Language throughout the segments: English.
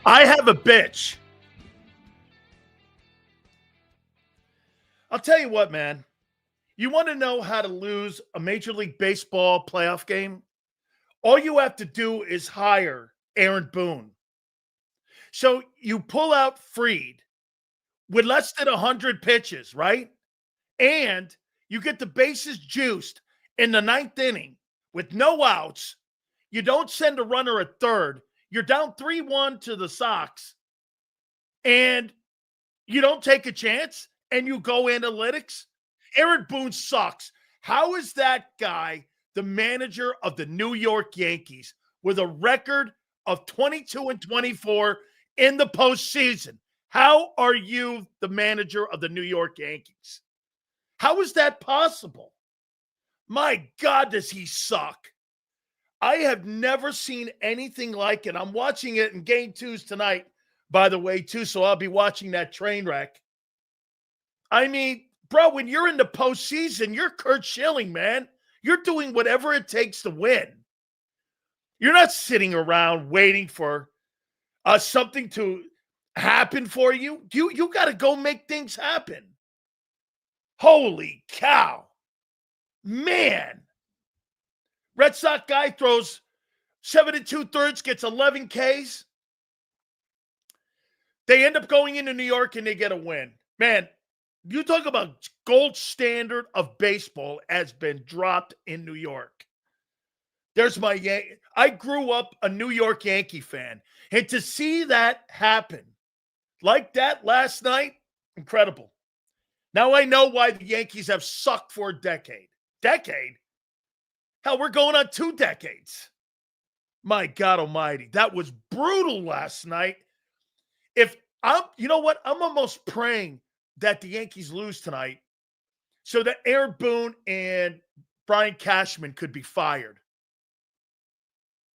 I have a bitch. I'll tell you what, man. You want to know how to lose a Major League Baseball playoff game? All you have to do is hire Aaron Boone. So you pull out Fried with less than 100 pitches, right? And you get the bases juiced in the ninth inning with no outs. You don't send a runner at third. You're down 3-1 to the Sox. And you don't take a chance and you go analytics. Aaron Boone sucks. How is that guy the manager of the New York Yankees with a record of 22-24 in the postseason? How are you the manager of the New York Yankees? How is that possible? My God, does he suck. I have never seen anything like it. I'm watching it in Game 2's tonight, by the way, too, so I'll be watching that train wreck. I mean, bro, when you're in the postseason, you're Kurt Schilling, man. You're doing whatever it takes to win. You're not sitting around waiting for something to happen for you. You got to go make things happen. Holy cow. Man. Red Sox guy throws 7 2/3, gets 11 Ks. They end up going into New York and they get a win. Man, you talk about gold standard of baseball has been dropped in New York. There's my I grew up a New York Yankee fan. And to see that happen like that last night, incredible. Now I know why the Yankees have sucked for a decade. Decade? Hell, we're going on 2 decades. My God almighty. That was brutal last night. You know what? I'm almost praying that the Yankees lose tonight so that Aaron Boone and Brian Cashman could be fired.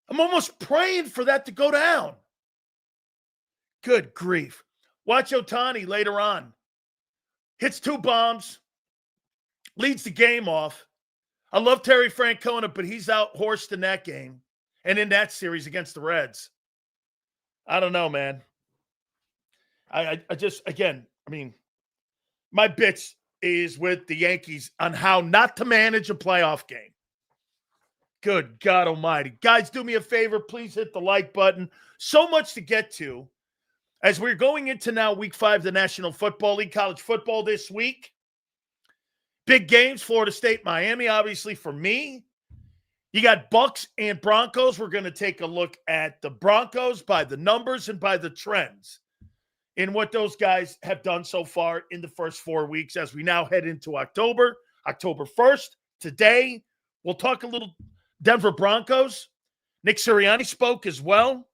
I'm almost praying for that to go down. Good grief. Watch Ohtani later on. Hits 2 bombs. Leads the game off. I love Terry Francona, but he's out horsed in that game and in that series against the Reds. I don't know, man. I just, again, I mean, my bitch is with the Yankees on how not to manage a playoff game. Good God almighty. Guys, do me a favor. Please hit the like button. So much to get to as we're going into now week 5 of the National Football League, college football this week. Big games, Florida State, Miami, obviously for me. You got Bucs and Broncos. We're going to take a look at the Broncos by the numbers and by the trends in what those guys have done so far in the first 4 weeks as we now head into October 1st. Today, we'll talk a little Denver Broncos. Nick Sirianni spoke as well.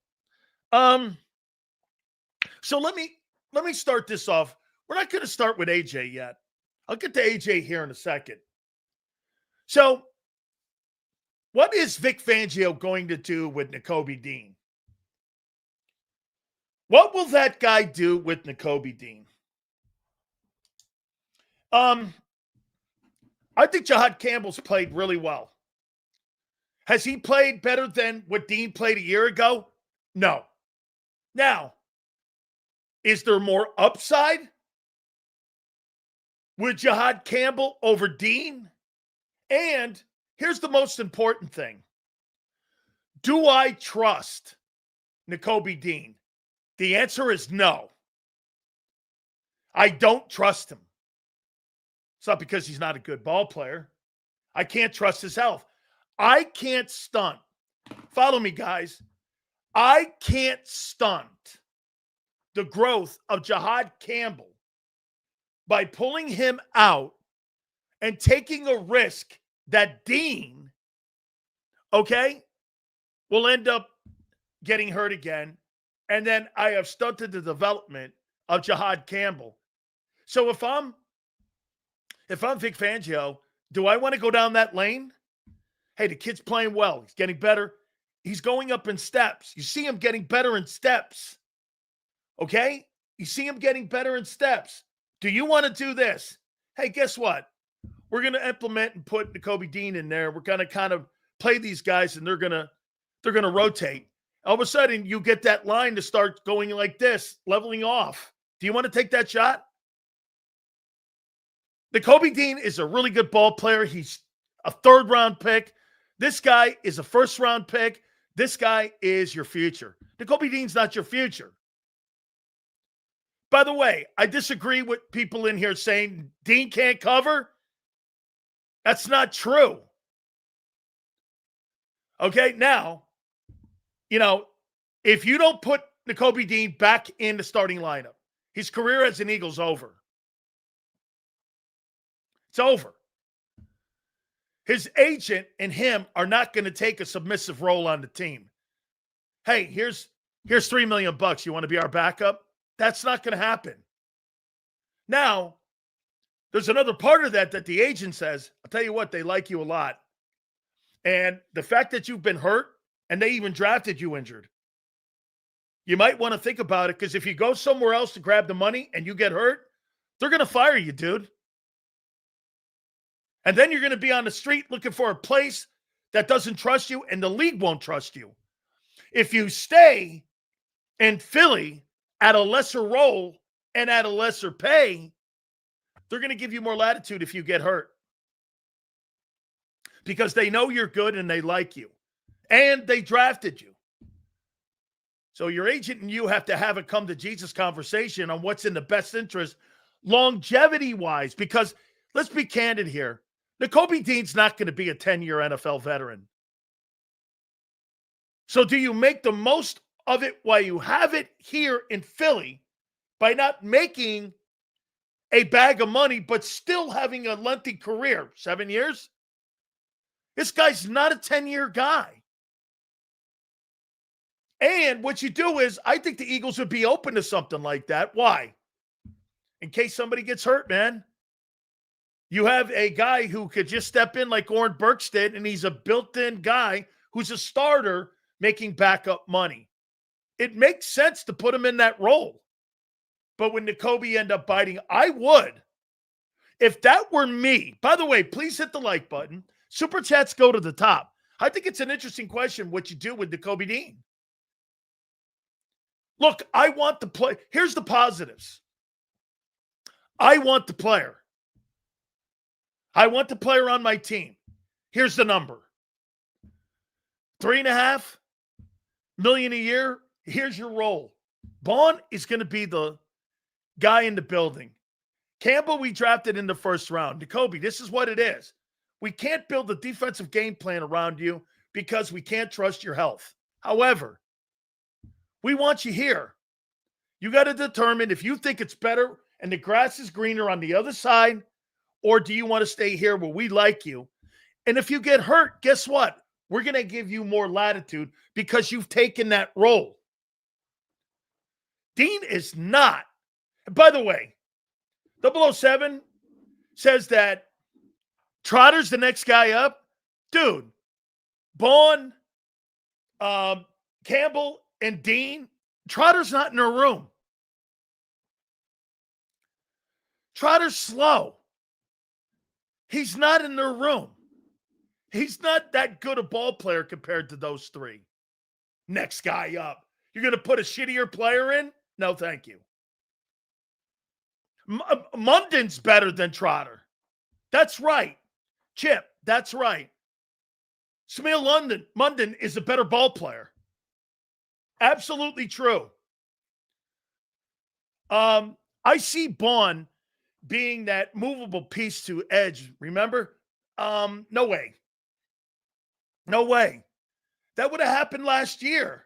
So let me start this off. We're not going to start with AJ yet. I'll get to AJ here in a second. So, what is Vic Fangio going to do with Nakobe Dean? What will that guy do with Nakobe Dean? I think Jahad Campbell's played really well. Has he played better than what Dean played a year ago? No. Now, is there more upside with Jahad Campbell over Dean? And here's the most important thing. Do I trust Nakobe Dean? The answer is no. I don't trust him. It's not because he's not a good ball player. I can't trust his health. I can't stunt. Follow me, guys. I can't stunt the growth of Jahad Campbell by pulling him out and taking a risk that Dean, will end up getting hurt again. And then I have stunted the development of Jahad Campbell. So if I'm Vic Fangio, do I want to go down that lane? Hey, the kid's playing well. He's getting better. He's going up in steps. You see him getting better in steps. Okay? You see him getting better in steps. Do you want to do this? Hey, guess what? We're going to implement and put Nakobe Dean in there. We're going to kind of play these guys, and they're going to rotate. All of a sudden, you get that line to start going like this, leveling off. Do you want to take that shot? Nakobe Dean is a really good ball player. He's a third-round pick. This guy is a first-round pick. This guy is your future. Nakobe Dean's not your future. By the way, I disagree with people in here saying Dean can't cover. That's not true. Okay, now, if you don't put Nakobe Dean back in the starting lineup, his career as an Eagle's over. It's over. His agent and him are not going to take a submissive role on the team. Hey, here's $3 million. You want to be our backup? That's not going to happen. Now, there's another part of that the agent says, I'll tell you what, they like you a lot. And the fact that you've been hurt and they even drafted you injured, you might want to think about it, because if you go somewhere else to grab the money and you get hurt, they're going to fire you, dude. And then you're going to be on the street looking for a place that doesn't trust you, and the league won't trust you. If you stay in Philly at a lesser role and at a lesser pay, they're going to give you more latitude if you get hurt, because they know you're good and they like you and they drafted you. So your agent and you have to have a come to Jesus conversation on what's in the best interest longevity wise, because let's be candid here. Nakobe Dean's not going to be a 10-year NFL veteran. So do you make the most of it while you have it here in Philly by not making a bag of money but still having a lengthy career? 7 years? This guy's not a 10-year guy. And what you do is, I think the Eagles would be open to something like that. Why? In case somebody gets hurt, man. You have a guy who could just step in like Oren Burks did, and he's a built-in guy who's a starter making backup money. It makes sense to put him in that role. But when Nakobe end up biting, I would. If that were me, by the way, please hit the like button. Super chats go to the top. I think it's an interesting question what you do with Nakobe Dean. Look, I want the play. Here's the positives. I want the player. I want the player on my team. Here's the number. $3.5 million a year. Here's your role. Vaughn is going to be the guy in the building. Campbell, we drafted in the first round. Nakobe, this is what it is. We can't build a defensive game plan around you because we can't trust your health. However, we want you here. You got to determine if you think it's better and the grass is greener on the other side, or do you want to stay here where we like you? And if you get hurt, guess what? We're going to give you more latitude because you've taken that role. Dean is not. And by the way, 007 says that Trotter's the next guy up. Dude, Vaughn, Campbell, and Dean, Trotter's not in their room. Trotter's slow. He's not in their room. He's not that good a ball player compared to those three. Next guy up. You're going to put a shittier player in? No, thank you. Munden's better than Trotter. That's right. Chip, that's right. Smeal Munden is a better ball player. Absolutely true. I see Vaughn being that movable piece to edge. Remember? No way. No way. That would have happened last year.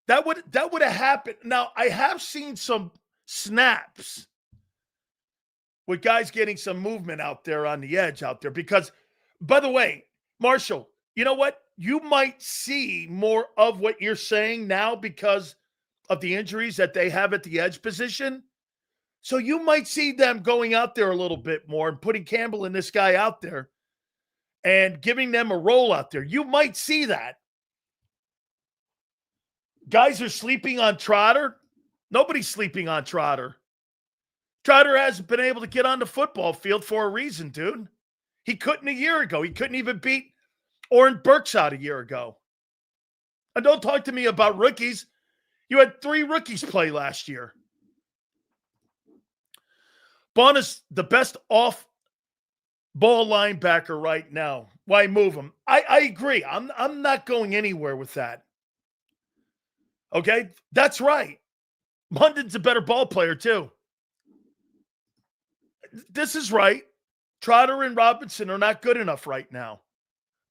That would have happened. Now, I have seen some snaps with guys getting some movement out there on the edge out there because, by the way, Marshall, you know what? You might see more of what you're saying now because of the injuries that they have at the edge position. So you might see them going out there a little bit more and putting Campbell and this guy out there and giving them a role out there. You might see that. Guys are sleeping on Trotter. Nobody's sleeping on Trotter. Trotter hasn't been able to get on the football field for a reason, dude. He couldn't a year ago. He couldn't even beat Oren Burks out a year ago. And don't talk to me about rookies. You had 3 rookies play last year. Bond is the best off-ball linebacker right now. Why move him? I agree. I'm not going anywhere with that. Okay? That's right. London's a better ball player, too. This is right. Trotter and Robinson are not good enough right now.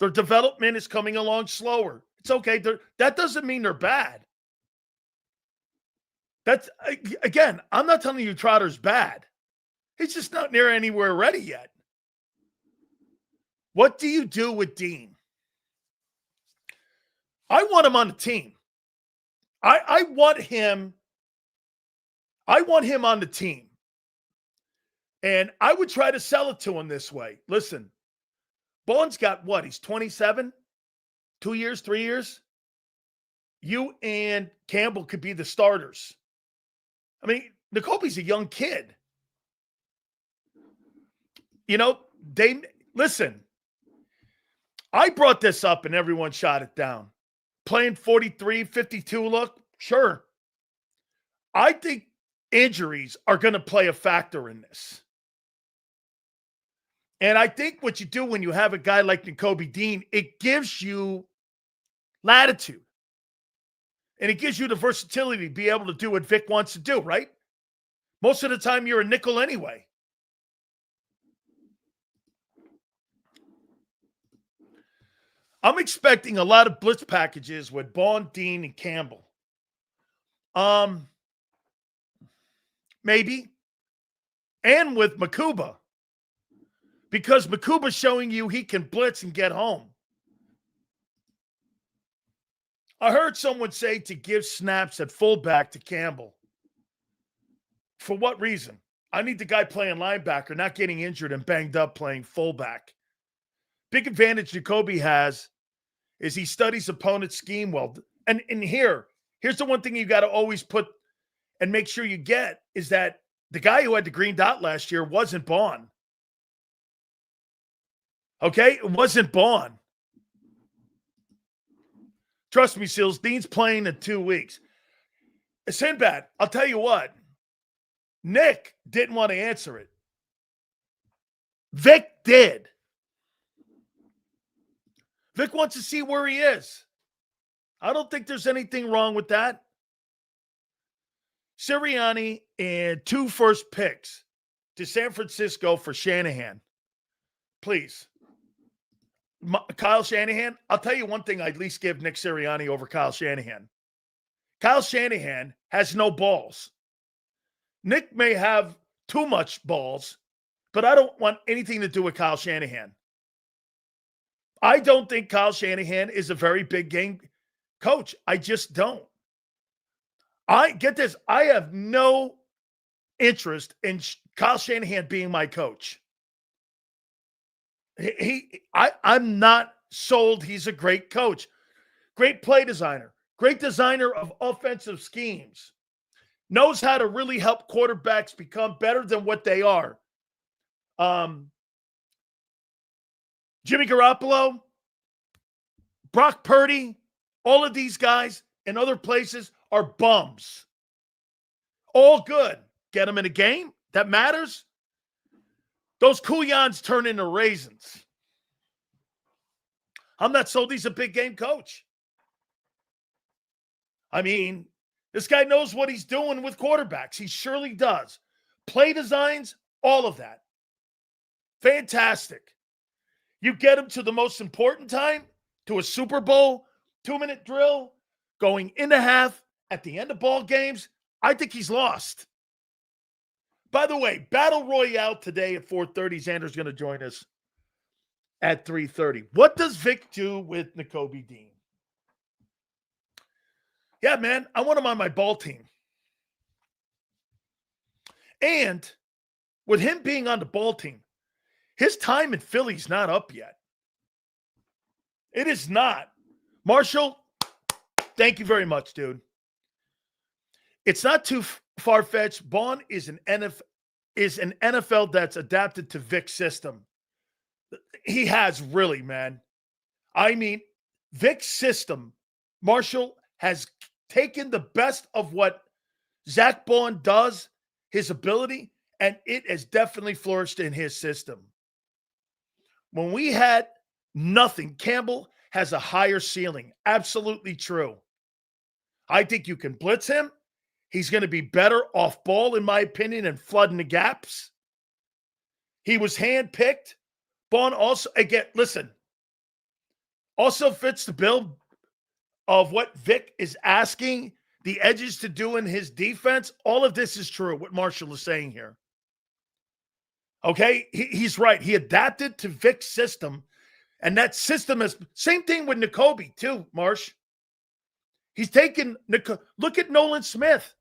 Their development is coming along slower. It's okay. That doesn't mean they're bad. That's, again, I'm not telling you Trotter's bad. He's just not near anywhere ready yet. What do you do with Dean? I want him on the team. I want him on the team. And I would try to sell it to him this way. Listen, Bond's got what? He's 27? 2 years, 3 years? You and Campbell could be the starters. I mean, Nakobe's a young kid. You know, listen, I brought this up and everyone shot it down. Playing 43, 52 look, sure. I think injuries are going to play a factor in this. And I think what you do when you have a guy like Nakobe Dean, it gives you latitude. And it gives you the versatility to be able to do what Vic wants to do, right? Most of the time, you're a nickel anyway. I'm expecting a lot of blitz packages with Bond, Dean, and Campbell. Maybe. And with Makuba. Because Makuba's showing you he can blitz and get home. I heard someone say to give snaps at fullback to Campbell. For what reason? I need the guy playing linebacker, not getting injured and banged up playing fullback. Big advantage Nakobe has is he studies opponent's scheme well. And here's the one thing you got to always put and make sure you get is that the guy who had the green dot last year wasn't Bond. Okay? It wasn't Bond. Trust me, Seals, Dean's playing in 2 weeks. Sinbad, I'll tell you what. Nick didn't want to answer it. Vic did. Vic wants to see where he is. I don't think there's anything wrong with that. Sirianni and 2 first picks to San Francisco for Shanahan. Please. Kyle Shanahan, I'll tell you one thing I'd at least give Nick Sirianni over Kyle Shanahan. Kyle Shanahan has no balls. Nick may have too much balls, but I don't want anything to do with Kyle Shanahan. I don't think Kyle Shanahan is a very big game coach. I just don't. Get this. I have no interest in Kyle Shanahan being my coach. I'm not sold he's a great coach. Great play designer. Great designer of offensive schemes. Knows how to really help quarterbacks become better than what they are. Jimmy Garoppolo, Brock Purdy, all of these guys in other places are bums. All good. Get them in a game that matters. Those couillons turn into raisins. I'm not sold he's a big game coach. I mean, this guy knows what he's doing with quarterbacks. He surely does. Play designs, all of that. Fantastic. You get him to the most important time, to a Super Bowl, 2-minute drill, going into half, at the end of ball games, I think he's lost. By the way, Battle Royale today at 4:30. Xander's going to join us at 3:30. What does Vic do with Nakobe Dean? Yeah, man, I want him on my ball team. And with him being on the ball team, his time in Philly's not up yet. It is not. Marshall, thank you very much, dude. It's not too far-fetched. Bond is an NFL that's adapted to Vic's system. He has really, man. I mean, Vic's system Marshall has taken the best of what Zach Bond does, his ability, and it has definitely flourished in his system. When we had nothing, Campbell has a higher ceiling. Absolutely true. I think you can blitz him. He's going to be better off ball, in my opinion, and flooding the gaps. He was handpicked. Bond also, again, listen, also fits the bill of what Vic is asking the edges to do in his defense. All of this is true, what Marshall is saying here. Okay? He's right. He adapted to Vic's system, and that system is, same thing with Nakobe too, Marsh. He's taken, look at Nolan Smith.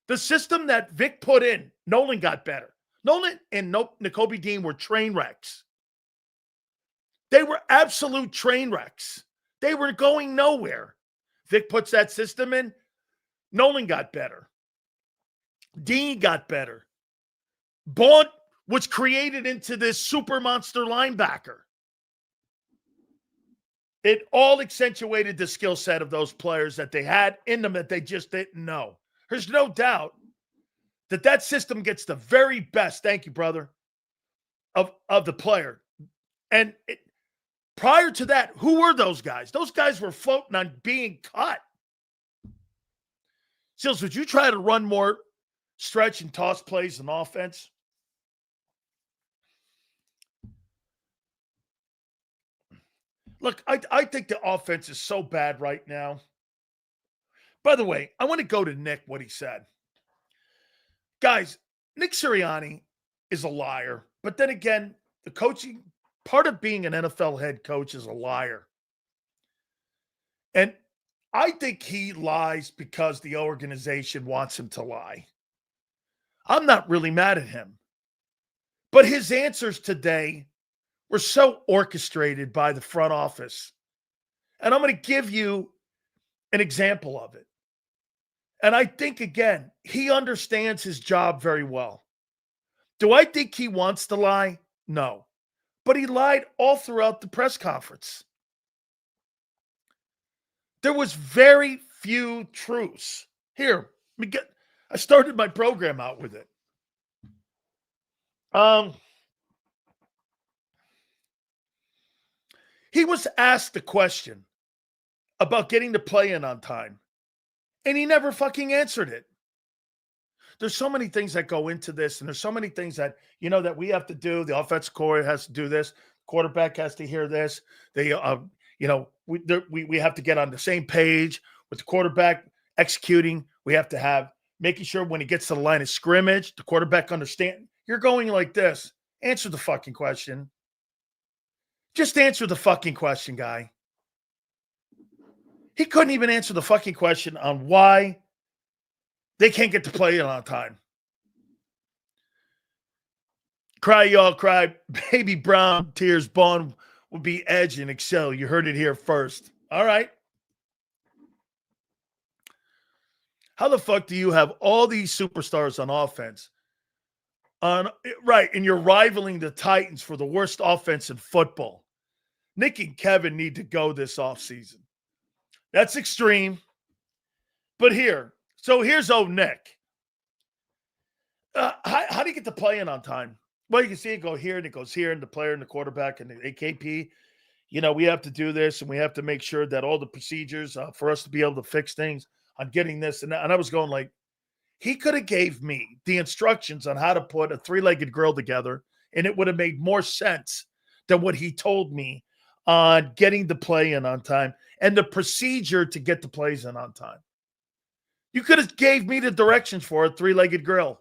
The system that Vic put in, Nolan got better. Nolan and Nakobe Dean were train wrecks. They were absolute train wrecks. They were going nowhere. Vic puts that system in. Nolan got better. Dean got better. Bond was created into this super monster linebacker. It all accentuated the skill set of those players that they had in them that they just didn't know. There's no doubt that that system gets the very best, thank you, brother, of the player. And prior to that, who were those guys? Those guys were floating on being cut. Sills, would you try to run more stretch and toss plays in offense? Look, I think the offense is so bad right now. By the way, I want to go to Nick, what he said. Guys, Nick Sirianni is a liar. But then again, the coaching, part of being an NFL head coach is a liar. And I think he lies because the organization wants him to lie. I'm not really mad at him. But his answers today were so orchestrated by the front office. And I'm going to give you an example of it. And I think, again, he understands his job very well. Do I think he wants to lie? No. But he lied all throughout the press conference. There was very few truths. Here, I started my program out with it. He was asked the question about getting the play in on time, and he never fucking answered it. There's so many things that go into this, and there's so many things that, that we have to do. The offensive core has to do this. Quarterback has to hear this. We have to get on the same page with the quarterback executing. We have to have making sure when he gets to the line of scrimmage, the quarterback understands. You're going like this. Answer the fucking question. Just answer the fucking question, guy. He couldn't even answer the fucking question on why they can't get to play it on time. Cry, y'all, cry. Baby Brown, tears, Bond will be edge and excel. You heard it here first. All right. How the fuck do you have all these superstars on offense? Right, and you're rivaling the Titans for the worst offense in football. Nick and Kevin need to go this offseason. That's extreme. But here's old Nick. How do you get the play in on time? Well, you can see it go here, and it goes here, and the player and the quarterback and the AKP. We have to do this, and we have to make sure that all the procedures for us to be able to fix things on getting this and that. And I was going like, he could have gave me the instructions on how to put a three-legged grill together, and it would have made more sense than what he told me on getting the play in on time and the procedure to get the plays in on time. You could have gave me the directions for a three-legged grill.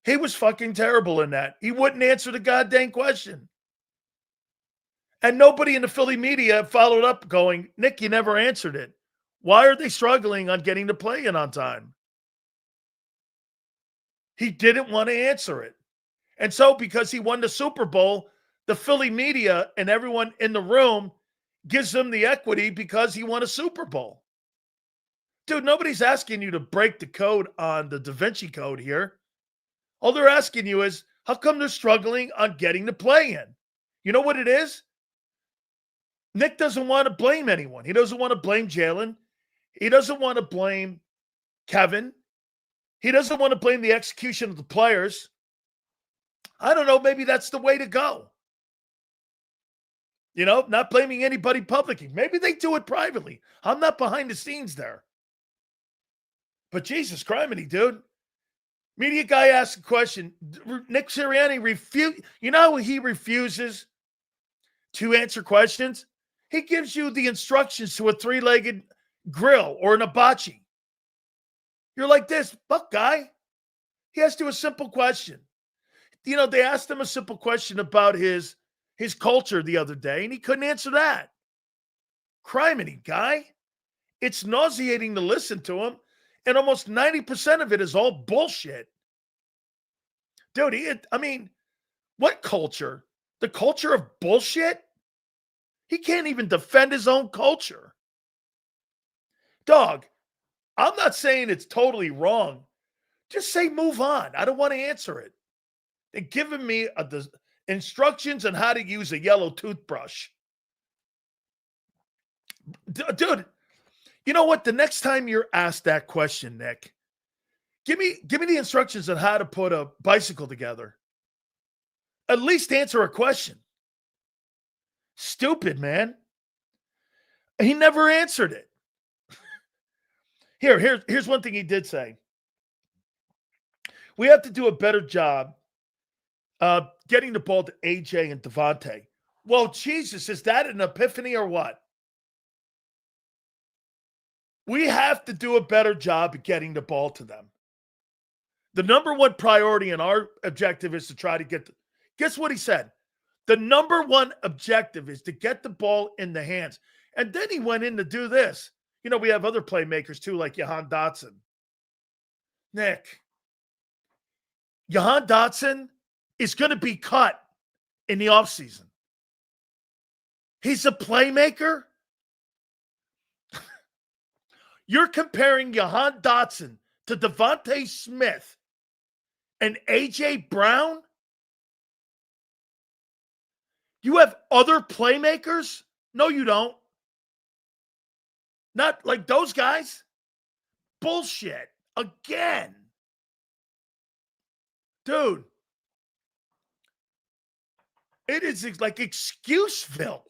He was fucking terrible in that. He wouldn't answer the goddamn question. And nobody in the Philly media followed up going, Nick, you never answered it. Why are they struggling on getting the play in on time? He didn't want to answer it. And so because he won the Super Bowl, the Philly media and everyone in the room gives him the equity because he won a Super Bowl. Dude, nobody's asking you to break the code on the Da Vinci Code here. All they're asking you is, how come they're struggling on getting the play in? You know what it is? Nick doesn't want to blame anyone. He doesn't want to blame Jalen. He doesn't want to blame Kevin. He doesn't want to blame the execution of the players. I don't know. Maybe that's the way to go. Not blaming anybody publicly. Maybe they do it privately. I'm not behind the scenes there. But Jesus criminy, dude. Media guy asks a question. Nick Sirianni refused. You know how he refuses to answer questions? He gives you the instructions to a three-legged grill or an hibachi. You're like this, fuck guy. He asked you a simple question. They asked him a simple question about his culture the other day, and he couldn't answer that. Criminy, guy. It's nauseating to listen to him, and almost 90% of it is all bullshit. Dude, what culture? The culture of bullshit? He can't even defend his own culture. Dog, I'm not saying it's totally wrong. Just say move on. I don't want to answer it. They're giving me the instructions on how to use a yellow toothbrush. Dude, you know what? The next time you're asked that question, Nick, give me the instructions on how to put a bicycle together. At least answer a question. Stupid, man. He never answered it. Here's one thing he did say. We have to do a better job getting the ball to AJ and Devontae. Well, Jesus, is that an epiphany or what? We have to do a better job at getting the ball to them. The number one priority and our objective is to try to get guess what he said? The number one objective is to get the ball in the hands. And then he went in to do this. We have other playmakers too, like Jahan Dotson. Nick, Jahan Dotson is going to be cut in the offseason. He's a playmaker. You're comparing Jahan Dotson to Devontae Smith and A.J. Brown? You have other playmakers? No, you don't. Not like those guys. Bullshit. Again. Dude. It is like Excuseville.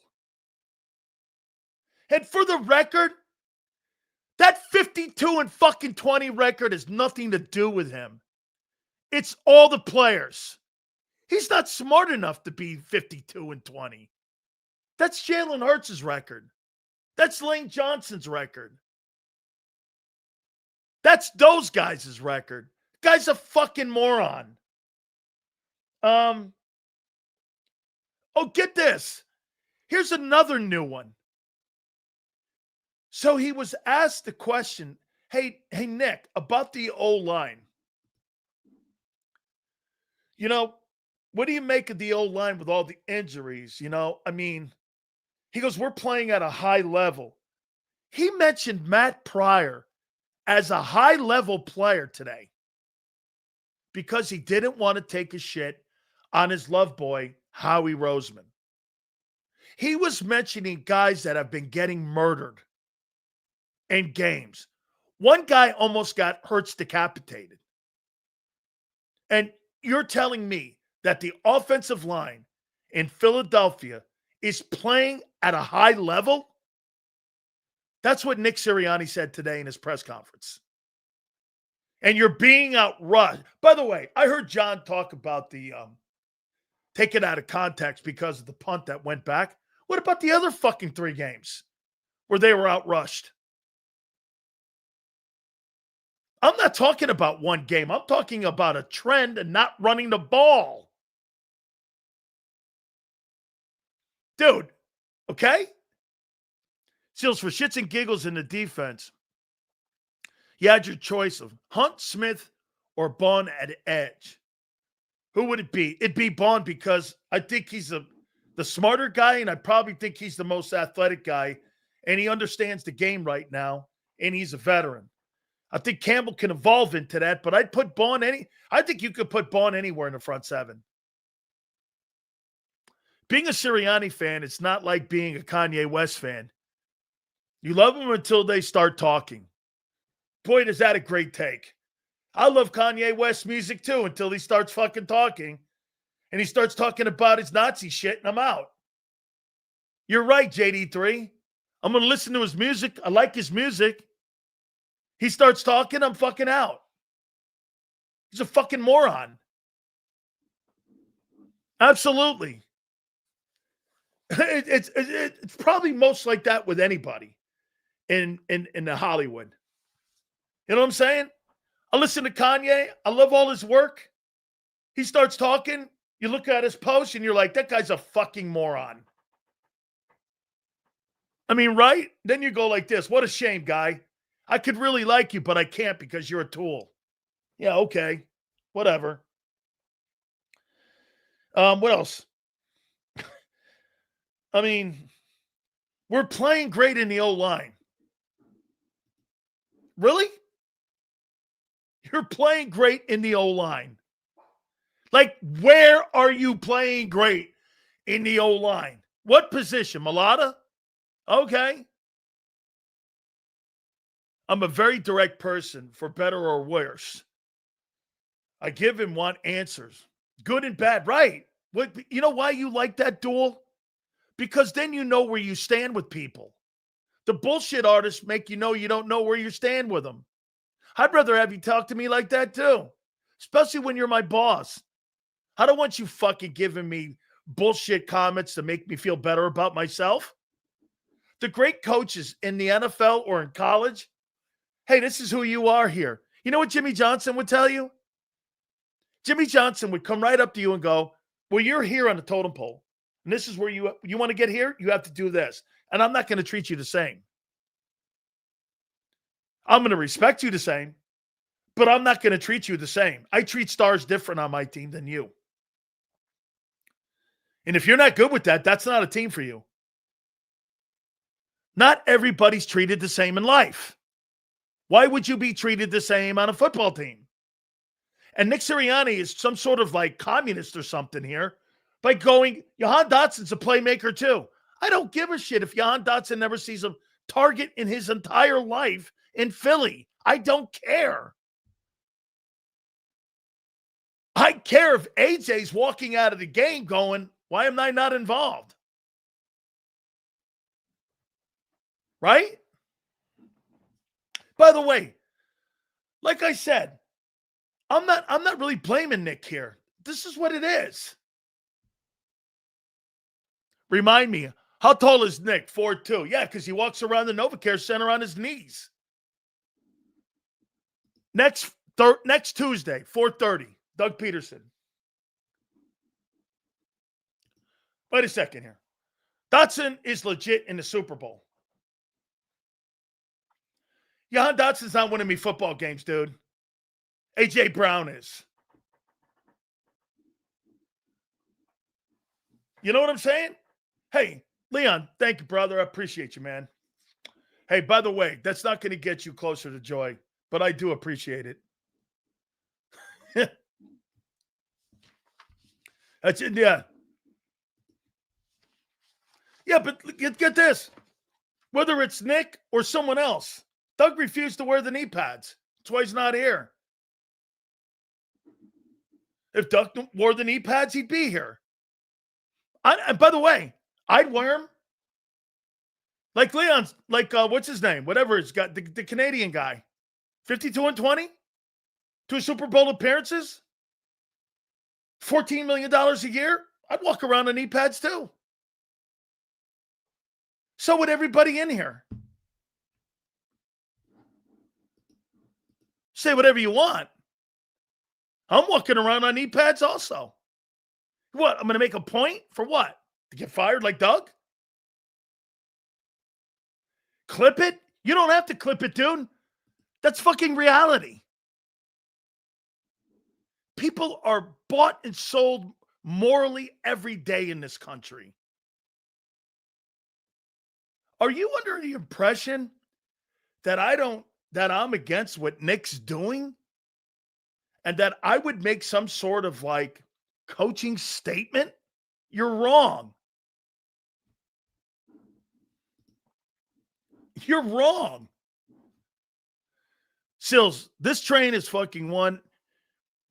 And for the record, that 52-20 record has nothing to do with him. It's all the players. He's not smart enough to be 52-20. That's Jalen Hurts' record. That's Lane Johnson's record. That's those guys' record. The guy's a fucking moron. Oh, get this. Here's another new one. So he was asked the question, hey, Nick, about the O-line. What do you make of the O-line with all the injuries? He goes, we're playing at a high level. He mentioned Matt Pryor as a high-level player today because he didn't want to take a shit on his love boy, Howie Roseman. He was mentioning guys that have been getting murdered in games. One guy almost got Hurts decapitated. And you're telling me that the offensive line in Philadelphia is playing at a high level? That's what Nick Sirianni said today in his press conference. And you're being outrushed. By the way, I heard John talk about the taken out of context because of the punt that went back. What about the other fucking 3 games where they were outrushed? I'm not talking about one game. I'm talking about a trend and not running the ball. Dude, okay? Seals, for shits and giggles in the defense, you had your choice of Hunt, Smith, or Bond at edge. Who would it be? It'd be Bond because I think he's the smarter guy, and I probably think he's the most athletic guy, and he understands the game right now, and he's a veteran. I think Campbell can evolve into that, but I'd put Bond I think you could put Bond anywhere in the front 7. Being a Sirianni fan, it's not like being a Kanye West fan. You love them until they start talking. Boy, is that a great take. I love Kanye West music too until he starts fucking talking. And he starts talking about his Nazi shit, and I'm out. You're right, JD3. I'm going to listen to his music. I like his music. He starts talking, I'm fucking out. He's a fucking moron. Absolutely. It's probably most like that with anybody in the Hollywood. You know what I'm saying? I listen to Kanye. I love all his work. He starts talking. You look at his post and you're like, that guy's a fucking moron. I mean, right? Then you go like this. What a shame, guy. I could really like you, but I can't because you're a tool. Yeah, okay. Whatever. What else? I mean, we're playing great in the O-line. Really? You're playing great in the O-line. Like, where are you playing great in the O-line? What position? Mulata? Okay. I'm a very direct person, for better or worse. I give and want answers. Good and bad. Right. What, you know why you like that duel? Because then you know where you stand with people. The bullshit artists make you know you don't know where you stand with them. I'd rather have you talk to me like that too. Especially when you're my boss. I don't want you fucking giving me bullshit comments to make me feel better about myself. The great coaches in the NFL or in college, hey, this is who you are here. You know what Jimmy Johnson would tell you? Jimmy Johnson would come right up to you and go, well, you're here on the totem pole. And this is where you want to get here? You have to do this. And I'm not going to treat you the same. I'm going to respect you the same, but I'm not going to treat you the same. I treat stars different on my team than you. And if you're not good with that, that's not a team for you. Not everybody's treated the same in life. Why would you be treated the same on a football team? And Nick Sirianni is some sort of like communist or something here by going, Jahan Dotson's a playmaker too. I don't give a shit if Jahan Dotson never sees a target in his entire life in Philly. I don't care. I care if AJ's walking out of the game going, why am I not involved? Right? By the way, like I said, I'm not really blaming Nick here. This is what it is. Remind me, how tall is Nick? 4'2". Yeah, because he walks around the NovaCare Center on his knees. Next Tuesday, 4:30, Doug Peterson. Wait a second here. Dotson is legit in the Super Bowl. Jahan Dotson's not winning me football games, dude. A.J. Brown is. You know what I'm saying? Hey, Leon, thank you, brother. I appreciate you, man. Hey, by the way, that's not going to get you closer to joy, but I do appreciate it. That's it, yeah. Yeah, but get this. Whether it's Nick or someone else, Doug refused to wear the knee pads. That's why he's not here. If Doug wore the knee pads, he'd be here. And by the way, I'd wear them. Like Leon's, like what's his name? Whatever it's got, the Canadian guy. 52-20? 2 Super Bowl appearances? $14 million a year? I'd walk around in knee pads too. So would everybody in here. Say whatever you want. I'm walking around on knee pads also. What? I'm going to make a point for what? To get fired like Doug? Clip it? You don't have to clip it, dude. That's fucking reality. People are bought and sold morally every day in this country. Are you under the impression that I'm against what Nick's doing? And that I would make some sort of like coaching statement? You're wrong. You're wrong. Sills, this train is fucking one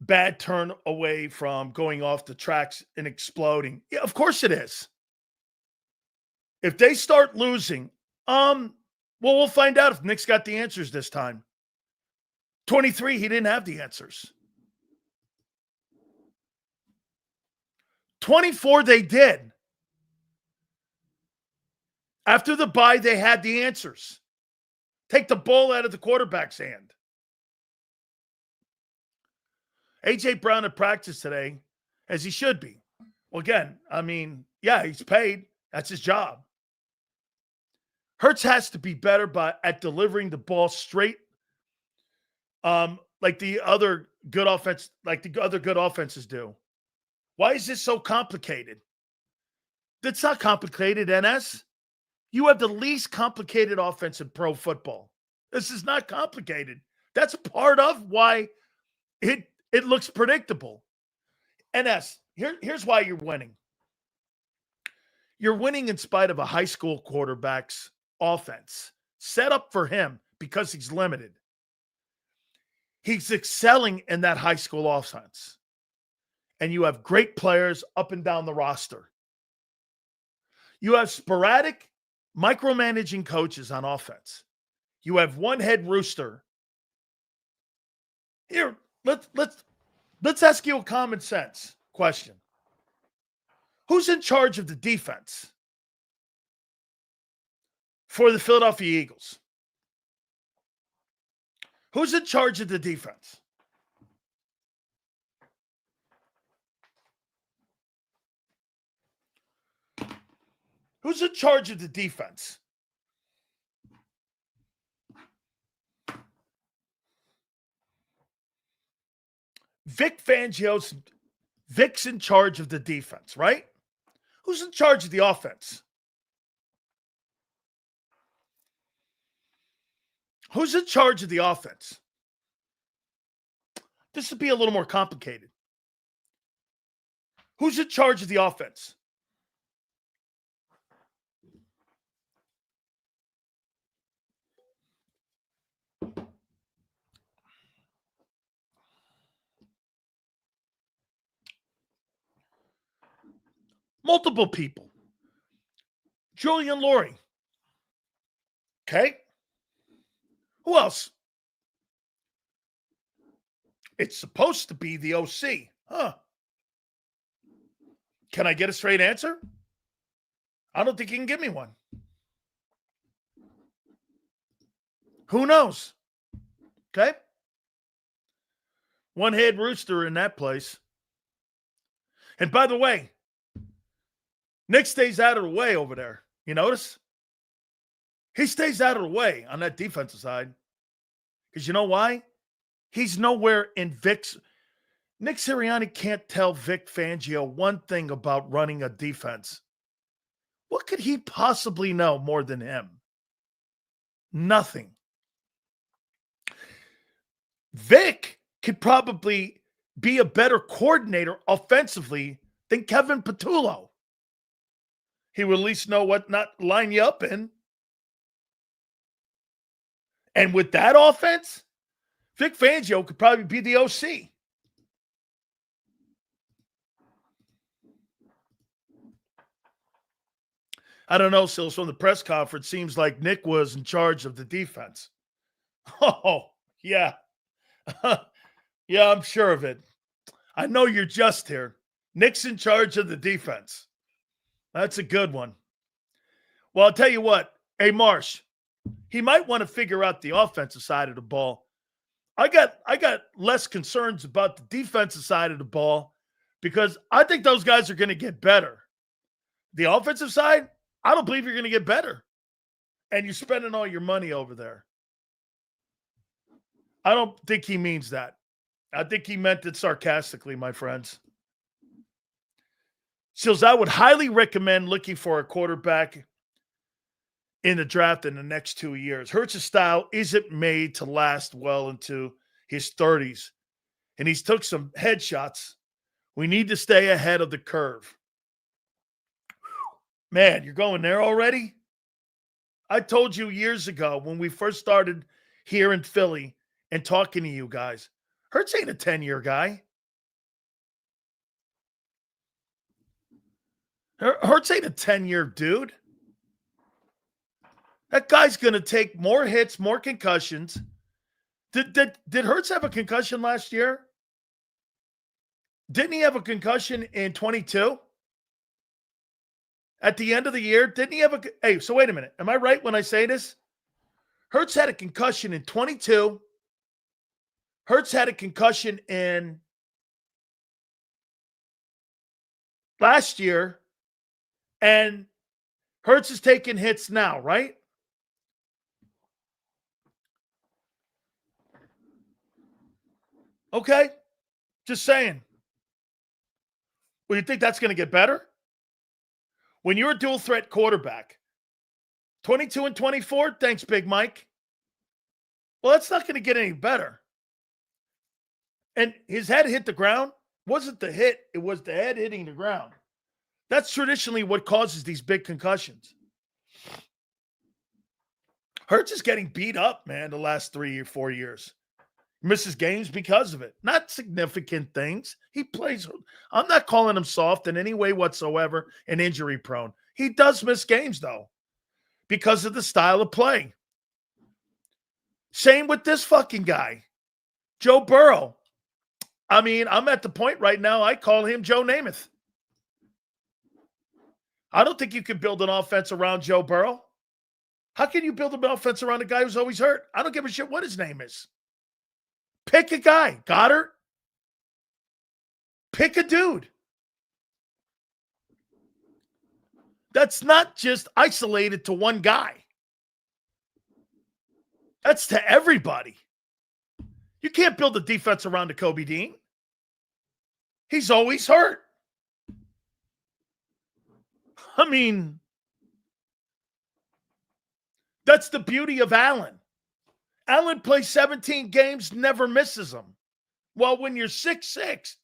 bad turn away from going off the tracks and exploding. Yeah, of course it is. If they start losing, well, we'll find out if Nick's got the answers this time. 23, he didn't have the answers. 24, they did. After the bye, they had the answers. Take the ball out of the quarterback's hand. A.J. Brown at practice today, as he should be. Well, again, I mean, yeah, he's paid. That's his job. Hurts has to be better at delivering the ball straight, like the other good offenses do. Why is this so complicated? That's not complicated, NS. You have the least complicated offense in pro football. This is not complicated. That's part of why it looks predictable. NS, here's why you're winning. You're winning in spite of a high school quarterback's offense set up for him because he's limited. He's excelling in that high school offense. And you have great players up and down the roster. You have sporadic micromanaging coaches on offense. You have one head rooster. Here, let's ask you a common sense question. Who's in charge of the defense for the Philadelphia Eagles? Who's in charge of the defense? Who's in charge of the defense? Vic's in charge of the defense, right? Who's in charge of the offense? Who's in charge of the offense? This would be a little more complicated. Who's in charge of the offense? Multiple people. Julian Laurie. Okay. Who else? It's supposed to be the OC. Huh. Can I get a straight answer? I don't think you can give me one. Who knows? Okay. One head rooster in that place. And by the way, Nick stays out of the way over there. You notice? He stays out of the way on that defensive side. Because you know why? He's nowhere in Vic's. Nick Sirianni can't tell Vic Fangio one thing about running a defense. What could he possibly know more than him? Nothing. Vic could probably be a better coordinator offensively than Kevin Patullo. He would at least know what not line you up in. And with that offense, Vic Fangio could probably be the OC. I don't know, Sills, from the press conference, seems like Nick was in charge of the defense. Oh, yeah. Yeah, I'm sure of it. I know you're just here. Nick's in charge of the defense. That's a good one. Well, I'll tell you what. Hey, Marsh, he might want to figure out the offensive side of the ball. I got less concerns about the defensive side of the ball because I think those guys are going to get better. The offensive side, I don't believe you're going to get better. And you're spending all your money over there. I don't think he means that. I think he meant it sarcastically, my friends. Sills, I would highly recommend looking for a quarterback in the draft in the next 2 years. Hurts' style isn't made to last well into his 30s. And he's took some headshots. We need to stay ahead of the curve. Man, you're going there already? I told you years ago when we first started here in Philly and talking to you guys, Hurts ain't a 10-year guy. Hurts ain't a 10-year dude. That guy's going to take more hits, more concussions. Did Hurts have a concussion last year? Didn't he have a concussion in 22? At the end of the year, didn't he have a... Hey, so wait a minute. Am I right when I say this? Hurts had a concussion in 22. Hurts had a concussion in last year. And Hurts is taking hits now, right? Okay. Just saying. Well, you think that's going to get better? When you're a dual threat quarterback, 22 and 24, thanks, Big Mike. Well, that's not going to get any better. And his head hit the ground. Wasn't the hit, it was the head hitting the ground. That's traditionally what causes these big concussions. Hurts is getting beat up, man, the last 3 or 4 years. Misses games because of it. Not significant things. He plays. I'm not calling him soft in any way whatsoever and injury prone. He does miss games, though, because of the style of play. Same with this fucking guy, Joe Burrow. I mean, I'm at the point right now, I call him Joe Namath. I don't think you can build an offense around Joe Burrow. How can you build an offense around a guy who's always hurt? I don't give a shit what his name is. Pick a guy. Goddard. Pick a dude. That's not just isolated to one guy. That's to everybody. You can't build a defense around Nakobe Dean. He's always hurt. I mean, that's the beauty of Allen. Allen plays 17 games, never misses them. Well, when you're 6'6",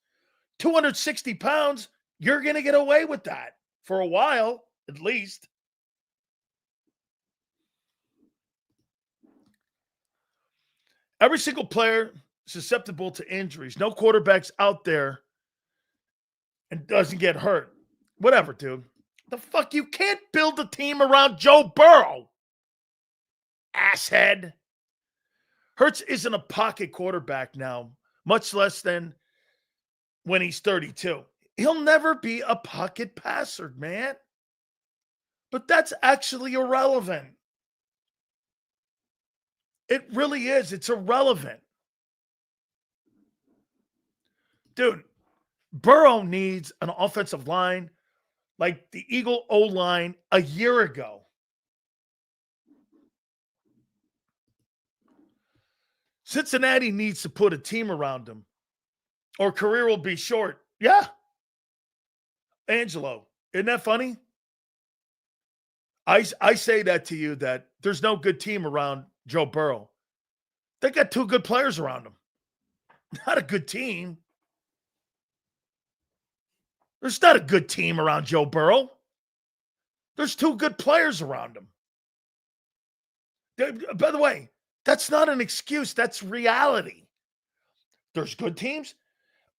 260 pounds, you're going to get away with that for a while, at least. Every single player susceptible to injuries. No quarterback's out there and doesn't get hurt. Whatever, dude. The fuck? You can't build a team around Joe Burrow. Asshead. Hurts isn't a pocket quarterback now, much less than when he's 32. He'll never be a pocket passer, man. But that's actually irrelevant. It really is. It's irrelevant. Dude, Burrow needs an offensive line like the Eagle O-line a year ago. Cincinnati needs to put a team around him or career will be short. Yeah. Angelo, isn't that funny? I say that to you that there's no good team around Joe Burrow. They got two good players around him. Not a good team. There's not a good team around Joe Burrow. There's two good players around him. By the way, that's not an excuse. That's reality. There's good teams.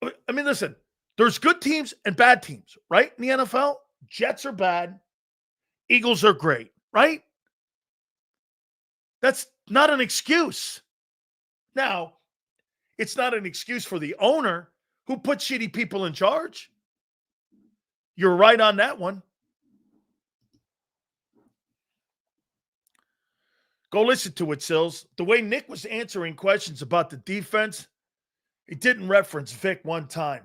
I mean, listen, there's good teams and bad teams, right? In the NFL, Jets are bad. Eagles are great, right? That's not an excuse. Now, it's not an excuse for the owner who put shitty people in charge. You're right on that one. Go listen to it, Sills. The way Nick was answering questions about the defense, he didn't reference Vic one time.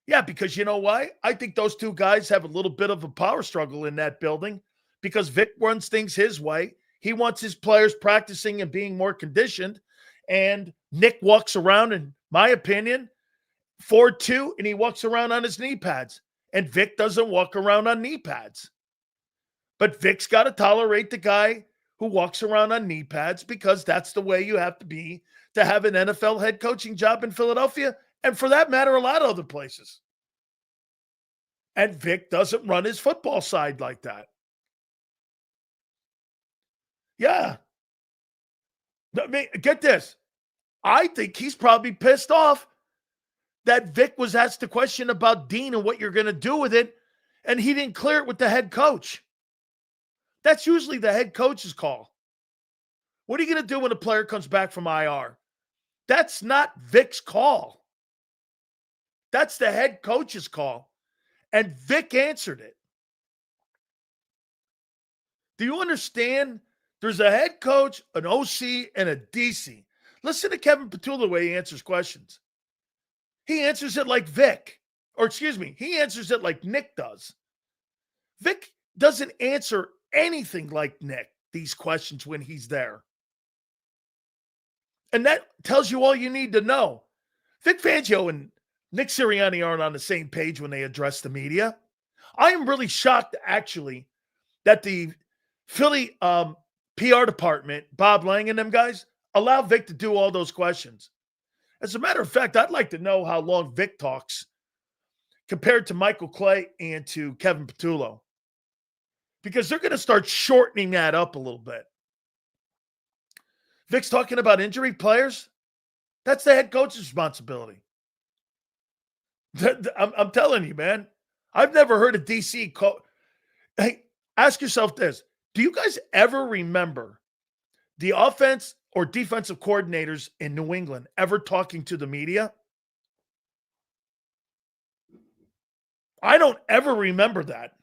Yeah, because you know why? I think those two guys have a little bit of a power struggle in that building because Vic runs things his way. He wants his players practicing and being more conditioned. And Nick walks around, in my opinion, 4'2", and he walks around on his knee pads. And Vic doesn't walk around on knee pads. But Vic's got to tolerate the guy who walks around on knee pads because that's the way you have to be to have an NFL head coaching job in Philadelphia, and for that matter, a lot of other places. And Vic doesn't run his football side like that. Yeah. I mean, get this. I think he's probably pissed off that Vic was asked a question about Dean and what you're going to do with it, and he didn't clear it with the head coach. That's usually the head coach's call. What are you going to do when a player comes back from IR? That's not Vic's call. That's the head coach's call. And Vic answered it. Do you understand? There's a head coach, an OC, and a DC. Listen to Kevin Petula the way he answers questions. He answers it like Vic. Or excuse me, he answers it like Nick does. Vic doesn't answer anything like Nick, these questions when he's there. And that tells you all you need to know. Vic Fangio and Nick Sirianni aren't on the same page when they address the media. I am really shocked, actually, that the Philly PR department, Bob Lang and them guys, allow Vic to do all those questions. As a matter of fact, I'd like to know how long Vic talks compared to Michael Clay and to Kevin Petullo, because they're going to start shortening that up a little bit. Vic's talking about injury players. That's the head coach's responsibility. I'm telling you, man. I've never heard a DC call. Hey, ask yourself this. Do you guys ever remember the offense or defensive coordinators in New England ever talking to the media? I don't ever remember that.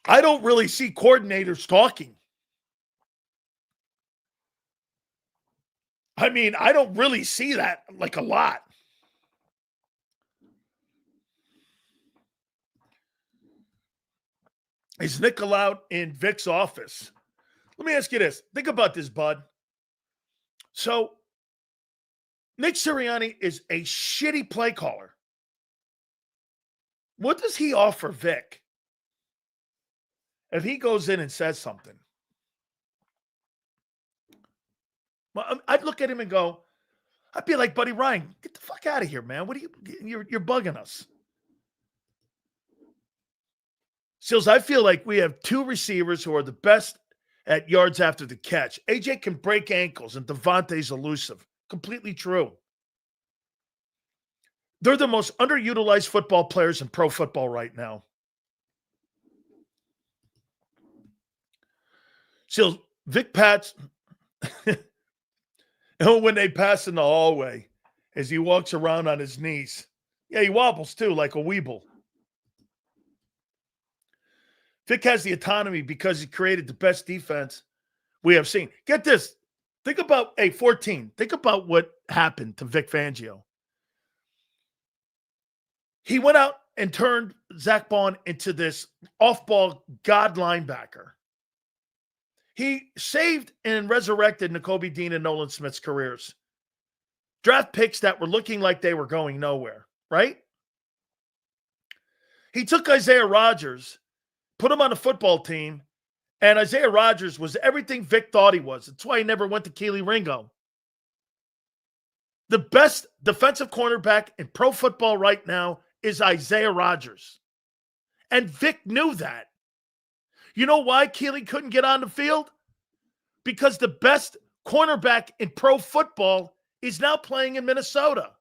I don't really see coordinators talking. I mean, I don't really see that like a lot. Is Nick allowed in Vic's office? Let me ask you this. Think about this, bud. So, Nick Sirianni is a shitty play caller. What does he offer Vic if he goes in and says something? Well, I'd look at him and go, I'd be like, Buddy Ryan, get the fuck out of here, man. What are you're bugging us. Seals, I feel like we have two receivers who are the best at yards after the catch. AJ can break ankles and Devontae's elusive. Completely true. They're the most underutilized football players in pro football right now. Seals, Vic Pats, when they pass in the hallway as he walks around on his knees. Yeah, he wobbles too, like a weeble. Vic has the autonomy because he created the best defense we have seen. Get this. Think about, 14. Think about what happened to Vic Fangio. He went out and turned Zach Bond into this off-ball god linebacker. He saved and resurrected Nakobe Dean and Nolan Smith's careers. Draft picks that were looking like they were going nowhere, right? He took Isaiah Rodgers, put him on a football team, and Isaiah Rodgers was everything Vic thought he was. That's why he never went to Keely Ringo. The best defensive cornerback in pro football right now is Isaiah Rodgers. And Vic knew that. You know why Keely couldn't get on the field? Because the best cornerback in pro football is now playing in Minnesota.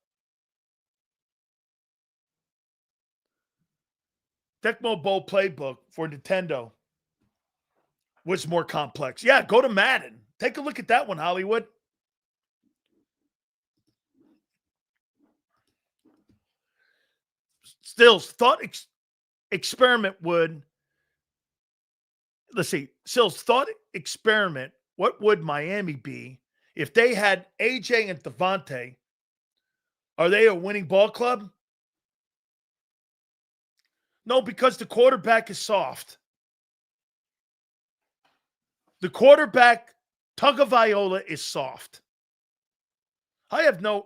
Tecmo Bowl playbook for Nintendo was more complex. Yeah, go to Madden. Take a look at that one, Hollywood. Stills, thought experiment would, let's see, Stills, thought experiment, what would Miami be if they had AJ and Devontae? Are they a winning ball club? No, because the quarterback is soft. The quarterback, Tagovailoa, is soft. I have no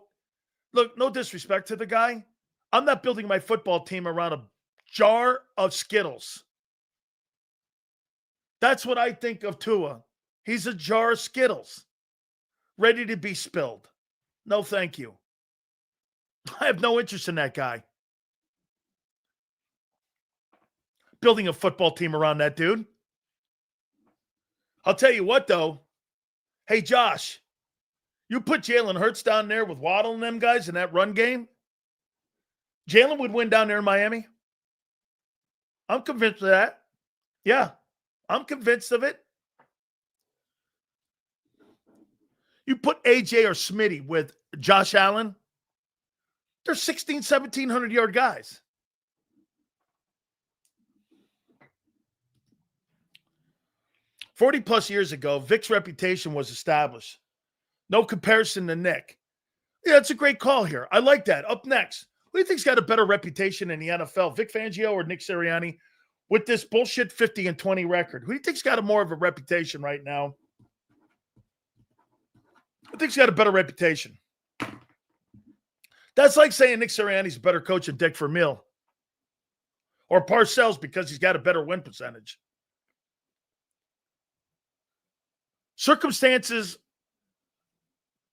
disrespect to the guy. I'm not building my football team around a jar of Skittles. That's what I think of Tua. He's a jar of Skittles, ready to be spilled. No, thank you. I have no interest in that guy. building a football team around that dude. I'll tell you what, though. Hey, Josh, you put Jalen Hurts down there with Waddle and them guys in that run game, Jalen would win down there in Miami. I'm convinced of that. Yeah, I'm convinced of it. You put AJ or Smitty with Josh Allen, they're 1,700 guys. +40 years ago, Vic's reputation was established. No comparison to Nick. Yeah, that's a great call here. I like that. Up next, who do you think's got a better reputation in the NFL, Vic Fangio or Nick Sirianni? With this bullshit 50-20 record, who do you think's got more of a reputation right now? Who think's got a better reputation? That's like saying Nick Sirianni's a better coach than Dick Vermeil. Or Parcells because he's got a better win percentage. Circumstances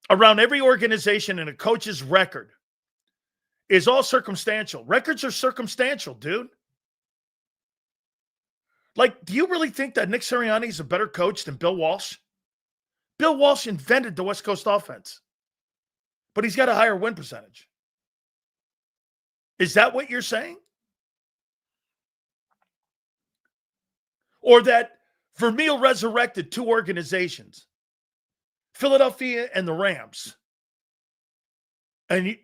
around every organization and a coach's record is all circumstantial. Records are circumstantial, dude. Like, do you really think that Nick Sirianni is a better coach than Bill Walsh? Bill Walsh invented the West Coast offense, but he's got a higher win percentage. Is that what you're saying? Or that Vermeil resurrected two organizations, Philadelphia and the Rams. And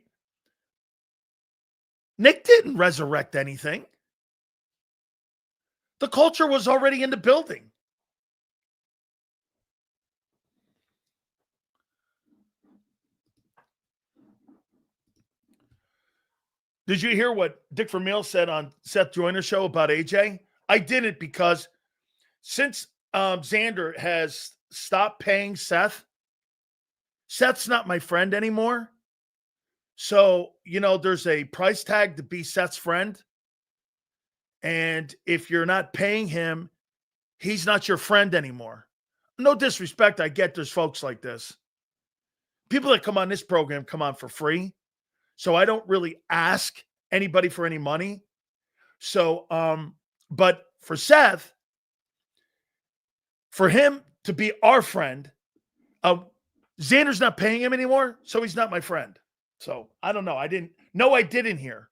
Nick didn't resurrect anything. The culture was already in the building. Did you hear what Dick Vermeil said on Seth Joyner's show about AJ? I didn't because since Xander has stopped paying Seth, Seth's not my friend anymore. So, there's a price tag to be Seth's friend. And if you're not paying him, he's not your friend anymore. No disrespect. I get there's folks like this. People that come on this program come on for free. So I don't really ask anybody for any money. So, but for Seth, for him to be our friend, Xander's not paying him anymore, so he's not my friend. So I don't know. I didn't hear.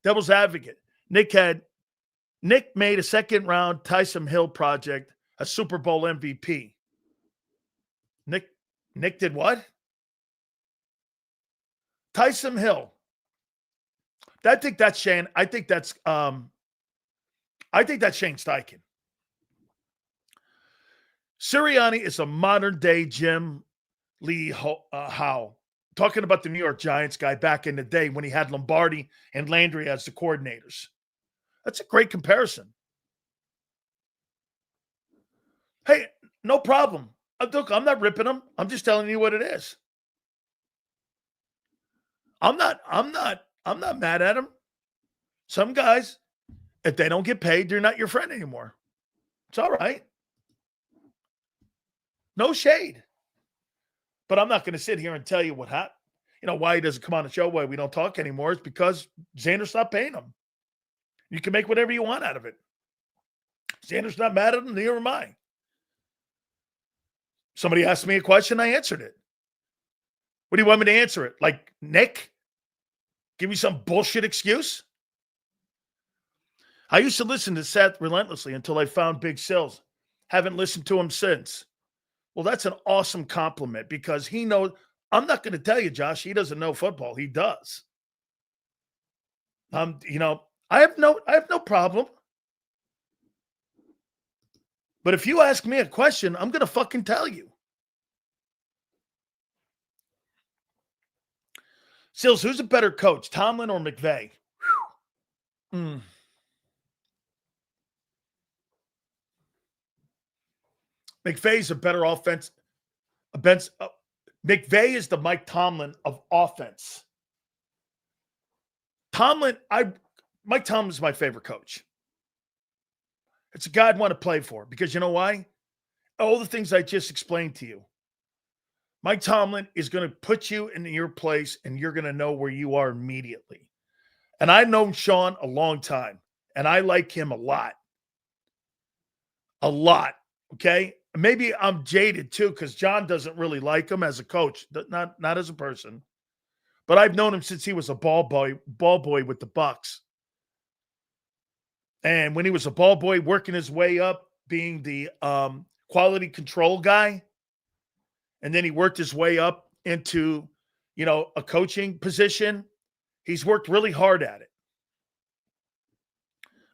Devil's advocate. Nick made a second round Taysom Hill project a Super Bowl MVP. Nick did what? Taysom Hill. I think that's Shane. I think that's Shane Steichen. Sirianni is a modern day Jim Lee Howe. Talking about the New York Giants guy back in the day when he had Lombardi and Landry as the coordinators. That's a great comparison. Hey, no problem. Look, I'm not ripping him. I'm just telling you what it is. I'm not mad at him. Some guys, if they don't get paid, they're not your friend anymore. It's all right. No shade. But I'm not going to sit here and tell you what happened. Why he doesn't come on the show, why we don't talk anymore. It's because Xander stopped paying him. You can make whatever you want out of it. Xander's not mad at him, neither am I. Somebody asked me a question, I answered it. What do you want me to answer it? Like Nick? Give me some bullshit excuse? I used to listen to Seth relentlessly until I found Big Sills. Haven't listened to him since. Well, that's an awesome compliment because he knows. I'm not going to tell you, Josh, he doesn't know football. He does. I have no problem. But if you ask me a question, I'm going to fucking tell you. Sills, who's a better coach, Tomlin or McVay? McVay's a better offense. McVay is the Mike Tomlin of offense. Mike Tomlin's my favorite coach. It's a guy I'd want to play for because you know why? All the things I just explained to you. Mike Tomlin is going to put you in your place and you're going to know where you are immediately. And I've known Sean a long time. and I like him a lot. A lot. Okay? Maybe I'm jaded too because John doesn't really like him as a coach, not as a person. But I've known him since he was a ball boy with the Bucs. And when he was a ball boy, working his way up, being the quality control guy, and then he worked his way up into, a coaching position. He's worked really hard at it.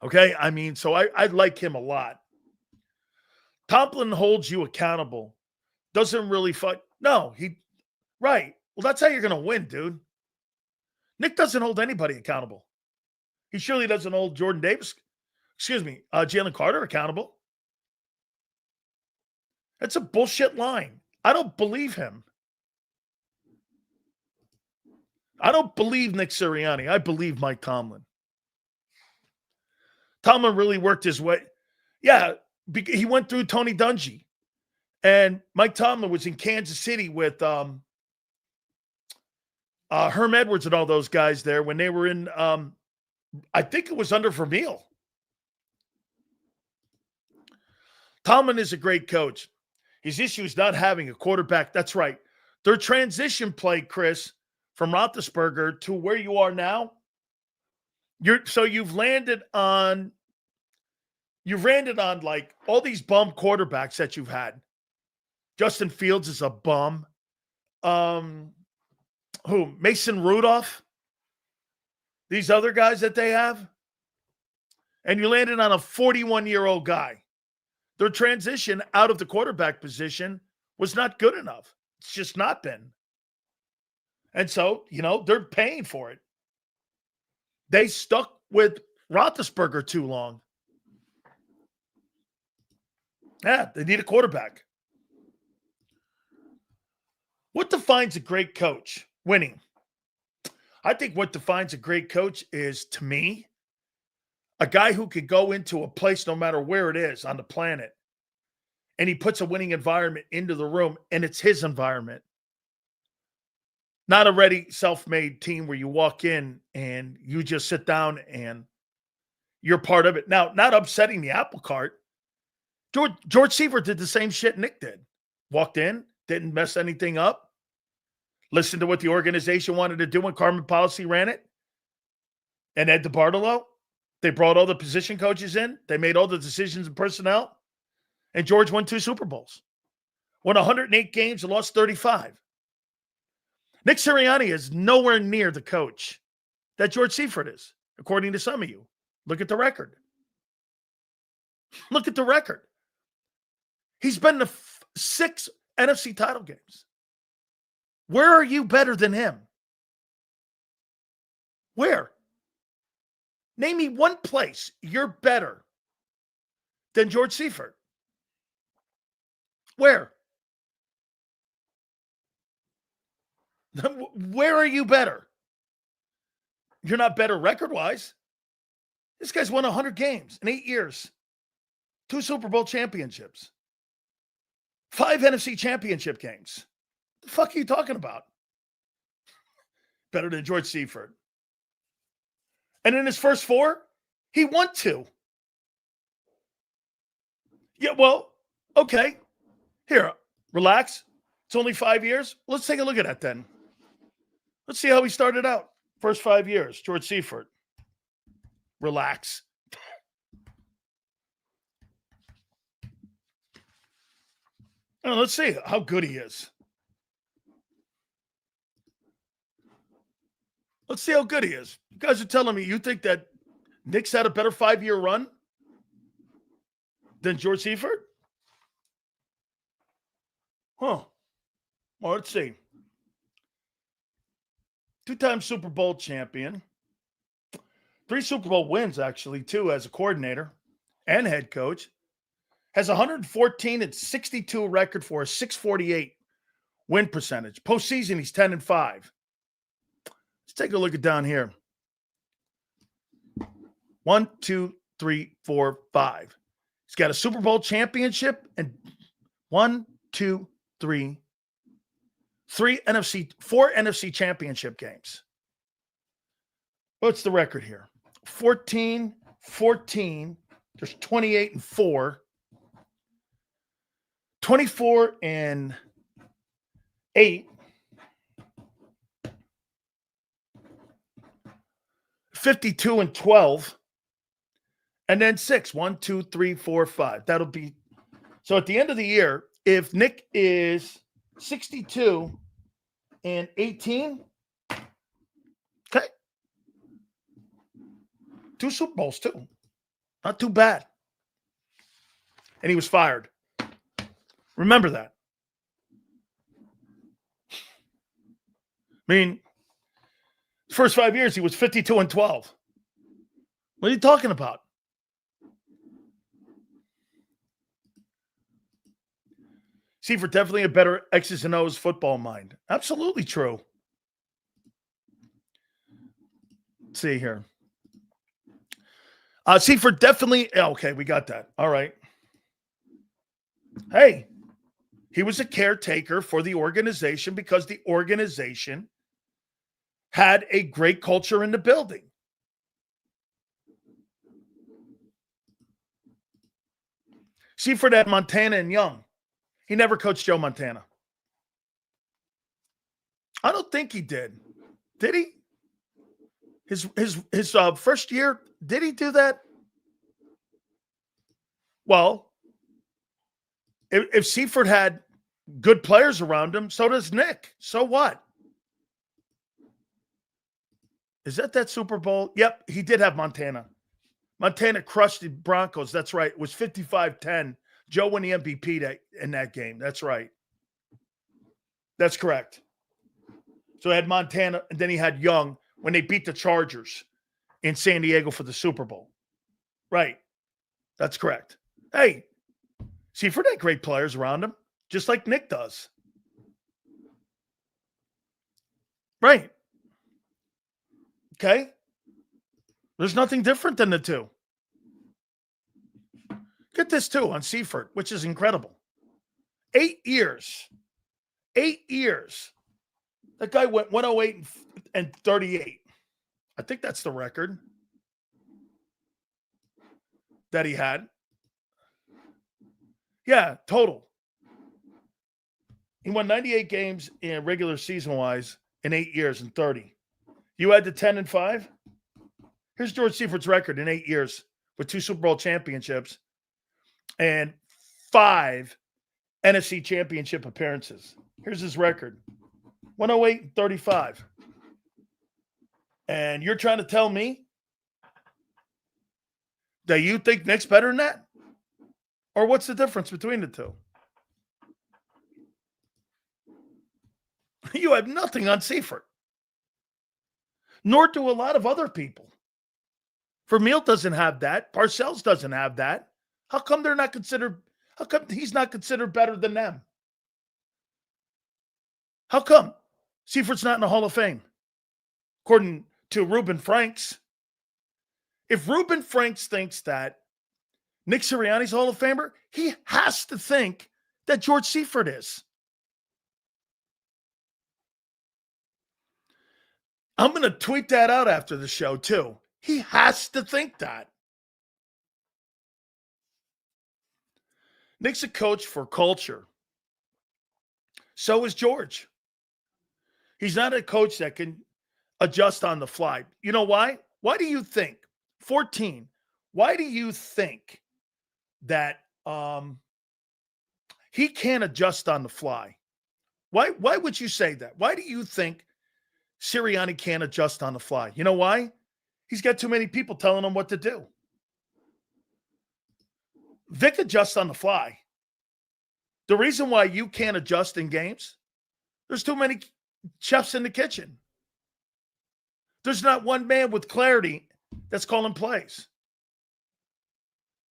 Okay? I mean, so I like him a lot. Tomlin holds you accountable. Doesn't really fight. No, right. Well, that's how you're going to win, dude. Nick doesn't hold anybody accountable. He surely doesn't hold Jalen Carter accountable. That's a bullshit line. I don't believe him. I don't believe Nick Sirianni. I believe Mike Tomlin. Tomlin really worked his way. Yeah, he went through Tony Dungy. And Mike Tomlin was in Kansas City with Herm Edwards and all those guys there when they were in, I think it was under Vermeil. Tomlin is a great coach. His issue is not having a quarterback. That's right. Their transition play, Chris, from Roethlisberger to where you are now, you've landed on like all these bum quarterbacks that you've had. Justin Fields is a bum. Mason Rudolph? These other guys that they have? And you landed on a 41-year-old guy. Their transition out of the quarterback position was not good enough. It's just not been. And so, they're paying for it. They stuck with Roethlisberger too long. Yeah, they need a quarterback. What defines a great coach? Winning. I think what defines a great coach is, to me, a guy who could go into a place no matter where it is on the planet, and he puts a winning environment into the room, and it's his environment. Not a ready, self-made team where you walk in and you just sit down and you're part of it. Now, not upsetting the apple cart. George Seaver did the same shit Nick did. Walked in, didn't mess anything up. Listened to what the organization wanted to do when Carmen Policy ran it. And Ed DeBartolo, they brought all the position coaches in. They made all the decisions in personnel. And George won 2 Super Bowls. Won 108 games and lost 35. Nick Sirianni is nowhere near the coach that George Seifert is, according to some of you. Look at the record. Look at the record. He's been to 6 NFC title games. Where are you better than him? Where? Name me one place you're better than George Seifert. Where? Where are you better? You're not better record-wise. This guy's won 100 games in 8 years. 2 Super Bowl championships. 5 NFC championship games. The fuck are you talking about? Better than George Seifert. And in his first 4, he won 2. Yeah, well, okay. Here, relax. It's only 5 years. Let's take a look at that then. Let's see how he started out. First 5 years, George Seifert. Relax. Now, let's see how good he is. Let's see how good he is. You guys are telling me you think that Nick's had a better 5-year run than George Seifert? Huh. Well, let's see. 2-time Super Bowl champion. 3 Super Bowl wins, actually, too, as a coordinator and head coach. Has 114 and 62 record for a 648 win percentage. Postseason, he's 10-5. Let's take a look at down here. 1, 2, 3, 4, 5. He's got a Super Bowl championship and 1, 2, 3, 4 NFC championship games. What's the record here? 14, 14. There's 28 and 4. 24 and 8. 52 and 12. And then 6. 1, 2, 3, 4, 5. That'll be. So at the end of the year, if Nick is 62 and 18, okay. 2 Super Bowls, too. Not too bad. And he was fired. Remember that. I mean, first 5 years, he was 52 and 12. What are you talking about? Seifert definitely a better X's and O's football mind. Absolutely true. Let's see here. Seifert definitely. Okay, we got that. All right. Hey, he was a caretaker for the organization because the organization had a great culture in the building. Seifert had Montana and Young. He never coached Joe Montana. I don't think he did. Did he? His first year, did he do that? Well, if Seifert had good players around him, so does Nick. So what? Is that Super Bowl? Yep, he did have Montana. Montana crushed the Broncos. That's right. It was 55-10. Joe won the MVP in that game. That's right. That's correct. So he had Montana, and then he had Young when they beat the Chargers in San Diego for the Super Bowl. Right. That's correct. Hey, Seifert had great players around him, just like Nick does. Right. Okay. There's nothing different than the two. Get this, too, on Seifert, which is incredible. 8 years. 8 years. That guy went 108 and 38. I think that's the record that he had. Yeah, total. He won 98 games in regular season-wise in 8 years and 30. You had the 10 and 5? Here's George Seifert's record in 8 years with 2 Super Bowl championships and 5 NFC championship appearances. Here's his record. 108 and 35. And you're trying to tell me that you think Nick's better than that? Or what's the difference between the two? You have nothing on Seifert. Nor do a lot of other people. Vermeil doesn't have that. Parcells doesn't have that. How come they're not considered? How come he's not considered better than them? How come Seifert's not in the Hall of Fame? According to Reuben Franks. If Reuben Franks thinks that Nick Sirianni's a Hall of Famer, he has to think that George Seifert is. I'm going to tweet that out after the show, too. He has to think that. Nick's a coach for culture. So is George. He's not a coach that can adjust on the fly. You know why? Why do you think, 14, why do you think that he can't adjust on the fly? Why would you say that? Why do you think Sirianni can't adjust on the fly? You know why? He's got too many people telling him what to do. Vic adjusts on the fly. The reason why you can't adjust in games, there's too many chefs in the kitchen. There's not one man with clarity that's calling plays.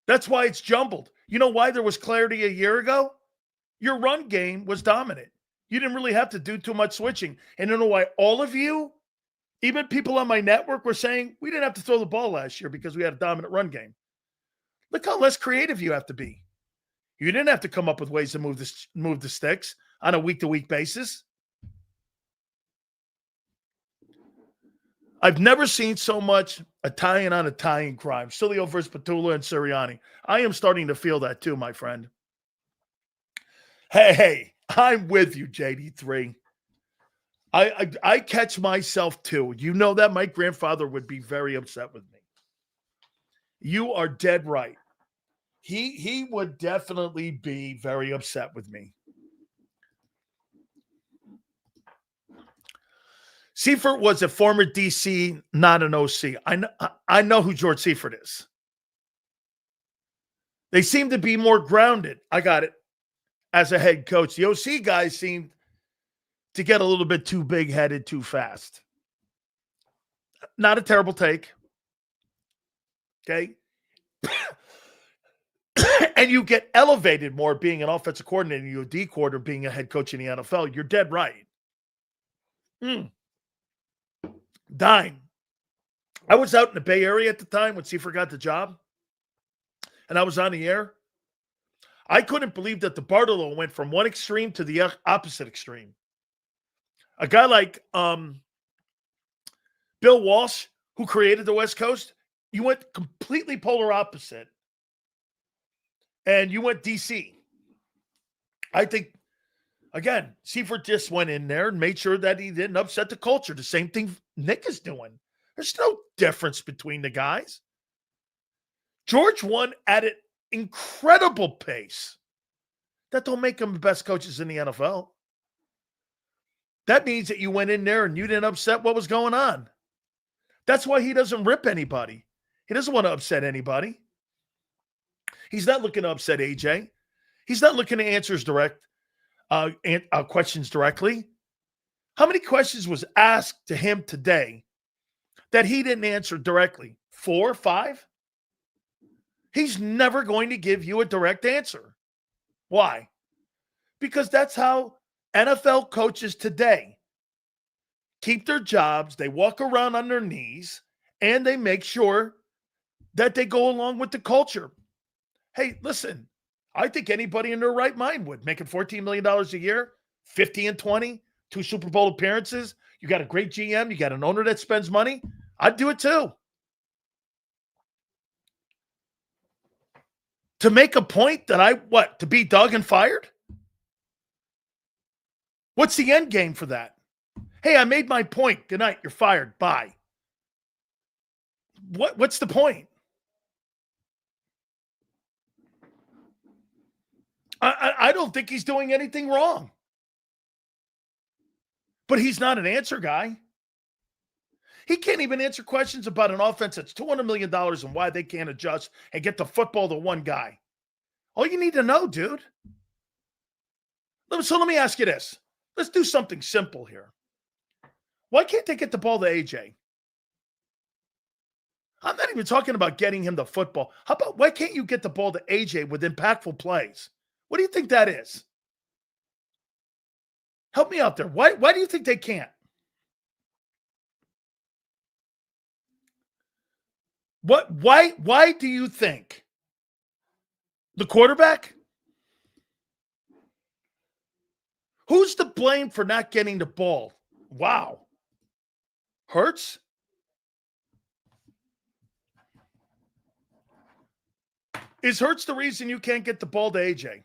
That's why it's jumbled. You know why there was clarity a year ago? Your run game was dominant. You didn't really have to do too much switching. And you know why all of you, even people on my network, were saying we didn't have to throw the ball last year because we had a dominant run game. Look how less creative you have to be. You didn't have to come up with ways to move the sticks on a week-to-week basis. I've never seen so much Italian on Italian crime. Sileo versus Petula and Sirianni. I am starting to feel that too, my friend. Hey, I'm with you, JD3. I catch myself too. You know that my grandfather would be very upset with me. You are dead right. He would definitely be very upset with me. Seifert was a former DC, not an OC. I know who George Seifert is. They seem to be more grounded. I got it. As a head coach, the OC guys seem to get a little bit too big-headed too fast. Not a terrible take. Okay. And you get elevated more being an offensive coordinator, you a D coordinator, being a head coach in the NFL. You're dead right. Dime. I was out in the Bay Area at the time when Seifert got the job, and I was on the air. I couldn't believe that the Bartolo went from one extreme to the opposite extreme. A guy like Bill Walsh, who created the West Coast, you went completely polar opposite. And you went DC. I think, again, Seifert just went in there and made sure that he didn't upset the culture. The same thing Nick is doing. There's no difference between the guys. George won at an incredible pace. That don't make them the best coaches in the NFL. That means that you went in there and you didn't upset what was going on. That's why he doesn't rip anybody. He doesn't want to upset anybody. He's not looking to upset AJ. He's not looking to answer his questions directly. How many questions was asked to him today that he didn't answer directly? 4 or 5? He's never going to give you a direct answer. Why? Because that's how NFL coaches today keep their jobs. They walk around on their knees and they make sure that they go along with the culture. Hey, listen, I think anybody in their right mind would. Making $14 million a year, 50-20, 2 Super Bowl appearances. You got a great GM. You got an owner that spends money. I'd do it too. To make a point that to be dug and fired? What's the end game for that? Hey, I made my point. Good night. You're fired. Bye. What's the point? I don't think he's doing anything wrong. But he's not an answer guy. He can't even answer questions about an offense that's $200 million and why they can't adjust and get the football to one guy. All you need to know, dude. So let me ask you this. Let's do something simple here. Why can't they get the ball to AJ? I'm not even talking about getting him the football. How about why can't you get the ball to AJ with impactful plays? What do you think that is? Help me out there. Why do you think they can't? Why do you think? The quarterback? Who's to blame for not getting the ball? Wow. Hurts? Is Hurts the reason you can't get the ball to AJ?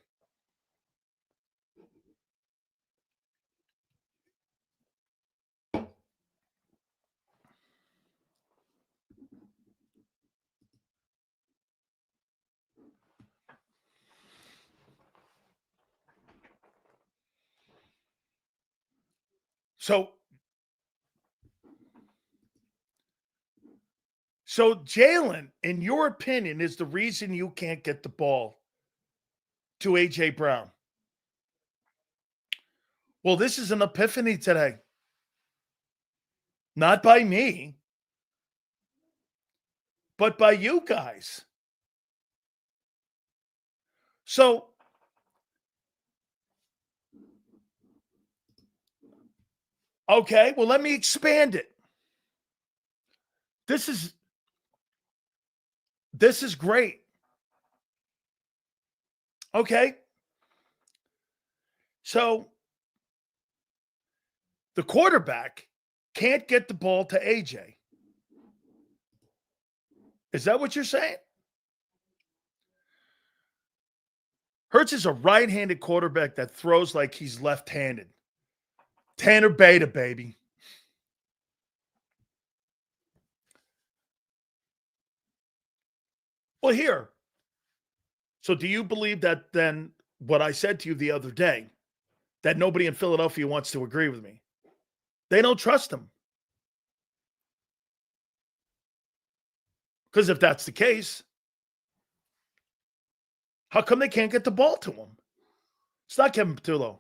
So Jalen, in your opinion, is the reason you can't get the ball to A.J. Brown. Well, this is an epiphany today. Not by me, but by you guys. So, okay, well, let me expand it. This is great. Okay. So the quarterback can't get the ball to AJ. Is that what you're saying? Hurts is a right-handed quarterback that throws like he's left-handed. Tanner Beta, baby. Well, here. So do you believe that then what I said to you the other day, that nobody in Philadelphia wants to agree with me? They don't trust him. Because if that's the case, how come they can't get the ball to him? It's not Kevin Patullo.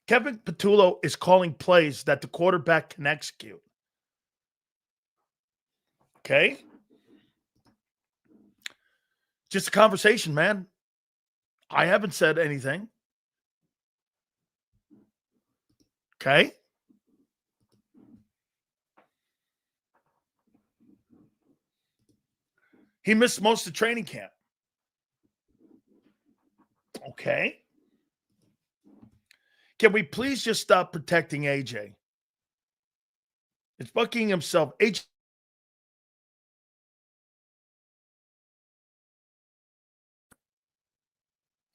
Kevin Patullo is calling plays that the quarterback can execute. Okay? Just a conversation, man. I haven't said anything. Okay? He missed most of training camp. Okay. Can we please just stop protecting AJ? It's bucking himself. AJ.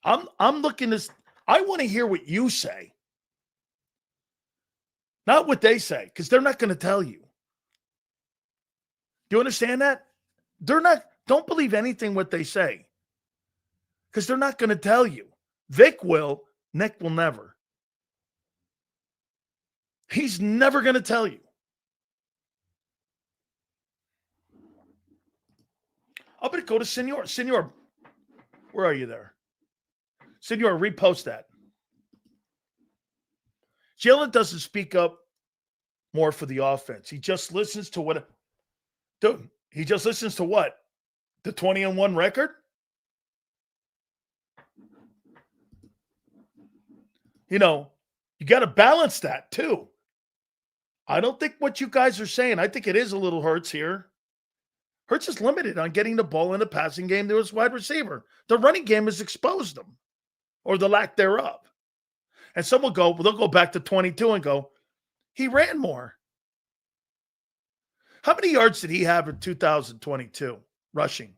I'm looking this. I want to hear what you say. Not what they say, because they're not going to tell you. Do you understand that? They're not, don't believe anything what they say. Because they're not going to tell you. Vic will, Nick will never. He's never going to tell you. I'm going to go to Senor. Senor, where are you there? Senor, repost that. Jalen doesn't speak up more for the offense. He just listens to what? Dude, he just listens to what? The 20-1 record? You know, you got to balance that too. I don't think what you guys are saying, I think it is a little Hurts here. Hurts is limited on getting the ball in the passing game to his wide receiver. The running game has exposed him, or the lack thereof. And some will go, they'll go back to 22 and go, he ran more. How many yards did he have in 2022 rushing?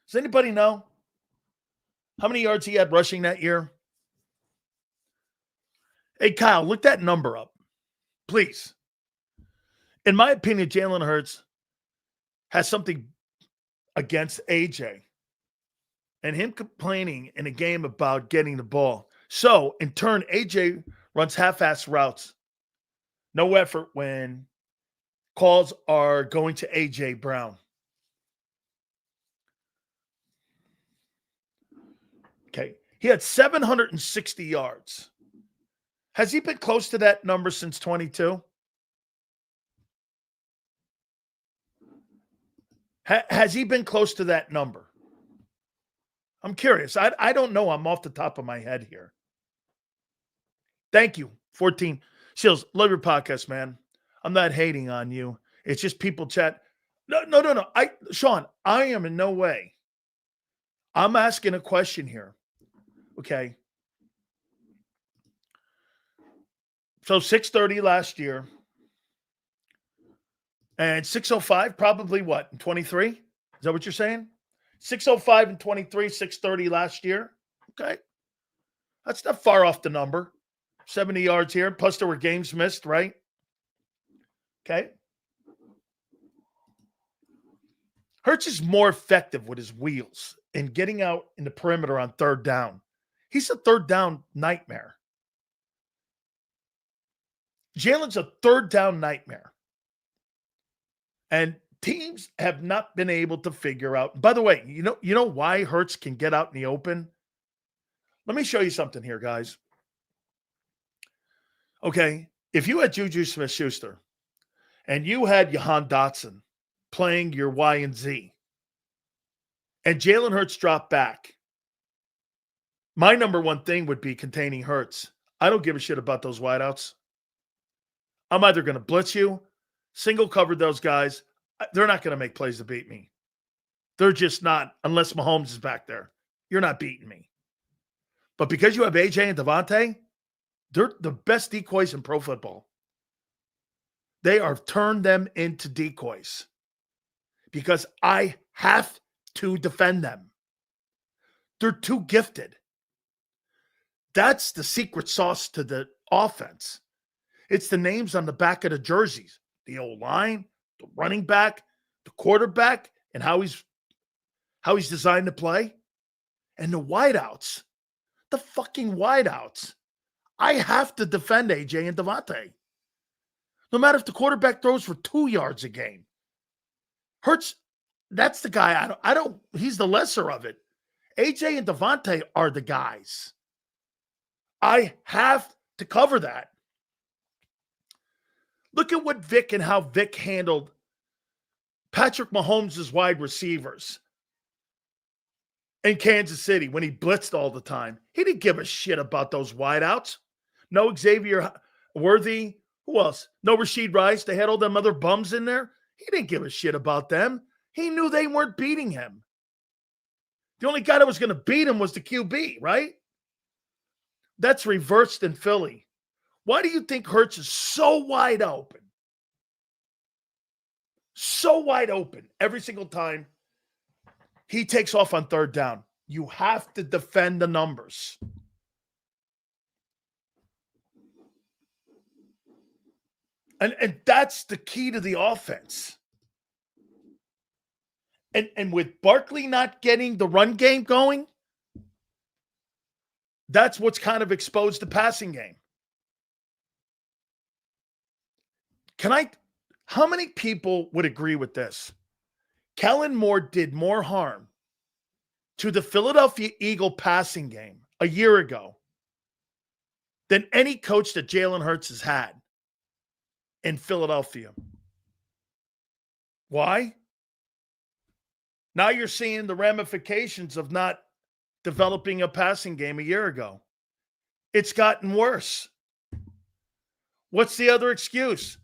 Does anybody know how many yards he had rushing that year? Hey, Kyle, look that number up, please. In my opinion, Jalen Hurts has something against AJ and him complaining in a game about getting the ball. So, in turn, AJ runs half-ass routes. No effort when calls are going to AJ Brown. Okay. He had 760 yards. Has he been close to that number since 22? Has he been close to that number? I'm curious. I don't know. I'm off the top of my head here. Thank you. 14. Shields, love your podcast, man. I'm not hating on you. It's just people chat. No. Sean, I am in no way. I'm asking a question here. Okay. So 630 last year. And 605 probably what? In 23? Is that what you're saying? 605 and 23, 630 last year. Okay. That's not far off the number. 70 yards here. Plus there were games missed, right? Okay. Hurts is more effective with his wheels and getting out in the perimeter on third down. He's a third down nightmare. Jalen's a third down nightmare. And teams have not been able to figure out. By the way, you know why Hurts can get out in the open? Let me show you something here, guys. Okay, if you had Juju Smith-Schuster and you had Jahan Dotson playing your Y and Z, and Jalen Hurts dropped back, my number one thing would be containing Hurts. I don't give a shit about those wideouts. I'm either going to blitz you, single cover those guys. They're not going to make plays to beat me. They're just not, unless Mahomes is back there. You're not beating me. But because you have AJ and Devontae, they're the best decoys in pro football. They are turned them into decoys. because I have to defend them. They're too gifted. That's the secret sauce to the offense. It's the names on the back of the jerseys, the O-line, the running back, the quarterback, and how he's designed to play, and the wideouts, the fucking wideouts. I have to defend AJ and Devontae. No matter if the quarterback throws for 2 yards a game. Hurts, that's the guy I don't he's the lesser of it. AJ and Devontae are the guys. I have to cover that. Look at what Vic and how Vic handled Patrick Mahomes' wide receivers in Kansas City when he blitzed all the time. He didn't give a shit about those wideouts. No Xavier Worthy. Who else? No Rashid Rice. They had all them other bums in there. He didn't give a shit about them. He knew they weren't beating him. The only guy that was going to beat him was the QB, right? That's reversed in Philly. Why do you think Hurts is so wide open? So wide open every single time he takes off on third down. You have to defend the numbers. And that's the key to the offense. And with Barkley not getting the run game going, that's what's kind of exposed the passing game. How many people would agree with this? Kellen Moore did more harm to the Philadelphia Eagle passing game a year ago than any coach that Jalen Hurts has had in Philadelphia. Why? Now you're seeing the ramifications of not developing a passing game a year ago. It's gotten worse. What's the other excuse?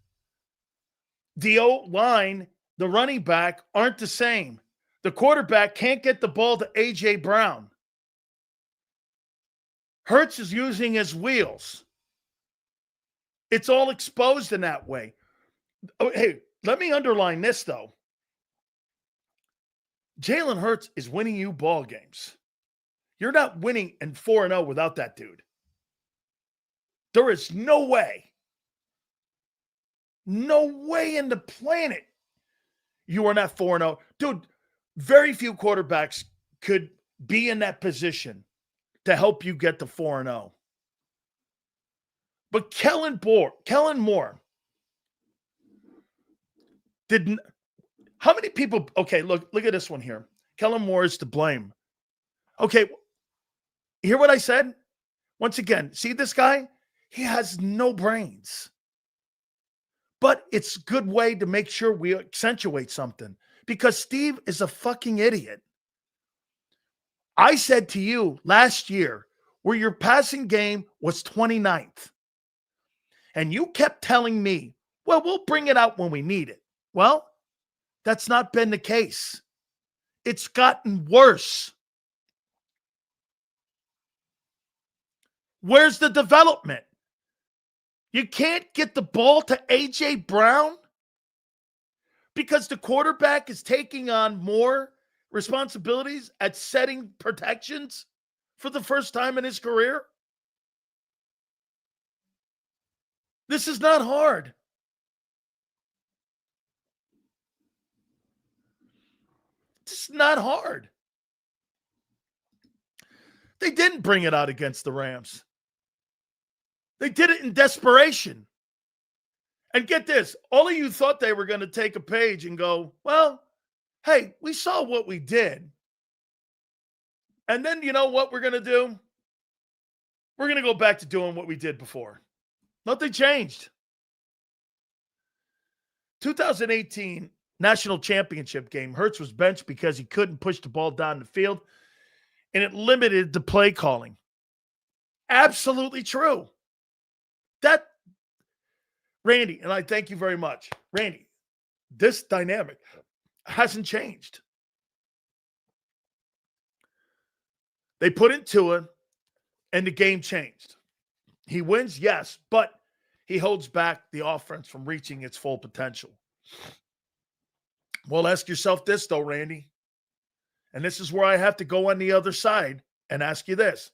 The O-line, the running back aren't the same. The quarterback can't get the ball to A.J. Brown. Hurts is using his wheels. It's all exposed in that way. Oh, hey, let me underline this, though. Jalen Hurts is winning you ball games. You're not winning in 4-0 without that dude. There is no way in the planet you are not 4-0. Dude, very few quarterbacks could be in that position to help you get to 4-0. But Kellen Moore didn't. How many people? Okay, look at this one here. Kellen Moore is to blame. Okay, hear what I said? Once again, see this guy? He has no brains. But it's a good way to make sure we accentuate something because Steve is a fucking idiot. I said to you last year where your passing game was 29th. And you kept telling me, well, we'll bring it out when we need it. Well, that's not been the case. It's gotten worse. Where's the development? You can't get the ball to A.J. Brown because the quarterback is taking on more responsibilities at setting protections for the first time in his career. This is not hard. It's not hard. They didn't bring it out against the Rams. They did it in desperation. And get this, all of you thought they were going to take a page and go, well, hey, we saw what we did. And then you know what we're going to do? We're going to go back to doing what we did before. Nothing changed. 2018 National Championship game, Hurts was benched because he couldn't push the ball down the field, and it limited the play calling. Absolutely true. That, Randy, and I thank you very much. Randy, this dynamic hasn't changed. They put in Tua, and the game changed. He wins, yes, but he holds back the offense from reaching its full potential. Well, ask yourself this, though, Randy. And this is where I have to go on the other side and ask you this.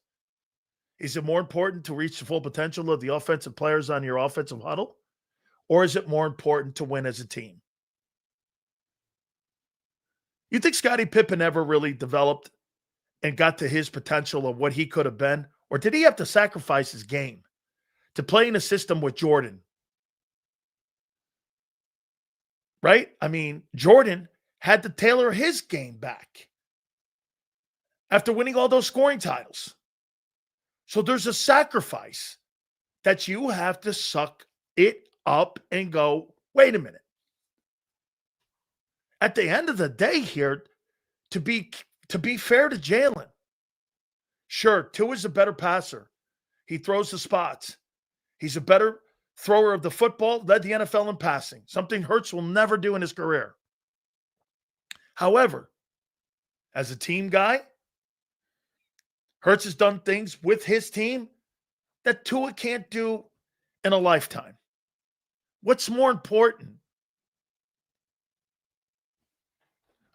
Is it more important to reach the full potential of the offensive players on your offensive huddle? Or is it more important to win as a team? You think Scottie Pippen ever really developed and got to his potential of what he could have been? Or did he have to sacrifice his game to play in a system with Jordan? Right? I mean, Jordan had to tailor his game back after winning all those scoring titles. So there's a sacrifice that you have to suck it up and go, wait a minute. At the end of the day here, to be fair to Jalen, sure, Tua is a better passer. He throws the spots. He's a better thrower of the football, led the NFL in passing, something Hurts will never do in his career. However, as a team guy, Hurts has done things with his team that Tua can't do in a lifetime. What's more important?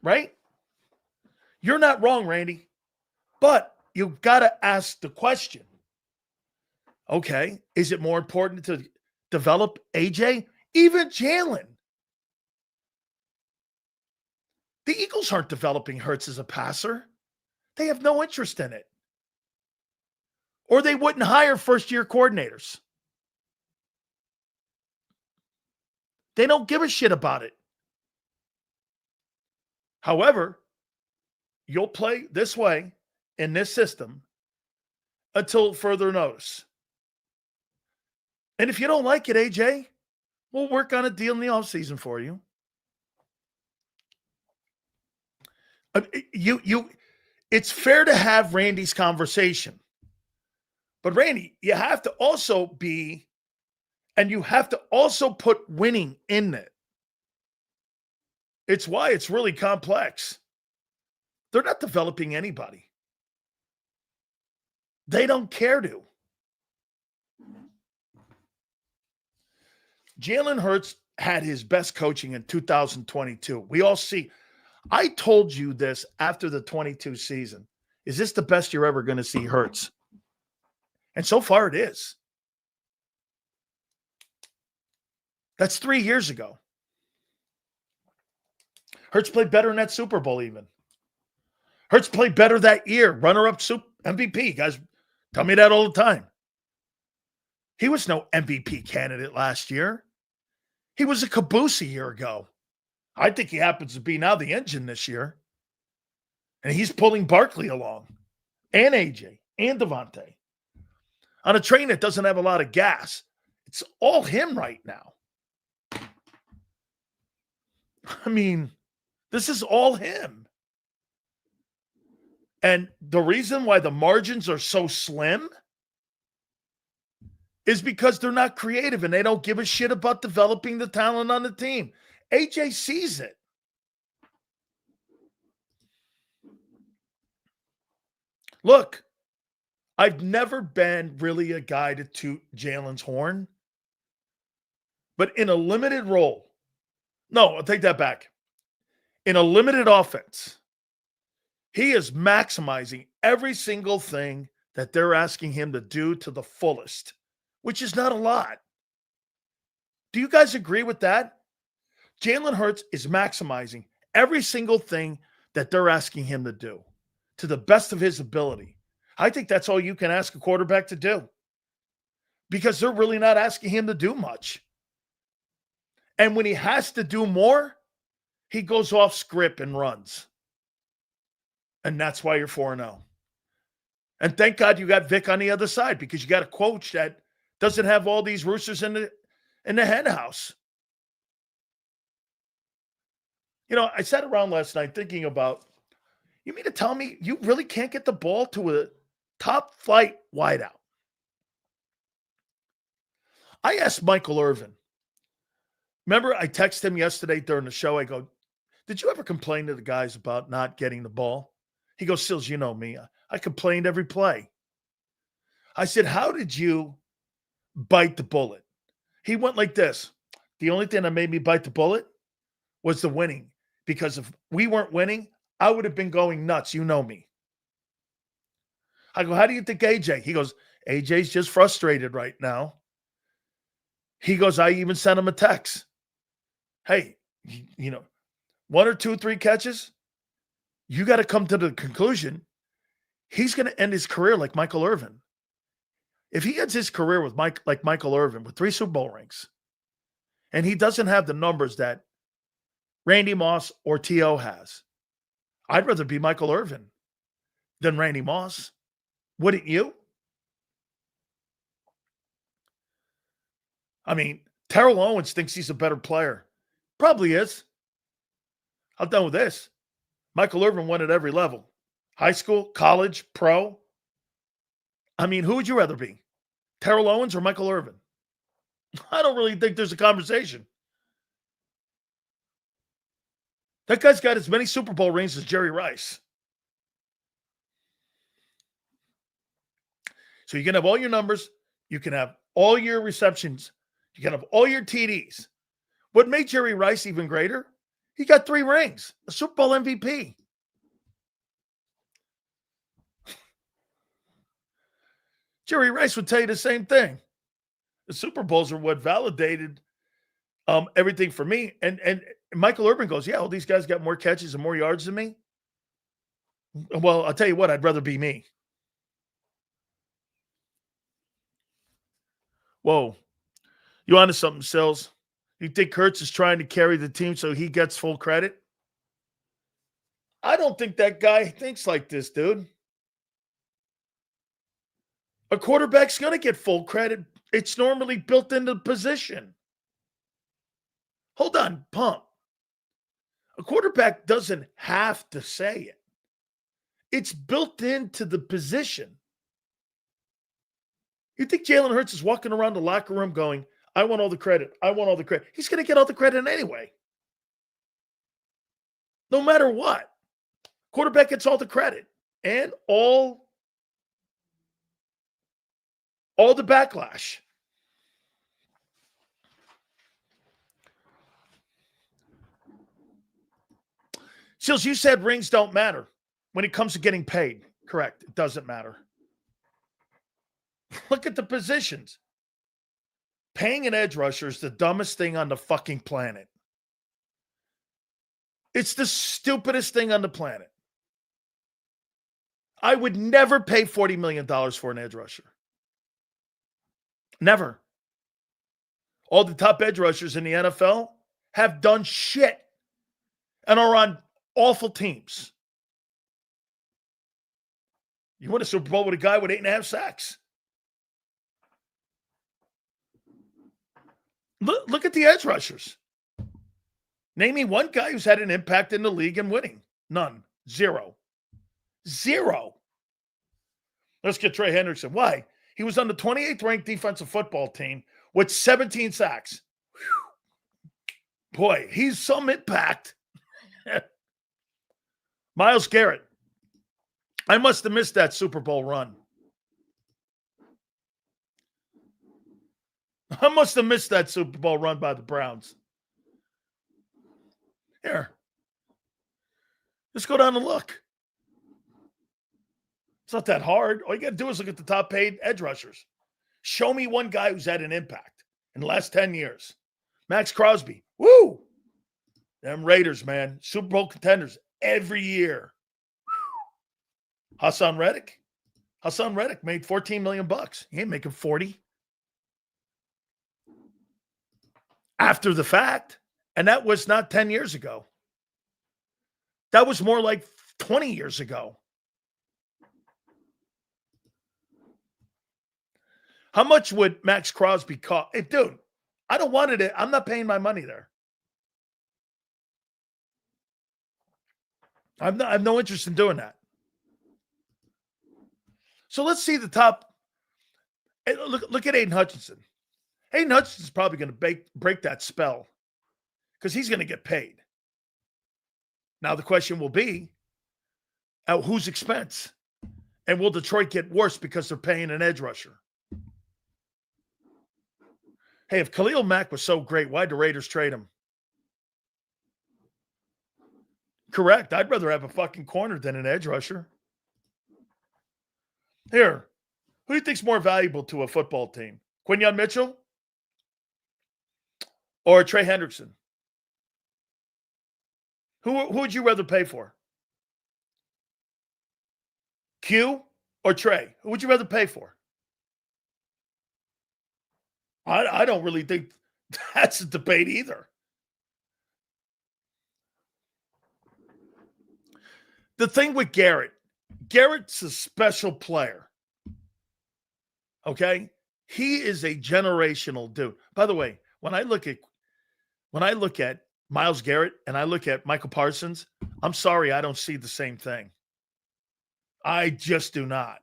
Right? You're not wrong, Randy. But you've got to ask the question. Okay, is it more important to develop AJ? Even Jalen. The Eagles aren't developing Hurts as a passer. They have no interest in it. Or they wouldn't hire first-year coordinators. They don't give a shit about it. However, you'll play this way in this system until further notice. And if you don't like it, AJ, we'll work on a deal in the offseason for you. It's fair to have Randy's conversation. But Randy, you have to also be, and you have to also put winning in it. It's why it's really complex. They're not developing anybody. They don't care to. Jalen Hurts had his best coaching in 2022. We all see. I told you this after the 22 season. Is this the best you're ever going to see Hurts? And so far it is. That's 3 years ago. Hurts played better in that Super Bowl even. Hurts played better that year. Runner-up MVP. Guys tell me that all the time. He was no MVP candidate last year. He was a caboose a year ago. I think he happens to be now the engine this year. And he's pulling Barkley along. And AJ. And Devontae. On a train that doesn't have a lot of gas. It's all him right now. I mean, this is all him. And the reason why the margins are so slim is because they're not creative and they don't give a shit about developing the talent on the team. AJ sees it. Look, I've never been really a guy to toot Jalen's horn, but in a limited role, no, I'll take that back. In a limited offense, he is maximizing every single thing that they're asking him to do to the fullest, which is not a lot. Do you guys agree with that? Jalen Hurts is maximizing every single thing that they're asking him to do to the best of his ability. I think that's all you can ask a quarterback to do because they're really not asking him to do much. And when he has to do more, he goes off script and runs. And that's why you're 4-0. And thank God you got Vic on the other side because you got a coach that doesn't have all these roosters in the hen house. You know, I sat around last night thinking about, you mean to tell me you really can't get the ball to a top flight wideout? I asked Michael Irvin. Remember, I texted him yesterday during the show. I go, did you ever complain to the guys about not getting the ball? He goes, Sills, you know me. I complained every play. I said, how did you bite the bullet? He went like this. The only thing that made me bite the bullet was the winning. because if we weren't winning, I would have been going nuts. You know me. I go, how do you think AJ? He goes, AJ's just frustrated right now. He goes, I even sent him a text. Hey, you know, 1 or 2, 3 catches, you got to come to the conclusion he's going to end his career like Michael Irvin. If he ends his career with like Michael Irvin with 3 Super Bowl rings, and he doesn't have the numbers that Randy Moss or T.O. has, I'd rather be Michael Irvin than Randy Moss. Wouldn't you? I mean, Terrell Owens thinks he's a better player. Probably is. I'm done with this. Michael Irvin won at every level. High school, college, pro. I mean, who would you rather be? Terrell Owens or Michael Irvin? I don't really think there's a conversation. That guy's got as many Super Bowl rings as Jerry Rice. So you can have all your numbers. You can have all your receptions. You can have all your TDs. What made Jerry Rice even greater? He got 3 rings, a Super Bowl MVP. Jerry Rice would tell you the same thing. The Super Bowls are what validated everything for me. And Michael Irvin goes, yeah, well, these guys got more catches and more yards than me. Well, I'll tell you what, I'd rather be me. Whoa. You onto something, Sills? You think Hurts is trying to carry the team so he gets full credit? I don't think that guy thinks like this, dude. A quarterback's going to get full credit. It's normally built into the position. Hold on, pump. A quarterback doesn't have to say it. It's built into the position. You think Jalen Hurts is walking around the locker room going, I want all the credit. I want all the credit. He's going to get all the credit anyway. No matter what. Quarterback gets all the credit and all the backlash. Seals, you said rings don't matter when it comes to getting paid. Correct. It doesn't matter. Look at the positions. Paying an edge rusher is the dumbest thing on the fucking planet. It's the stupidest thing on the planet. I would never pay $40 million for an edge rusher. Never. All the top edge rushers in the NFL have done shit and are on awful teams. You win a Super Bowl with a guy with 8.5 sacks. Look at the edge rushers. Name me one guy who's had an impact in the league and winning. None. Zero. Let's get Trey Hendrickson. Why? He was on the 28th ranked defensive football team with 17 sacks. Whew. Boy, he's some impact. Myles Garrett. I must have missed that Super Bowl run. I must have missed that Super Bowl run by the Browns. Here. Just go down and look. It's not that hard. All you got to do is look at the top paid edge rushers. Show me one guy who's had an impact in the last 10 years. Max Crosby. Woo! Them Raiders, man. Super Bowl contenders every year. Hassan Reddick. Hassan Reddick made $14 million. He ain't making 40. After the fact. And that was not 10 years ago. That was more like 20 years ago. How much would Max Crosby cost? Hey, dude, I don't want it. I'm not paying my money there. I have no interest in doing that. So let's see the top. Look at Aiden Hutchinson. Aiden Hutchinson's probably going to break that spell because he's going to get paid. Now the question will be, at whose expense? And will Detroit get worse because they're paying an edge rusher? Hey, if Khalil Mack was so great, why'd the Raiders trade him? Correct. I'd rather have a fucking corner than an edge rusher. Here, who do you think's more valuable to a football team? Quinyon Mitchell or Trey Hendrickson? Who would you rather pay for? Q or Trey? Who would you rather pay for? I don't really think that's a debate either. The thing with Garrett's a special player. Okay? He is a generational dude. By the way, when I look at Myles Garrett and I look at Michael Parsons, I'm sorry, I don't see the same thing. I just do not.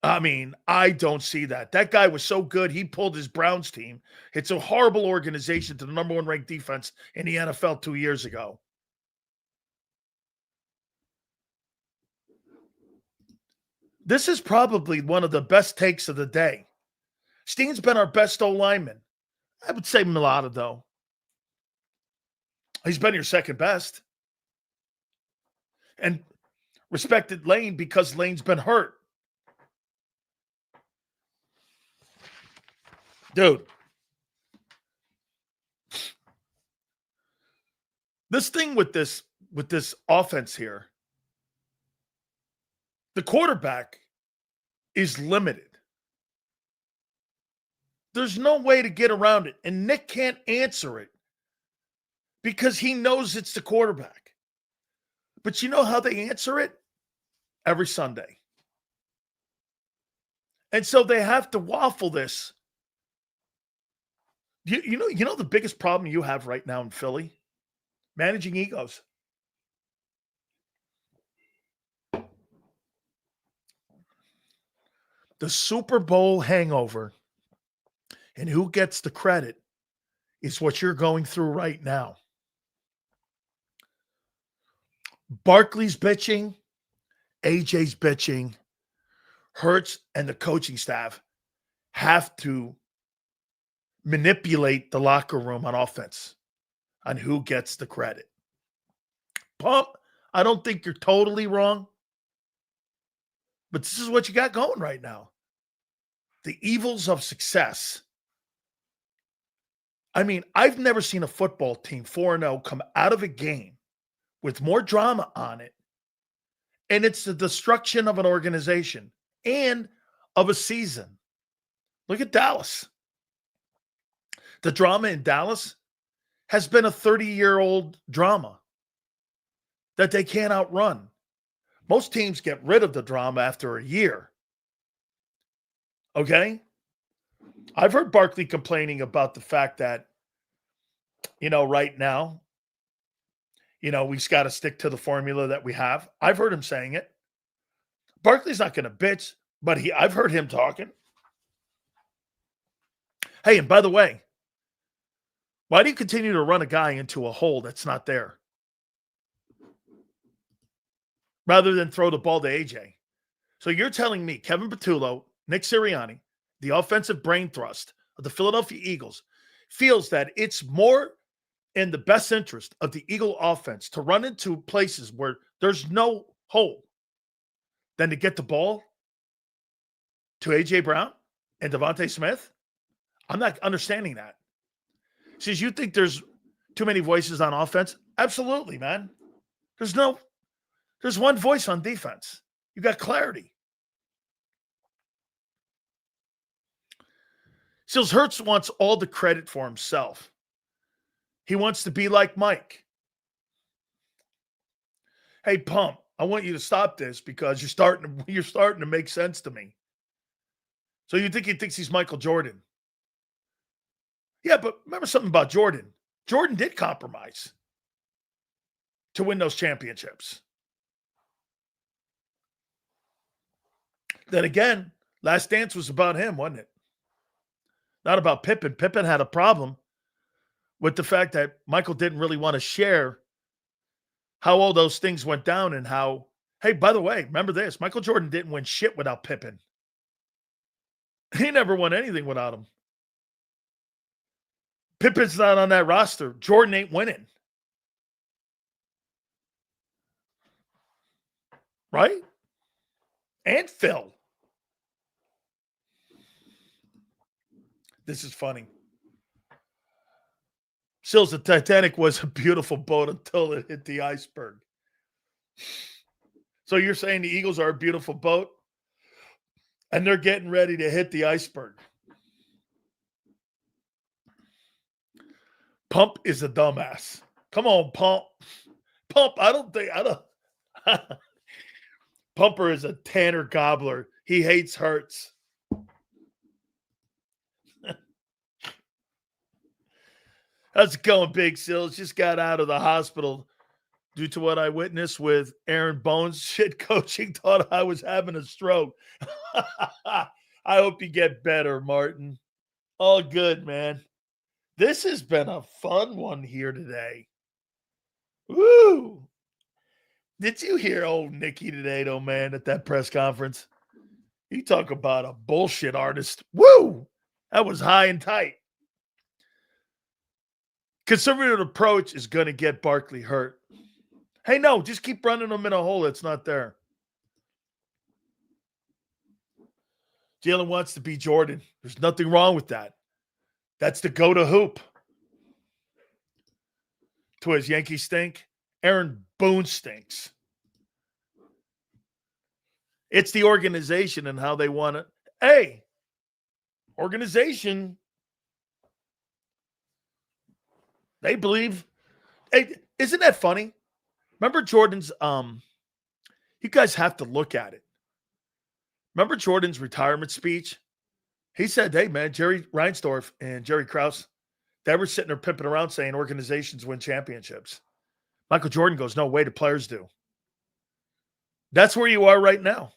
I mean, I don't see that. That guy was so good, he pulled his Browns team. It's a horrible organization to the number one ranked defense in the NFL 2 years ago. This is probably one of the best takes of the day. Steen's been our best O-lineman. I would say Milata, though. He's been your second best. And respected Lane because Lane's been hurt. Dude. This thing with this offense here, the quarterback is limited. There's no way to get around it. And Nick can't answer it because he knows it's the quarterback. But you know how they answer it? Every Sunday. And so they have to waffle this. You know the biggest problem you have right now in Philly? Managing egos. The Super Bowl hangover and who gets the credit is what you're going through right now. Barkley's bitching, AJ's bitching, Hurts and the coaching staff have to manipulate the locker room on offense on who gets the credit. Pump, I don't think you're totally wrong, but this is what you got going right now. The evils of success. I mean, I've never seen a football team 4-0 come out of a game with more drama on it, and it's the destruction of an organization and of a season. Look at Dallas. The drama in Dallas has been a 30-year-old drama that they can't outrun. Most teams get rid of the drama after a year. Okay? I've heard Barkley complaining about the fact that, right now, we've got to stick to the formula that we have. I've heard him saying it. Barkley's not going to bitch, but I've heard him talking. Hey, and by the way, why do you continue to run a guy into a hole that's not there? Rather than throw the ball to AJ. So you're telling me Kevin Patullo, Nick Sirianni, the offensive brain thrust of the Philadelphia Eagles, feels that it's more in the best interest of the Eagle offense to run into places where there's no hole than to get the ball to A.J. Brown and Devontae Smith? I'm not understanding that. Says you think there's too many voices on offense? Absolutely, man. There's one voice on defense. You got clarity. Seals Hurts wants all the credit for himself. He wants to be like Mike. Hey, Pump, I want you to stop this because you're starting to make sense to me. So you think he thinks he's Michael Jordan? Yeah, but remember something about Jordan. Jordan did compromise to win those championships. Then again, Last Dance was about him, wasn't it? Not about Pippen. Pippen had a problem with the fact that Michael didn't really want to share how all those things went down and how, hey, by the way, remember this, Michael Jordan didn't win shit without Pippen. He never won anything without him. Pippen's not on that roster. Jordan ain't winning. right? And Phil. This is funny. Sills, the Titanic was a beautiful boat until it hit the iceberg. So you're saying the Eagles are a beautiful boat and they're getting ready to hit the iceberg. Pump is a dumbass. Come on, Pump. Pump, I don't. Pumper is a Tanner Gobbler. He hates Hurts. How's it going, Big Sills? Just got out of the hospital due to what I witnessed with Aaron Bones. Shit coaching thought I was having a stroke. I hope you get better, Martin. All good, man. This has been a fun one here today. Woo! Did you hear old Nicky today, though, man, at that press conference? You talk about a bullshit artist. Woo! That was high and tight. Conservative approach is going to get Barkley hurt. Hey, no, just keep running him in a hole that's not there. Jalen wants to be Jordan. There's nothing wrong with that. That's the go-to hoop. To his Yankees stink, Aaron Boone stinks. It's the organization and how they want it. Hey, organization, they believe. Hey, isn't that funny? Remember Jordan's, you guys have to look at it. Remember Jordan's retirement speech? He said, hey, man, Jerry Reinsdorf and Jerry Krause, they were sitting there pimping around saying organizations win championships. Michael Jordan goes, no way, the players do. That's where you are right now.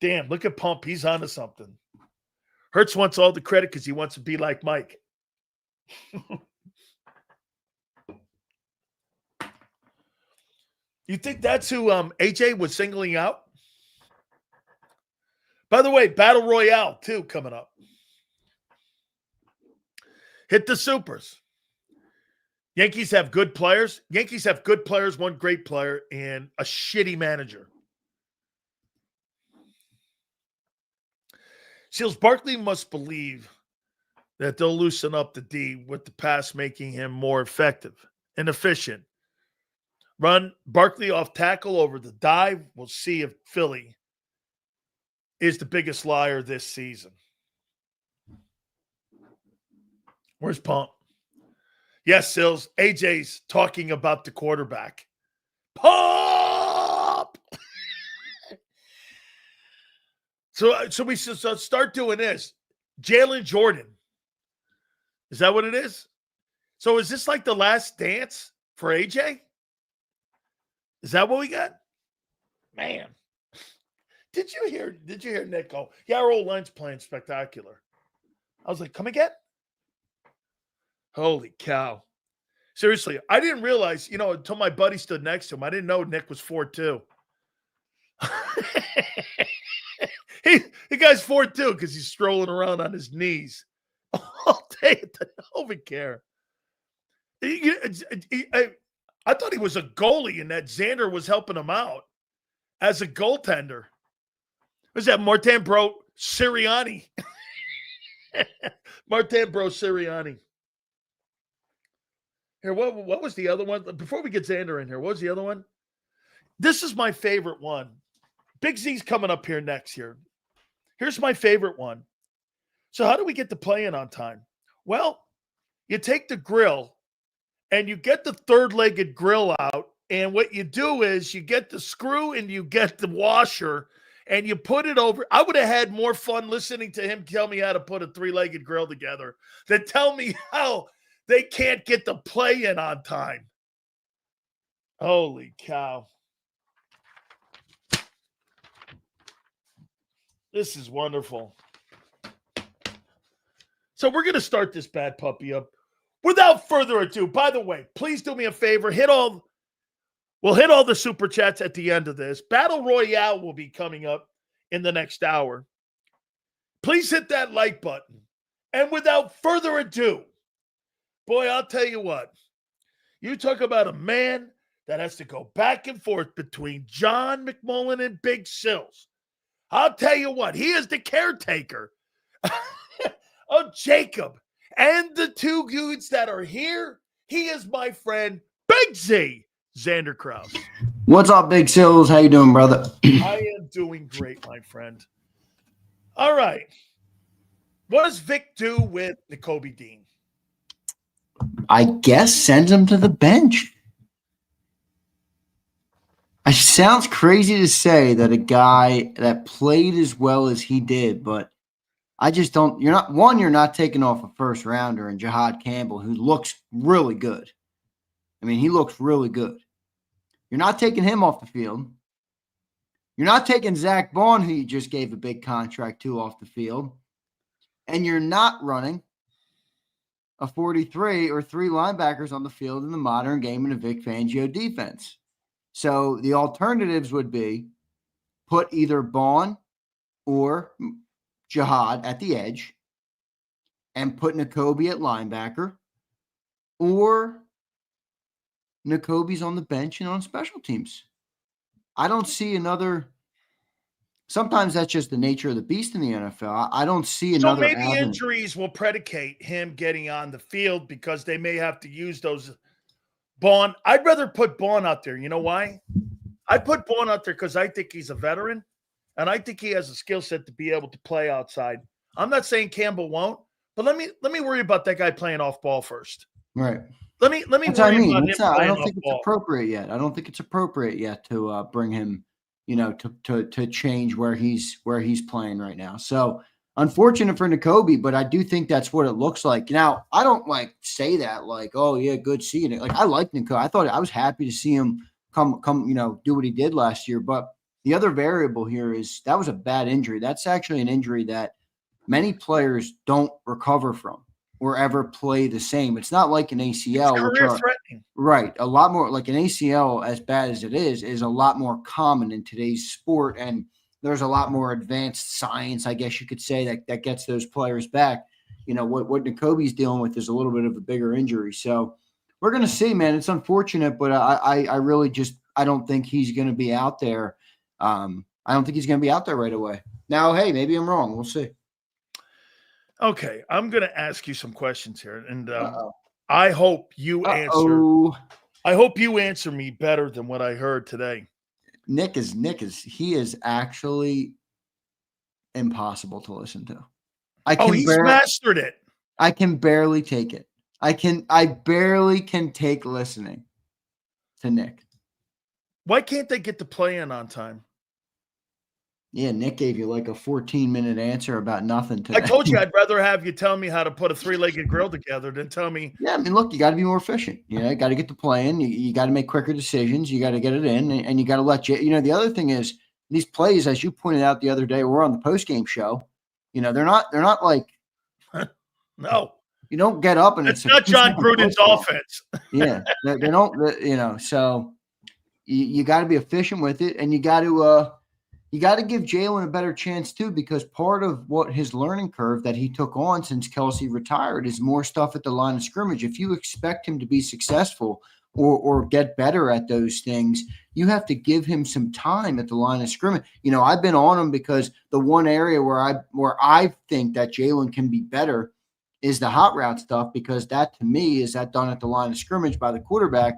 Damn, look at Pump. He's onto something. Hurts wants all the credit because he wants to be like Mike. You think that's who AJ was singling out? By the way, Battle Royale, too, coming up. Hit the supers. Yankees have good players. Yankees have good players, one great player, and a shitty manager. Seals, Barkley must believe that they'll loosen up the D with the pass, making him more effective and efficient. Run Barkley off tackle over the dive. We'll see if Philly is the biggest liar this season. Where's Pump? Yes, Sills. AJ's talking about the quarterback. Pump! So we should start doing this. Jalen Jordan. Is that what it is? So is this like the last dance for AJ? Is that what we got? Man. Did you hear Nick go, yeah, our old line's playing spectacular. I was like, come again? Holy cow. Seriously, I didn't realize, until my buddy stood next to him, I didn't know Nick was 4'2". The guy's 4'2" because he's strolling around on his knees all day at the Nova Care. I thought he was a goalie and that Xander was helping him out as a goaltender. Was that Martin Bro Sirianni? Martin Bro Sirianni. Here, what was the other one? Before we get Xander in here, what was the other one? This is my favorite one. Big Z's coming up here next year. Here's my favorite one. So how do we get the play in on time? Well, you take the grill and you get the third-legged grill out, and what you do is you get the screw and you get the washer and you put it over. I would have had more fun listening to him tell me how to put a three-legged grill together than tell me how they can't get the play in on time. Holy cow. This is wonderful. So we're going to start this bad puppy up. Without further ado, by the way, please do me a favor. We'll hit all the super chats at the end of this. Battle Royale will be coming up in the next hour. Please hit that like button. And without further ado, boy, I'll tell you what. You talk about a man that has to go back and forth between John McMullen and Big Sills. I'll tell you what, he is the caretaker of JAKIB. And the two dudes that are here, he is my friend, Big Z, Xander Krause. What's up, Big Sills? How you doing, brother? I am doing great, my friend. All right. What does Vic do with Nakobe Dean? I guess sends him to the bench. It sounds crazy to say that a guy that played as well as he did, but I just don't. You're not taking off a first rounder in Jahad Campbell, who looks really good. I mean, he looks really good. You're not taking him off the field. You're not taking Zach Bond, who you just gave a big contract to, off the field. And you're not running a 43 or 3 linebackers on the field in the modern game in a Vic Fangio defense. So the alternatives would be put either Bond or Jahad at the edge and put Nakobe at linebacker, or Nakobe's on the bench and on special teams. I don't see another. Sometimes that's just the nature of the beast in the NFL. I don't see another. So maybe avenue. Injuries will predicate him getting on the field because they may have to use those. Bond. I'd rather put Bond out there. You know why? I put Bond out there because I think he's a veteran, and I think he has a skill set to be able to play outside. I'm not saying Campbell won't, but let me worry about that guy playing off ball first. Right. Let me worry about him playing I don't think off it's ball. appropriate yet. I don't think it's appropriate yet to bring him, to change where he's playing right now. So unfortunate for Nakobe, but I do think that's what it looks like. Now, I don't say that oh yeah, good seeing it. I like Nakobe. I was happy to see him come, do what he did last year. But the other variable here is that was a bad injury. That's actually an injury that many players don't recover from or ever play the same. It's not like an ACL, it's career threatening. Right. A lot more like an ACL, as bad as it is a lot more common in today's sport. And there's a lot more advanced science, I guess you could say, that gets those players back. What Nakobe's dealing with is a little bit of a bigger injury. So we're going to see, man. It's unfortunate, but I really I don't think he's going to be out there. I don't think he's going to be out there right away. Now, hey, maybe I'm wrong. We'll see. Okay, I'm going to ask you some questions here, and I hope you answer. I hope you answer me better than what I heard today. Nick is actually impossible to listen to. He's mastered it. I can barely take it. I barely can take listening to Nick. Why can't they get the play in on time? Yeah, Nick gave you a 14-minute answer about nothing today. I told you I'd rather have you tell me how to put a 3-legged grill together than tell me. Yeah, I mean, look, you got to be more efficient. You got to get the play in. You got to make quicker decisions. You got to get it in, and you got to let you. The other thing is these plays, as you pointed out the other day, we're on the post-game show. They're not like no. You don't get up and it's not John Gruden's offense. Yeah, they don't. So you got to be efficient with it, and you got to give Jalen a better chance too, because part of what his learning curve that he took on since Kelsey retired is more stuff at the line of scrimmage. If you expect him to be successful or get better at those things, you have to give him some time at the line of scrimmage. I've been on him because the one area where I think that Jalen can be better is the hot route stuff, because that to me is that done at the line of scrimmage by the quarterback.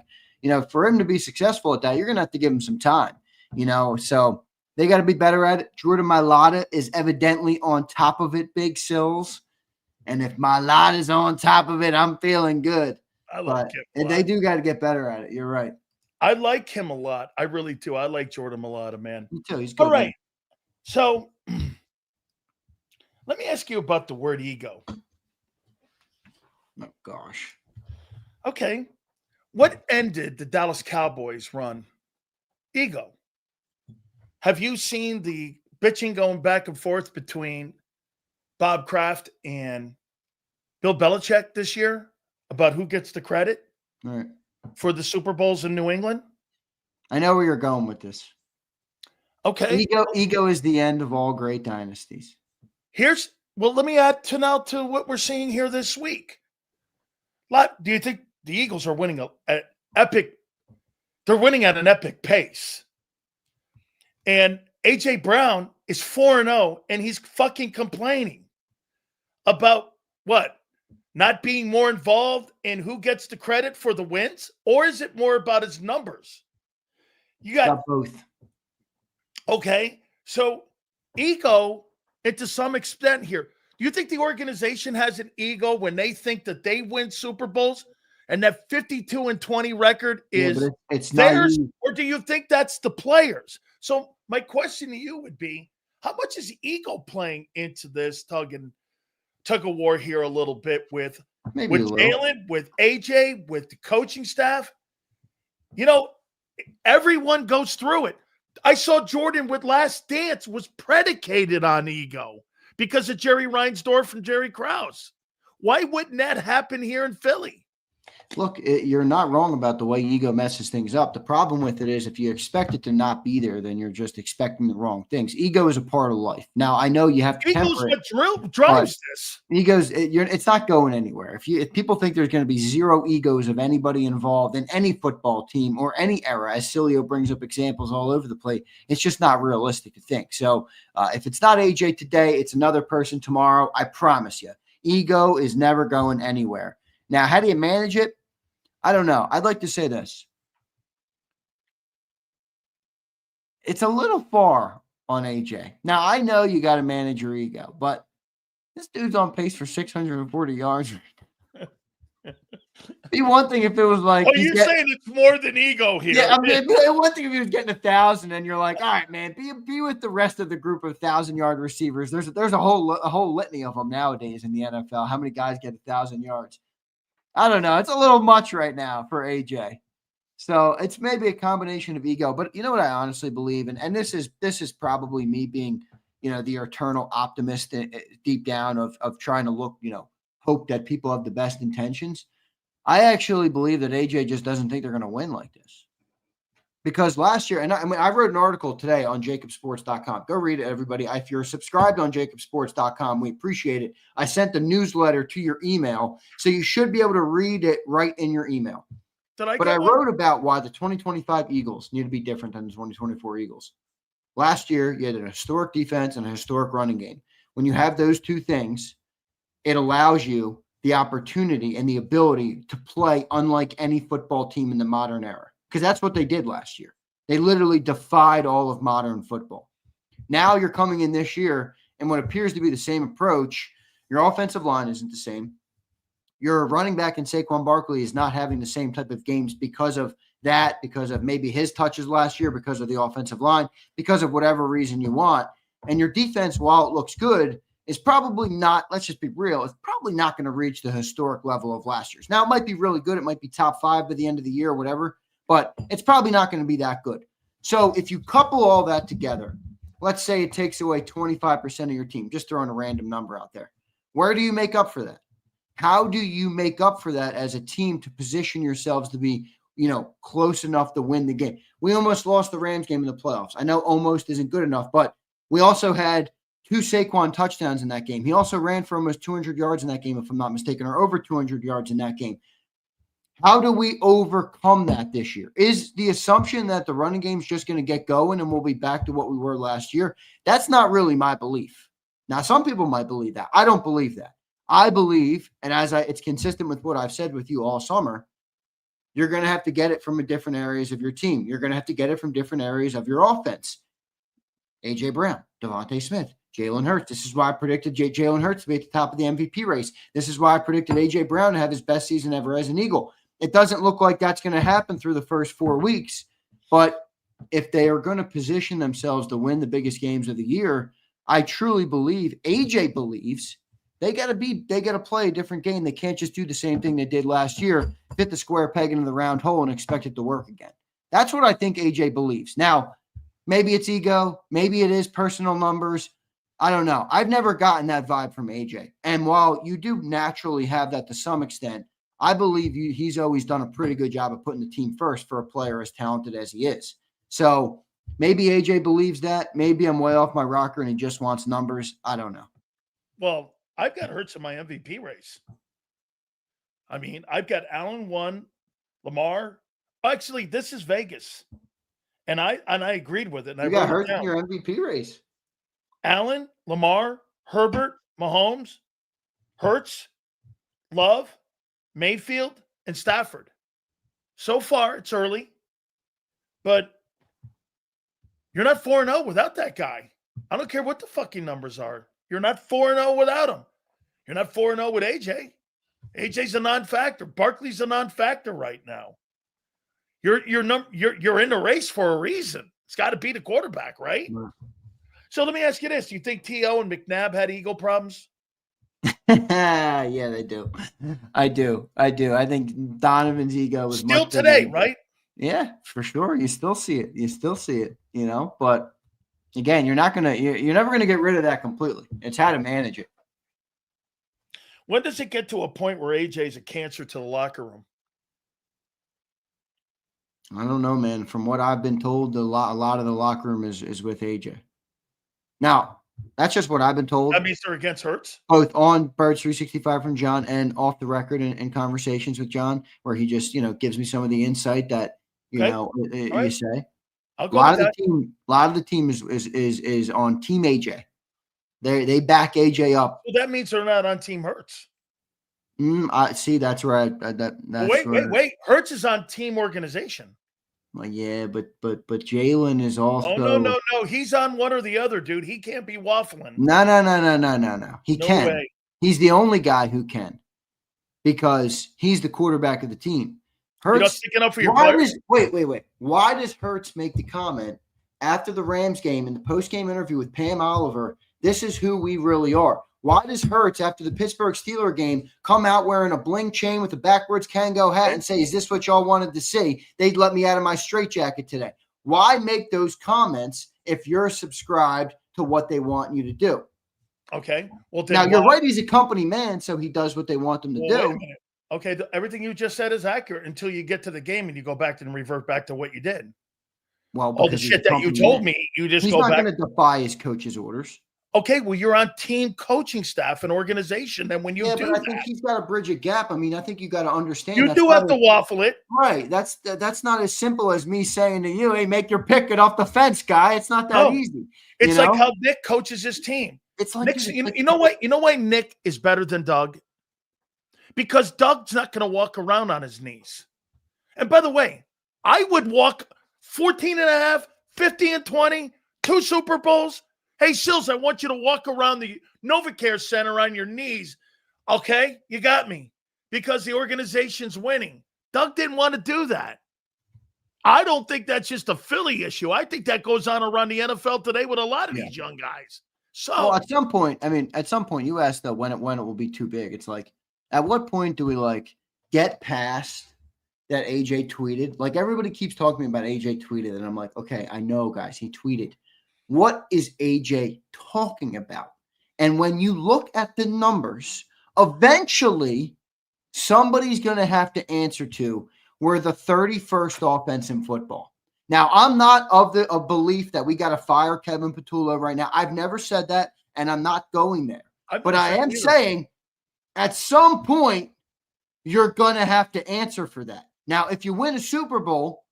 For him to be successful at that, you're going to have to give him some time, so they got to be better at it. Jordan Mailata is evidently on top of it, Big Sills. And if Mailata is on top of it, I'm feeling good. I like him. And they do got to get better at it. You're right. I like him a lot. I really do. I like Jordan Mailata, man. Me too. He's good. All right. Man. So let me ask you about the word ego. Oh, gosh. Okay. What ended the Dallas Cowboys run? Ego. Have you seen the bitching going back and forth between Bob Kraft and Bill Belichick this year about who gets the credit for the Super Bowls in New England? I know where you're going with this. Okay. Ego is the end of all great dynasties. Let me add to what we're seeing here this week. Do you think the Eagles are winning an epic They're winning at an epic pace. And A.J. Brown is 4-0, and he's fucking complaining about what? Not being more involved in who gets the credit for the wins? Or is it more about his numbers? You got both. Okay, so ego, and to some extent here, do you think the organization has an ego when they think that they win Super Bowls and that 52-20 record is it's theirs, naive. or do you think that's the players? So my question to you would be, how much is ego playing into this tug of war here a little bit with Jalen, with AJ, with the coaching staff? You know, everyone goes through it. I saw Jordan with Last Dance was predicated on ego because of Jerry Reinsdorf and Jerry Krause. Why wouldn't that happen here in Philly? Look, you're not wrong about the way ego messes things up. The problem with it is if you expect it to not be there, then you're just expecting the wrong things. Ego is a part of life. Now, I know you have to Ego's temper it. What drives this? Egos, it's not going anywhere. If people think there's going to be zero egos of anybody involved in any football team or any era, as Sileo brings up examples all over the place, it's just not realistic to think. So if it's not AJ today, it's another person tomorrow. I promise you, ego is never going anywhere. Now, how do you manage it? I don't know. I'd like to say this. It's a little far on AJ. Now, I know you got to manage your ego, but this dude's on pace for 640 yards. Be one thing if it was like. Oh, you're saying it's more than ego here. Yeah, I mean, one thing if he was getting 1,000 and you're like, all right, man, be with the rest of the group of 1,000-yard receivers. There's a whole litany of them nowadays in the NFL. How many guys get 1,000 yards? I don't know. It's a little much right now for AJ. So it's maybe a combination of ego. But you know what I honestly believe? And this is probably me being, the eternal optimist deep down of trying to look, hope that people have the best intentions. I actually believe that AJ just doesn't think they're going to win like this. Because last year, and I wrote an article today on JAKIBSports.com. Go read it, everybody. If you're subscribed on JAKIBSports.com, we appreciate it. I sent the newsletter to your email, so you should be able to read it right in your email. But I wrote about why the 2025 Eagles need to be different than the 2024 Eagles. Last year, you had a historic defense and a historic running game. When you have those two things, it allows you the opportunity and the ability to play unlike any football team in the modern era. Because that's what they did last year. They literally defied all of modern football. Now you're coming in this year, and what appears to be the same approach, your offensive line isn't the same. Your running back in Saquon Barkley is not having the same type of games because of that, because of maybe his touches last year, because of the offensive line, because of whatever reason you want. And your defense, while it looks good, is probably not, let's just be real, it's probably not going to reach the historic level of last year's. Now, it might be really good. It might be top 5 by the end of the year or whatever, but it's probably not going to be that good. So if you couple all that together, let's say it takes away 25% of your team, just throwing a random number out there. Where do you make up for that? How do you make up for that as a team to position yourselves to be, close enough to win the game? We almost lost the Rams game in the playoffs. I know almost isn't good enough, but we also had 2 Saquon touchdowns in that game. He also ran for almost 200 yards in that game, if I'm not mistaken, or over 200 yards in that game. How do we overcome that this year? Is the assumption that the running game is just going to get going and we'll be back to what we were last year? That's not really my belief. Now, some people might believe that. I don't believe that. I believe, and it's consistent with what I've said with you all summer, you're going to have to get it from different areas of your team. You're going to have to get it from different areas of your offense. A.J. Brown, Devontae Smith, Jalen Hurts. This is why I predicted Jalen Hurts to be at the top of the MVP race. This is why I predicted A.J. Brown to have his best season ever as an Eagle. It doesn't look like that's going to happen through the first 4 weeks, but if they are going to position themselves to win the biggest games of the year, I truly believe, AJ believes, they got to play a different game. They can't just do the same thing they did last year, fit the square peg into the round hole and expect it to work again. That's what I think AJ believes. Now, maybe it's ego, maybe it is personal numbers. I don't know. I've never gotten that vibe from AJ. And while you do naturally have that to some extent, I believe he's always done a pretty good job of putting the team first for a player as talented as he is. So maybe AJ believes that. Maybe I'm way off my rocker and he just wants numbers. I don't know. Well, I've got Hurts in my MVP race. I mean, I've got Allen 1, Lamar. Actually, this is Vegas. And I agreed with it. And I You got wrote it hurt in down. your MVP race. Allen, Lamar, Herbert, Mahomes, Hurts, Love, Mayfield, and Stafford. So far, it's early, but you're not 4-0 without that guy. I don't care what the fucking numbers are. You're not 4-0 without him. You're not 4-0 with AJ. AJ's a non-factor. Barkley's a non-factor right now. You're in the race for a reason. It's got to be the quarterback, right? Yeah. So let me ask you this. Do you think T.O. and McNabb had ego problems? Yeah, they do. I do. I think Donovan's ego was Still much bigger today, than- right? Yeah, for sure. You still see it. But again, you're never gonna get rid of that completely. It's how to manage it. When does it get to a point where AJ's a cancer to the locker room? I don't know, man. From what I've been told, a lot of the locker room is with AJ. Now, that's just what I've been told. That means they're against Hurts? Both on Birds 365 from John and off the record in conversations with John, where he just, gives me some of the insight that, Okay. you say. I'll A go lot with of that. the team is on Team AJ. They back AJ up. Well, that means they're not on Team Hurts. I see. That's where Wait. Hurts is on Team Organization. Well, yeah, but Jalen is also. Oh, no. He's on one or the other, dude. He can't be waffling. No. He No can. way. He's the only guy who can, because he's the quarterback of the team. You're not Hurts. sticking up for your players? Wait. Why does Hurts make the comment after the Rams game in the post-game interview with Pam Oliver? This is who we really are. Why does Hurts, after the Pittsburgh Steelers game, come out wearing a bling chain with a backwards Kango hat and say, "Is this what y'all wanted to see? They'd let me out of my straitjacket today." Why make those comments if you're subscribed to what they want you to do? Okay. Well, now you're right. He's a company man, so he does what they want him to do. Wait a minute. Okay, everything you just said is accurate until you get to the game and you go back and revert back to what you did. Well, all the shit that you told me, you just go back. He's not going to defy his coach's orders. Okay, well, you're on team coaching staff and organization. And when you do but I think he's got to bridge a gap. I mean, I think you got to understand. You do have to waffle it. Right. That's not as simple as me saying to you, "Hey, make your pick, get off the fence, guy." It's not that easy. It's like how Nick coaches his team. It's like Nick's, you know what? You know why Nick is better than Doug? Because Doug's not going to walk around on his knees. And by the way, I would walk 14 and a half, 50 and 20, 2 Super Bowls. Hey, Sills, I want you to walk around the NovaCare Center on your knees. Okay? You got me. Because the organization's winning. Doug didn't want to do that. I don't think that's just a Philly issue. I think that goes on around the NFL today with a lot of these young guys. So at some point, you asked though when it will be too big. It's like, at what point do we get past that AJ tweeted? Like, everybody keeps talking to me about AJ tweeted, and I'm like, okay, I know, guys, he tweeted. What is AJ talking about? And when you look at the numbers, eventually somebody's going to have to answer to, we're the 31st offense in football. Now, I'm not of belief that we got to fire Kevin Patullo right now. I've never said that, and I'm not going there. But I am saying at some point, you're going to have to answer for that. Now, if you win a Super Bowl,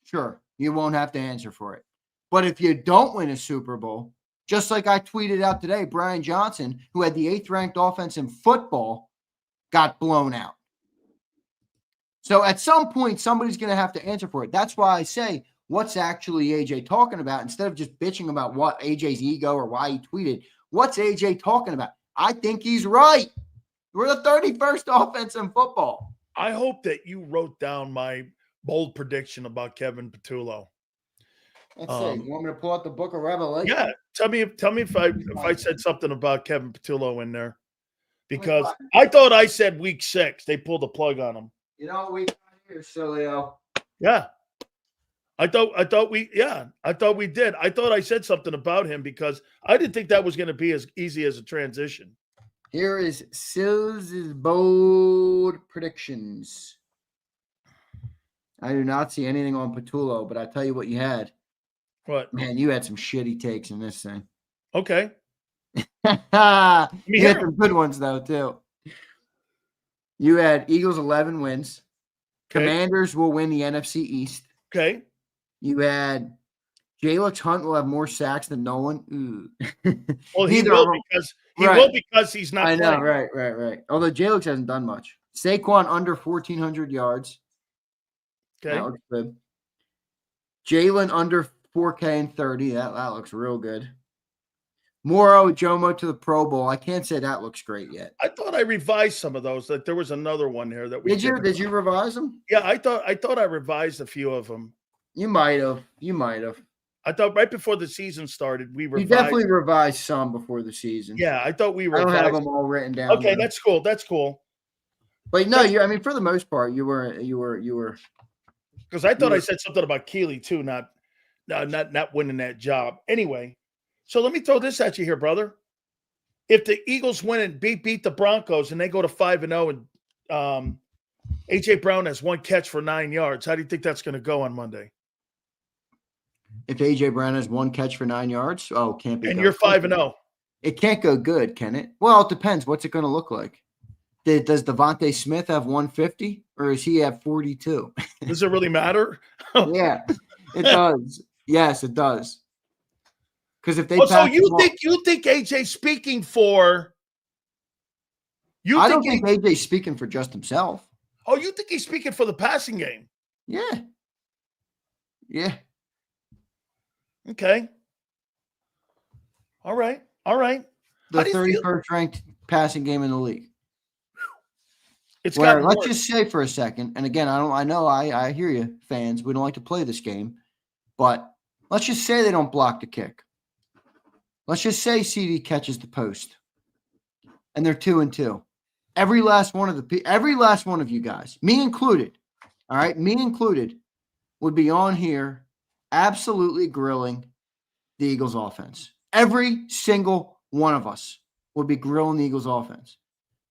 sure, you won't have to answer for it. But if you don't win a Super Bowl, just like I tweeted out today, Brian Johnson, who had the 8th-ranked offense in football, got blown out. So at some point, somebody's going to have to answer for it. That's why I say, what's actually AJ talking about? Instead of just bitching about what AJ's ego or why he tweeted, what's AJ talking about? I think he's right. We're the 31st offense in football. I hope that you wrote down my bold prediction about Kevin Patullo. Let's see. You want me to pull out the Book of Revelation? Yeah. Tell me if I said something about Kevin Patullo in there. Because I thought I said week 6. They pulled the plug on him. You know what we got here, Sileo? Yeah. I thought we did. I thought I said something about him because I didn't think that was going to be as easy as a transition. Here is Sills' bold predictions. I do not see anything on Patullo, but I tell you what you had. What? Man, you had some shitty takes in this thing. Okay. You had some good ones, though, too. You had Eagles 11 wins. Commanders will win the NFC East. Okay. You had Jalix Hunt will have more sacks than Nolan. Well, he will because he's not I playing. know, right. Although Jalix hasn't done much. Saquon under 1,400 yards. Okay. That looks good. Jalen under 4K and 30. That looks real good. Moro Jomo to the Pro Bowl. I can't say that looks great yet. I thought I revised some of those. Like there was another one here that we did you revise them? Yeah, I thought I revised a few of them. You might have. I thought right before the season started, we revised. You definitely revised some before the season. Yeah, I thought we revised. I don't have them all written down. Okay, that's cool. That's cool. But no, I mean, for the most part, you were. Because I thought I said something about Keeley too, not winning that job. Anyway, so let me throw this at you here, brother. If the Eagles win and beat the Broncos and they go to 5-0 and AJ Brown has one catch for 9 yards, how do you think that's going to go on Monday? If AJ Brown has one catch for 9 yards, can't be. And you're 5-0. It can't go good, can it? Well, it depends. What's it going to look like? Does Devontae Smith have 150 or does he have 42? Does it really matter? Yeah, it does. Yes, it does. Because if they so you think AJ's speaking for? I don't think AJ's speaking for just himself. Oh, you think he's speaking for the passing game? Yeah. Yeah. Okay. All right. The 31st ranked passing game in the league. Let's just say for a second, and again, I hear you, fans. We don't like to play this game, but let's just say they don't block the kick. Let's just say CD catches the post, and they're 2-2. Every last one of you guys, me included, all right, would be on here absolutely grilling the Eagles offense. Every single one of us would be grilling the Eagles offense.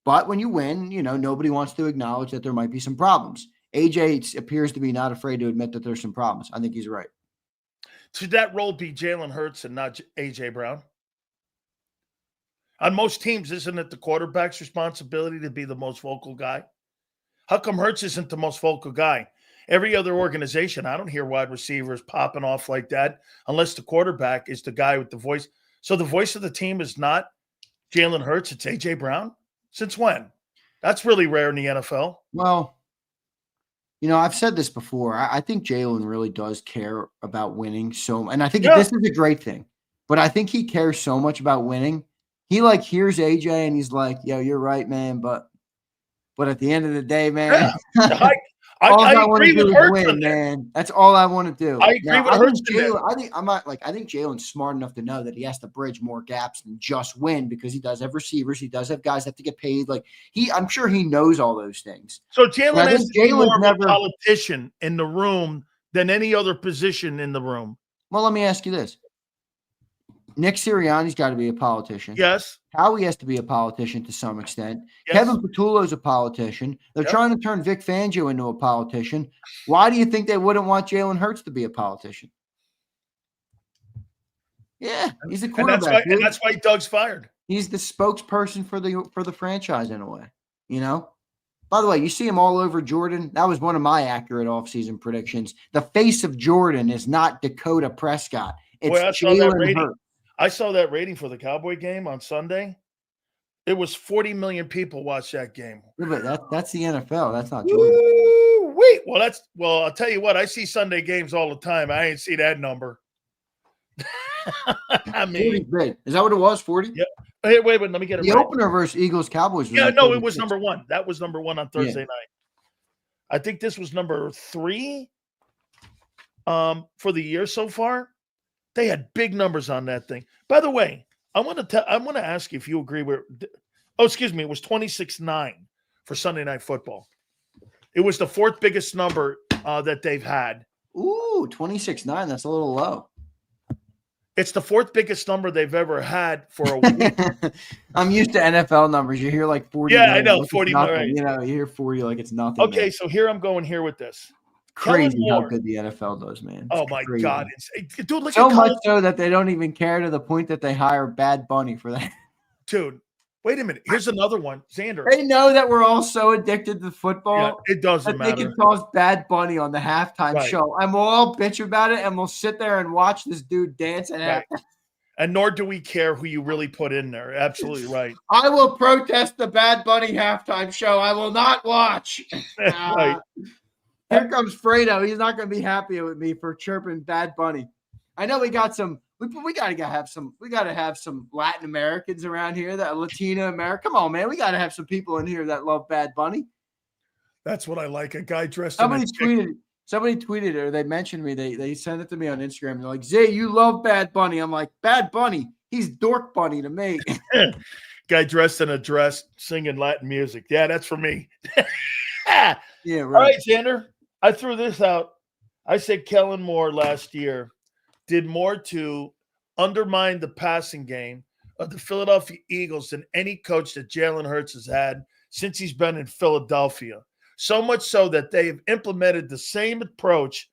But when you win, nobody wants to acknowledge that there might be some problems. AJ appears to be not afraid to admit that there's some problems. I think he's right. Should that role be Jalen Hurts and not AJ Brown? On most teams, isn't it the quarterback's responsibility to be the most vocal guy? How come Hurts isn't the most vocal guy? Every other organization, I don't hear wide receivers popping off like that unless the quarterback is the guy with the voice. So the voice of the team is not Jalen Hurts, it's AJ Brown? Since when? That's really rare in the NFL. Well, I've said this before. I think Jalen really does care about winning. And I think this is a great thing. But I think he cares so much about winning. He hears AJ and he's like, "Yo, you're right, man. But at the end of the day, man, I agree with Hurts, man. That's all I want to do." I agree with Hurts. I think Jalen's smart enough to know that he has to bridge more gaps than just win because he does have receivers. He does have guys that have to get paid. I'm sure he knows all those things. So Jalen is more of a politician in the room than any other position in the room. Well, let me ask you this. Nick Sirianni's got to be a politician. Yes. Howie has to be a politician to some extent. Yes. Kevin Patullo's a politician. They're trying to turn Vic Fangio into a politician. Why do you think they wouldn't want Jalen Hurts to be a politician? Yeah, he's a quarterback. And that's why Doug's fired. He's the spokesperson for the franchise in a way. By the way, you see him all over Jordan. That was one of my accurate offseason predictions. The face of Jordan is not Dakota Prescott. It's Jalen Hurts. I saw that rating for the Cowboy game on Sunday. It was 40 million people watched that game. Yeah, but that's the NFL. That's not Jordan. Wait, well, I'll tell you what. I see Sunday games all the time. I ain't see that number. I mean, 40's big. Is that what it was? 40? Yeah. Hey, wait, let me get it the right. Opener versus Eagles Cowboys. Yeah, no, it was number one. That was number one on Thursday night. I think this was number 3 for the year so far. They had big numbers on that thing. By the way, I want to ask you if you agree with. Oh, excuse me. It was 26-9 for Sunday Night Football. It was the 4th biggest number that they've had. Ooh, 26-9. That's a little low. It's the 4th biggest number they've ever had for a week. I'm used to NFL numbers. You hear 40. Yeah, I know. 40. Right. You hear 40 like it's nothing. Okay, man. So here I'm going here with this. Crazy how good the NFL does, man. Oh my God, dude! Look so much so that they don't even care to the point that they hire Bad Bunny for that. Dude, Wait a minute. Here's another one. Xander. They know that we're all so addicted to Yeah, football it doesn't that they matter. can toss Bad Bunny on the halftime Right. show. And we'll all bitch about it, and we'll sit there and watch this dude dance at Right. halftime. And nor do we care who you really put in there. Absolutely right. I will protest the Bad Bunny halftime show. I will not watch. Right. Here comes Fredo. He's not going to be happy with me for chirping Bad Bunny. I know we got some. We got to have some. We got to have some Latin Americans around here. That Latino America. Come on, man. We got to have some people in here that love Bad Bunny. That's what I like. A guy dressed. Somebody tweeted or they mentioned me. They sent it to me on Instagram. They're like, Zay, you love Bad Bunny. I'm like, Bad Bunny. He's Dork Bunny to me. Guy dressed in a dress singing Latin music. Yeah, that's for me. Yeah, right. All right, Xander. I threw this out. I said Kellen Moore last year did more to undermine the passing game of the Philadelphia Eagles than any coach that Jalen Hurts has had since he's been in Philadelphia. So much so that they have implemented the same approach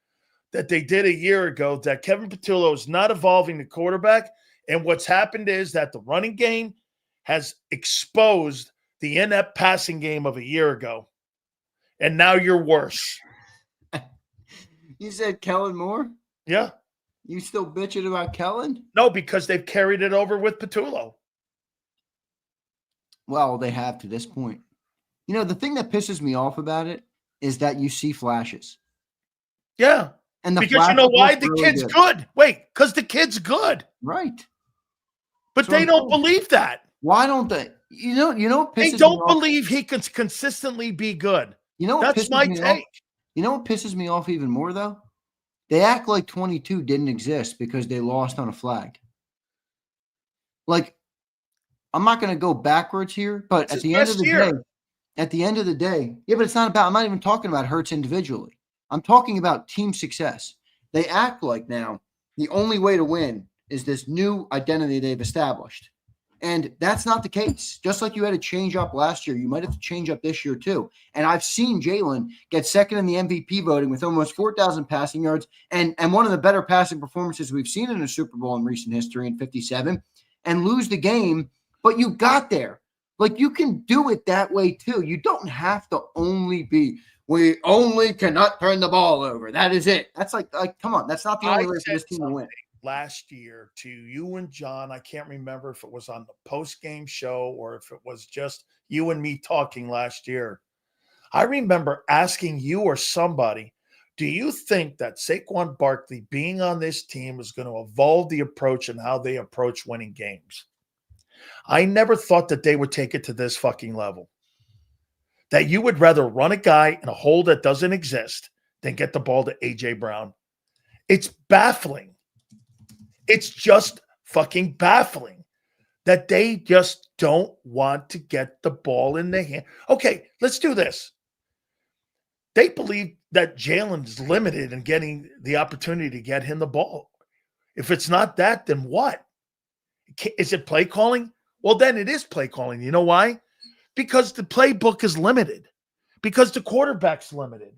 that they did a year ago, that Kevin Patullo is not evolving the quarterback. And what's happened is that the running game has exposed the inept passing game of a year ago. And now you're worse. You said Kellen Moore? Yeah. You still bitching about Kellen? No, because they've carried it over with Patullo. Well, they have to this point. You know, the thing that pisses me off about it is that you see flashes. Yeah. And because you know why? The kid's good. Wait, because the kid's good. Right. But they don't believe that. Why don't they? You know, they don't believe he can consistently be good. You know what? That's my take. You know what pisses me off even more, though? They act like 22 didn't exist because they lost on a flag. Like, I'm not going to go backwards here, but at the end of the day, yeah, but it's not about, I'm not even talking about Hurts individually. I'm talking about team success. They act like now the only way to win is this new identity they've established. And that's not the case. Just like you had to change up last year, you might have to change up this year too. And I've seen Jalen get second in the MVP voting with almost 4,000 passing yards and one of the better passing performances we've seen in a Super Bowl in recent history in 57 and lose the game, but you got there. Like, you can do it that way too. You don't have to only be, we only cannot turn the ball over. That is it. That's like come on. That's not the only way for this team to win. Last year to you and John, I can't remember if it was on the post-game show or if it was just you and me talking last year. I remember asking you or somebody, do you think that Saquon Barkley being on this team is going to evolve the approach and how they approach winning games? I never thought that they would take it to this fucking level. That you would rather run a guy in a hole that doesn't exist than get the ball to A.J. Brown. It's baffling. It's just fucking baffling that they just don't want to get the ball in their hand. Okay, let's do this. They believe that Jalen's limited in getting the opportunity to get him the ball. If it's not that, then what? Is it play calling? Well, then it is play calling. You know why? Because the playbook is limited. Because the quarterback's limited.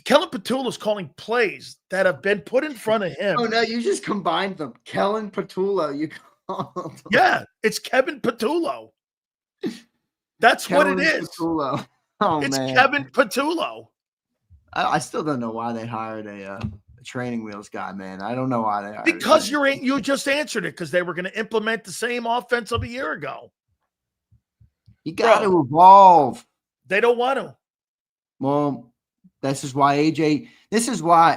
Kellen Patullo is calling plays that have been put in front of him. Oh, no, you just combined them. Kellen Patullo. Yeah, it's Kevin Patullo. That's Kellen what it is. Patullo. Oh, it's man. Kevin Patullo. I still don't know why they hired a training wheels guy, man. I don't know why they hired because you just answered it because they were going to implement the same offense of a year ago. You got to evolve. They don't want to. Well, this is why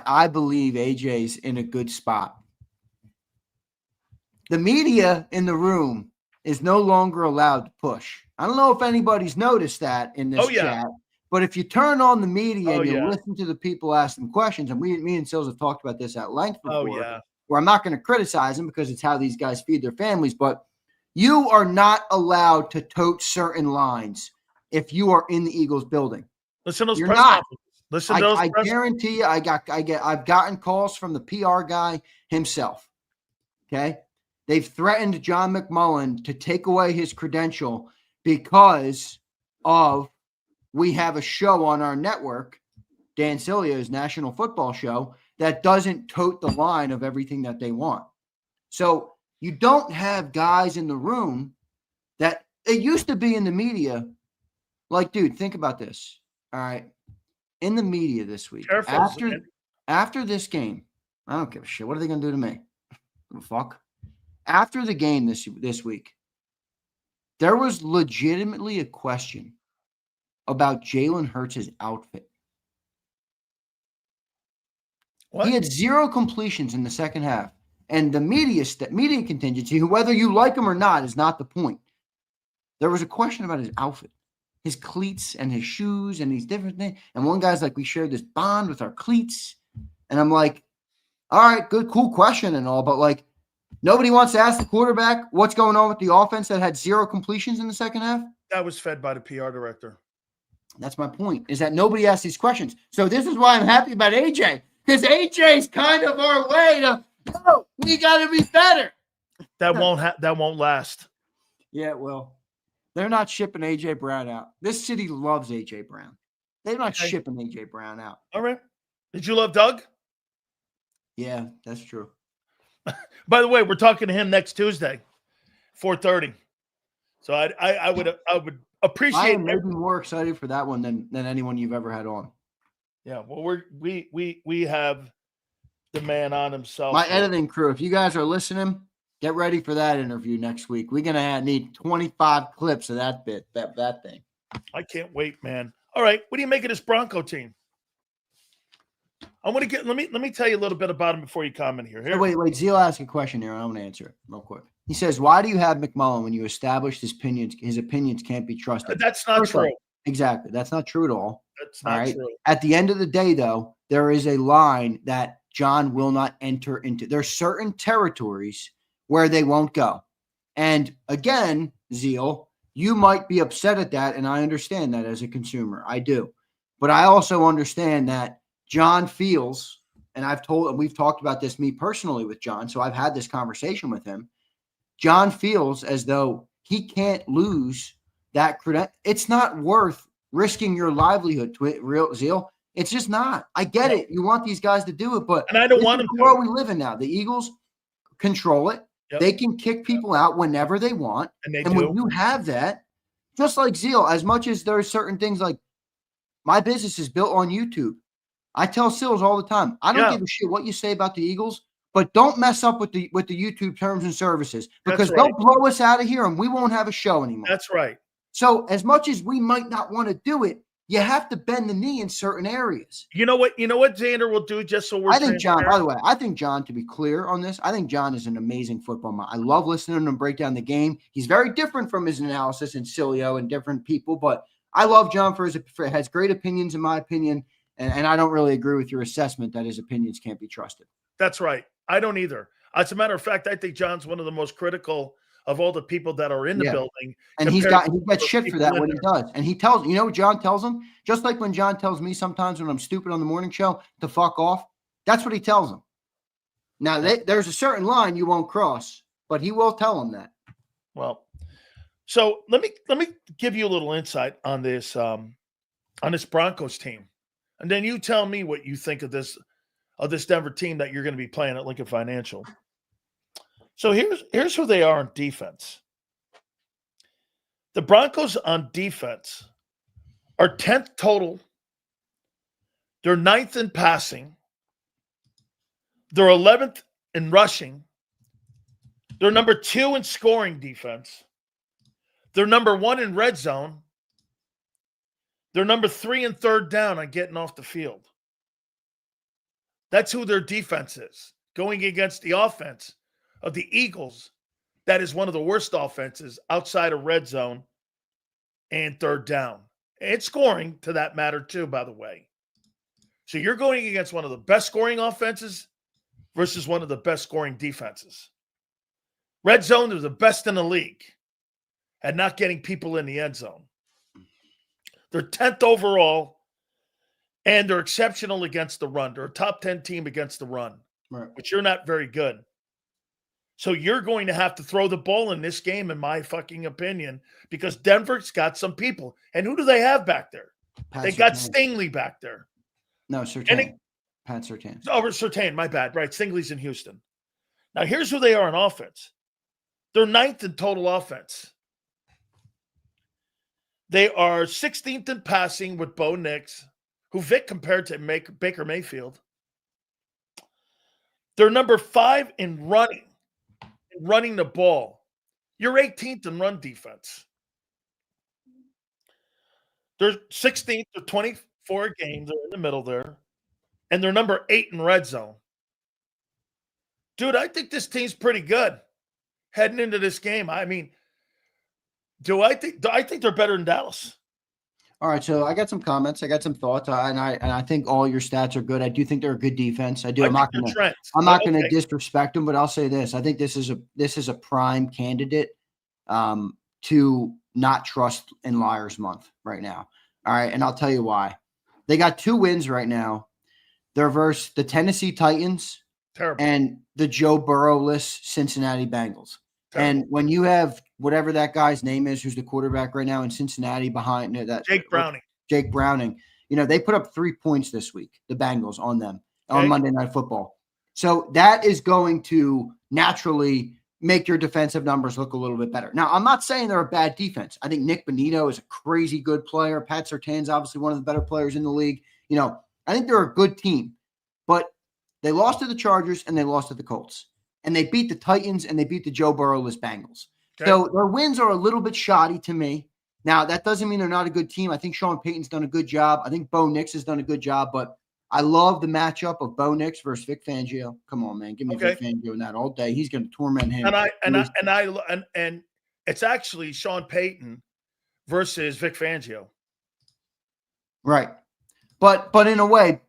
I believe AJ's in a good spot. The media in the room is no longer allowed to push. I don't know if anybody's noticed that in this chat, but if you turn on the media and you listen to the people ask them questions, and me and Sills have talked about this at length before, where I'm not going to criticize them because it's how these guys feed their families, but you are not allowed to tote certain lines if you are in the Eagles building. Listen to those You're press not. Listen to those I guarantee you, I've gotten calls from the PR guy himself. Okay, they've threatened John McMullen to take away his credential because of we have a show on our network, Dan Sileo's National Football Show, that doesn't tote the line of everything that they want. So you don't have guys in the room that it used to be in the media. Like, dude, think about this. All right. In the media this week, Careful, after this game, I don't give a shit. What are they going to do to me? Fuck. After the game this week, there was legitimately a question about Jalen Hurts' outfit. What? He had 0 completions in the second half. And the media contingency, who whether you like him or not, is not the point. There was a question about his outfit, his cleats and his shoes and these different things. And one guy's like, we shared this bond with our cleats. And I'm like, all right, good, cool question and all, but like nobody wants to ask the quarterback what's going on with the offense that had 0 completions in the second half. That was fed by the PR director. That's my point, is that nobody asked these questions. So this is why I'm happy about AJ, because AJ's kind of our way to, oh, we got to be better. That won't last. Yeah, well, they're not shipping AJ Brown out. This city loves AJ Brown. They're not shipping AJ Brown out. All right. Did you love Doug? Yeah, that's true. By the way, we're talking to him next Tuesday, 4:30. So I would appreciate. I am maybe more excited for that one than anyone you've ever had on. Yeah, well, we have the man on himself. My editing crew, if you guys are listening, get ready for that interview next week. We're gonna need 25 clips of that bit, that thing. I can't wait, man. All right, what do you make of this Bronco team? I want to get. Let me tell you a little bit about him before you comment here. Oh, wait. Zeal asked a question here. I'm going to answer it real quick. He says, "Why do you have McMullen when you established his opinions can't be trusted?" That's not true. Exactly. That's not true at all. That's not true. At the end of the day, though, there is a line that John will not enter into. There's certain territories where they won't go. And again, Zeal, you might be upset at that, and I understand that as a consumer. I do. But I also understand that John feels, and we've talked about this, me personally, with John, so I've had this conversation with him. John feels as though he can't lose that credit. It's not worth risking your livelihood to it, real Zeal. It's just not. I get it. You want these guys to do it, but and I don't want them to. The world we live in now. The Eagles control it. Yep. They can kick people out whenever they want. And when you have that, just like Zeal, as much as there are certain things like my business is built on YouTube. I tell Sills all the time, I don't give a shit what you say about the Eagles, but don't mess up with the YouTube terms and services, because they'll blow us out of here and we won't have a show anymore. That's right. So as much as we might not want to do it, you have to bend the knee in certain areas. You know what Xander will do, just so we're I think John, by the way, to be clear on this, I think John is an amazing football man. I love listening to him break down the game. He's very different from his analysis and Sileo and different people, but I love John for has great opinions, in my opinion. And I don't really agree with your assessment that his opinions can't be trusted. That's right. I don't either. As a matter of fact, I think John's one of the most critical of all the people that are in the building. And he gets shit for that when he does. And he tells, you know what John tells him? Just like when John tells me sometimes when I'm stupid on the morning show to fuck off, that's what he tells him. Now, there's a certain line you won't cross, but he will tell him that. Well, so let me give you a little insight on this Broncos team. And then you tell me what you think of this Denver team that you're going to be playing at Lincoln Financial. So here's who they are on defense. The Broncos on defense are 10th total. They're 9th in passing. They're 11th in rushing. They're number 2 in scoring defense. They're number 1 in red zone. They're number 3 in third down on getting off the field. That's who their defense is, going against the offense of the Eagles. That is one of the worst offenses outside of red zone and third down. And scoring, to that matter, too, by the way. So you're going against one of the best scoring offenses versus one of the best scoring defenses. Red zone, they're the best in the league at not getting people in the end zone. They're 10th overall, and they're exceptional against the run. They're a top 10 team against the run, but you're not very good. So you're going to have to throw the ball in this game, in my fucking opinion, because Denver's got some people. And who do they have back there? They got Stingley back there. No, Surtain. Pat Surtain. Oh, Surtain, my bad. Right, Stingley's in Houston. Now, here's who they are on offense. They're 9th in total offense. They are 16th in passing with Bo Nix, who Vic compared to Baker Mayfield. They're number 5 in running the ball. You're 18th in run defense. They're 16th to 24 games. They're in the middle there. And they're number 8 in red zone. Dude, I think this team's pretty good heading into this game. I mean, I think they're better than Dallas. All right, so I got some comments. I got some thoughts, and I think all your stats are good. I do think they're a good defense. I'm not going to disrespect them, but I'll say this: I think this is a prime candidate to not trust in Liars Month right now. All right, and I'll tell you why. They got 2 wins right now. They're versus the Tennessee Titans and the Joe Burrow-less Cincinnati Bengals. Terrible. And when you have whatever that guy's name is, who's the quarterback right now in Cincinnati behind that Jake Browning, they put up 3 points this week, the Bengals on them on Monday Night Football. So that is going to naturally make your defensive numbers look a little bit better. Now, I'm not saying they're a bad defense. I think Nick Bonito is a crazy good player. Pat Surtain's obviously one of the better players in the league. I think they're a good team, but they lost to the Chargers and they lost to the Colts. And they beat the Titans and they beat the Joe Burrow-less Bengals. Okay. So their wins are a little bit shoddy to me. Now, that doesn't mean they're not a good team. I think Sean Payton's done a good job. I think Bo Nix has done a good job, but I love the matchup of Bo Nix versus Vic Fangio. Come on, man. Give me Vic Fangio in that all day. He's going to torment him. And it's actually Sean Payton versus Vic Fangio. Right. But in a way,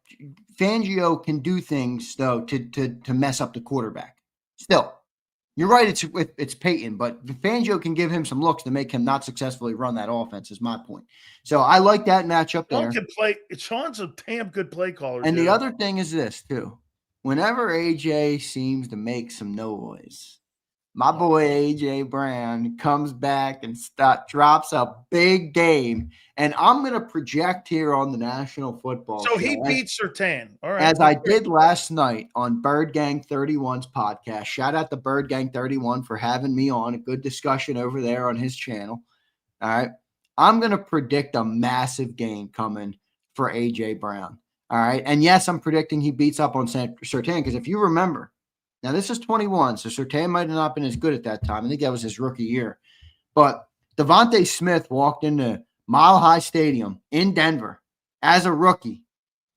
Fangio can do things though to mess up the quarterback. Still, you're right. It's Peyton, but Fangio can give him some looks to make him not successfully run that offense. Is my point. So I like that matchup there. Sean's a damn good play caller. And the other thing is this too: whenever AJ seems to make some noise, my boy AJ Brown comes back and drops a big game. And I'm going to project here on the National Football Show. So he beats Surtain. All right. As I did last night on Bird Gang 31's podcast. Shout out to Bird Gang 31 for having me on. A good discussion over there on his channel. All right. I'm going to predict a massive game coming for AJ Brown. All right. And yes, I'm predicting he beats up on Surtain because if you remember, now this is 21, so Surtain might have not been as good at that time. I think that was his rookie year. But Devontae Smith walked into Mile High Stadium in Denver as a rookie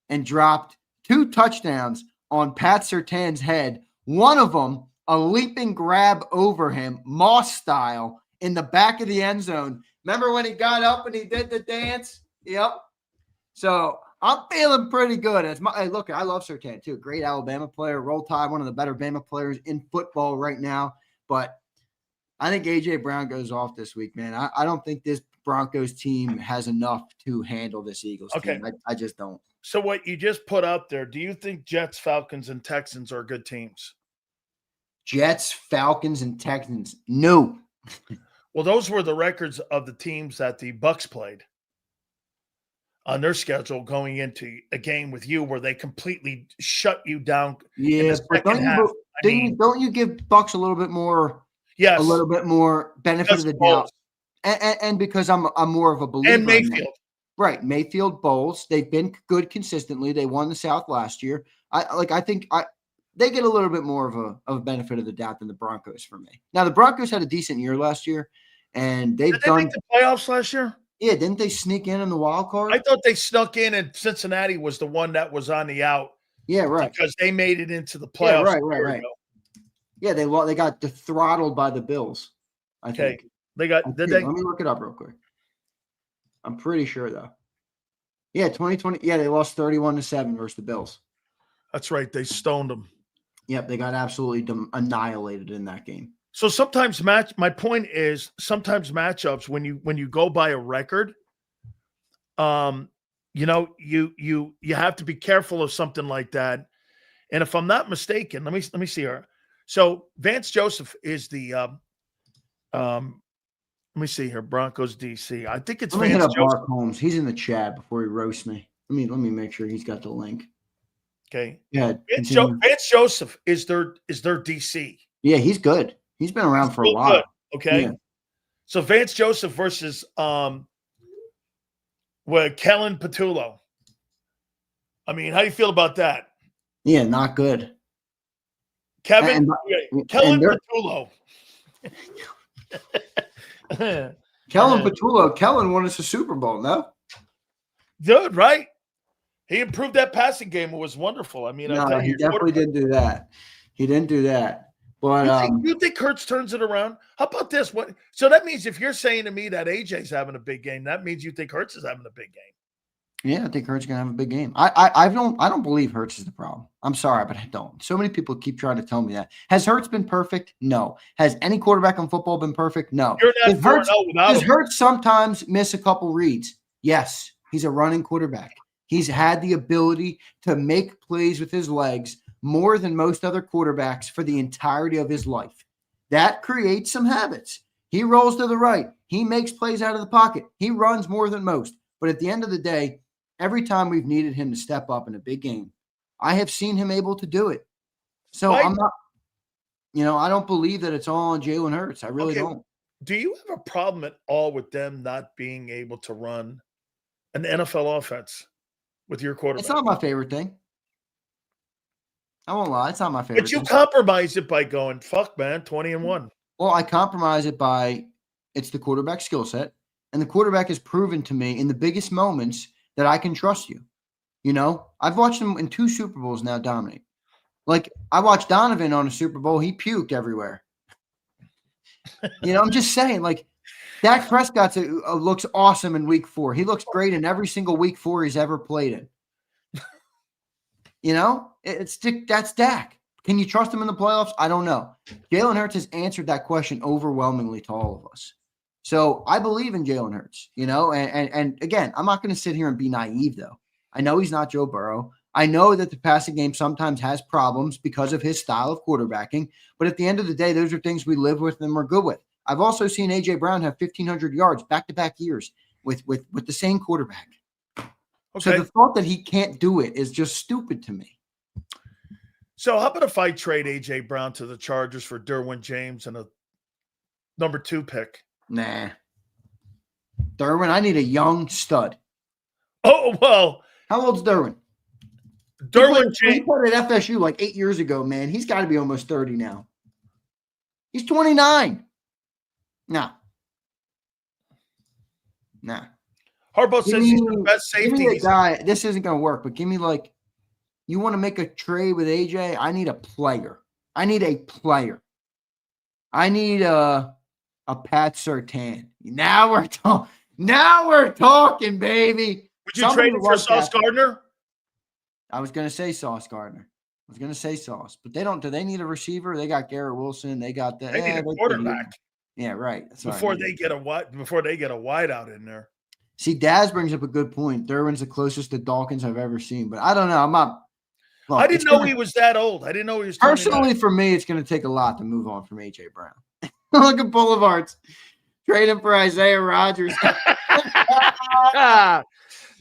and dropped 2 touchdowns on Pat Surtain's head. One of them, a leaping grab over him, Moss style, in the back of the end zone. Remember when he got up and he did the dance? Yep. So I'm feeling pretty good. Hey, look, I love Surtain too. Great Alabama player, Roll Tide, one of the better Bama players in football right now. But I think A.J. Brown goes off this week, man. I don't think this Broncos team has enough to handle this Eagles team. I just don't. So what you just put out there, do you think Jets, Falcons, and Texans are good teams? Jets, Falcons, and Texans, no. Well, those were the records of the teams that the Bucs played on their schedule going into a game with you where they completely shut you down. Yeah, but don't you give Bucs a little bit more? Yes, a little bit more benefit of the doubt, and because I'm more of a believer. And Mayfield, right? Mayfield Bowles, they've been good consistently. They won the South last year. I think they get a little bit more of a benefit of the doubt than the Broncos for me. Now the Broncos had a decent year last year, and did they make the playoffs last year? Yeah, didn't they sneak in the wild card? I thought they snuck in, and Cincinnati was the one that was on the out. Yeah, right. Because they made it into the playoffs. Yeah, right. Yeah, they got throttled by the Bills. I think they got. Let me look it up real quick. I'm pretty sure though. Yeah, 2020. Yeah, they lost 31-7 versus the Bills. That's right. They stoned them. Yep, they got absolutely annihilated in that game. So sometimes my point is sometimes matchups when you go by a record, you have to be careful of something like that. And if I'm not mistaken, let me see here. So Vance Joseph is the let me see here, Broncos DC. I think it's Vance Joseph. Mark Holmes. He's in the chat before he roasts me. Let me make sure he's got the link. Okay. Yeah. Vance Joseph is their DC. Yeah, he's good. He's been around for a while. Good, okay. Yeah. So Vance Joseph versus with Kellen Patullo. I mean, how do you feel about that? Yeah, not good. Kellen And Patullo. Kellen Patullo. Kellen won us a Super Bowl, no? Dude, right? He improved that passing game. It was wonderful. I mean, No, he definitely didn't do that. He didn't do that. But you think Hurts turns it around? How about this? So that means if you're saying to me that AJ's having a big game, that means you think Hurts is having a big game. Yeah, I think Hurts is gonna have a big game. I don't believe Hurts is the problem. I'm sorry, but I don't. So many people keep trying to tell me that. Has Hurts been perfect? No. Has any quarterback in football been perfect? No. You're not Does Hurts sometimes miss a couple reads? Yes. He's a running quarterback. He's had the ability to make plays with his legs more than most other quarterbacks for the entirety of his life. That creates some habits. He rolls to the right. He makes plays out of the pocket. He runs more than most. But at the end of the day, every time we've needed him to step up in a big game, I have seen him able to do it. So I'm not, I don't believe that it's all on Jalen Hurts. I really don't. Do you have a problem at all with them not being able to run an NFL offense with your quarterback? It's not my favorite thing. I won't lie. It's not my favorite. But you compromise it by going, fuck, man, 20-1. Well, I compromise it by it's the quarterback skill set. And the quarterback has proven to me in the biggest moments that I can trust you. I've watched him in 2 Super Bowls now dominate. Like, I watched Donovan on a Super Bowl. He puked everywhere. I'm just saying, like, Dak Prescott looks awesome in week 4. He looks great in every single week 4 he's ever played in. That's Dak. Can you trust him in the playoffs? I don't know. Jalen Hurts has answered that question overwhelmingly to all of us. So I believe in Jalen Hurts, and again, I'm not going to sit here and be naive, though. I know he's not Joe Burrow. I know that the passing game sometimes has problems because of his style of quarterbacking. But at the end of the day, those are things we live with and we're good with. I've also seen A.J. Brown have 1,500 yards back-to-back years with the same quarterback. Okay. So the thought that he can't do it is just stupid to me. So how about if I trade A.J. Brown to the Chargers for Derwin James and a number 2 pick? Nah. Derwin, I need a young stud. Oh, well. How old's Derwin? Derwin James. He played at FSU like 8 years ago, man. He's got to be almost 30 now. He's 29. Nah. Harbaugh says he's the best safety. Give me a guy. This isn't going to work, but give me you want to make a trade with AJ? I need a player. I need a Pat Surtain. Now we're talking, baby. Would you trade him for Sauce Gardner? I was going to say Sauce Gardner. But they don't. Do they need a receiver? They got Garrett Wilson. They got the. They need a quarterback. Yeah, right. That's before they get a wide out in there. See, Daz brings up a good point. Derwin's the closest to Dawkins I've ever seen, but I don't know. I'm not. Look, I didn't know he was that old. I didn't know he was. Personally, for me, it's going to take a lot to move on from A.J. Brown. Look at Boulevards. Trade him for Isaiah Rodgers.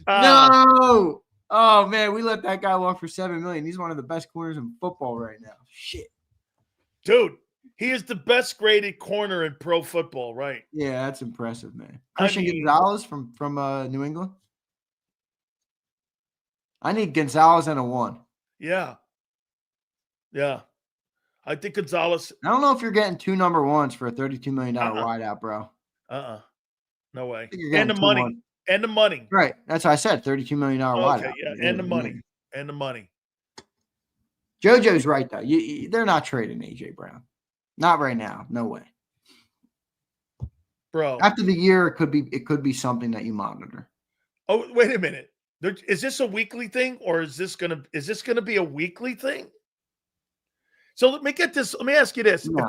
No. Oh, man, we let that guy walk for $7 million. He's one of the best corners in football right now. Shit. Dude, he is the best graded corner in pro football, right? Yeah, that's impressive, man. Christian Gonzalez from New England. I need Gonzalez and a 1. Yeah. I think Gonzalez. I don't know if you're getting 2 number 1s for a $32 million wideout, bro. No way. And the money. 1. And the money. Right. That's what I said. $32 million wideout. Okay, yeah. And the money. And the money. JoJo's right, though. They're not trading A.J. Brown. Not right now. No way. Bro. After the year, it could be something that you monitor. Oh, wait a minute. Is this a weekly thing, or is this gonna be a weekly thing? So let me ask you this. No,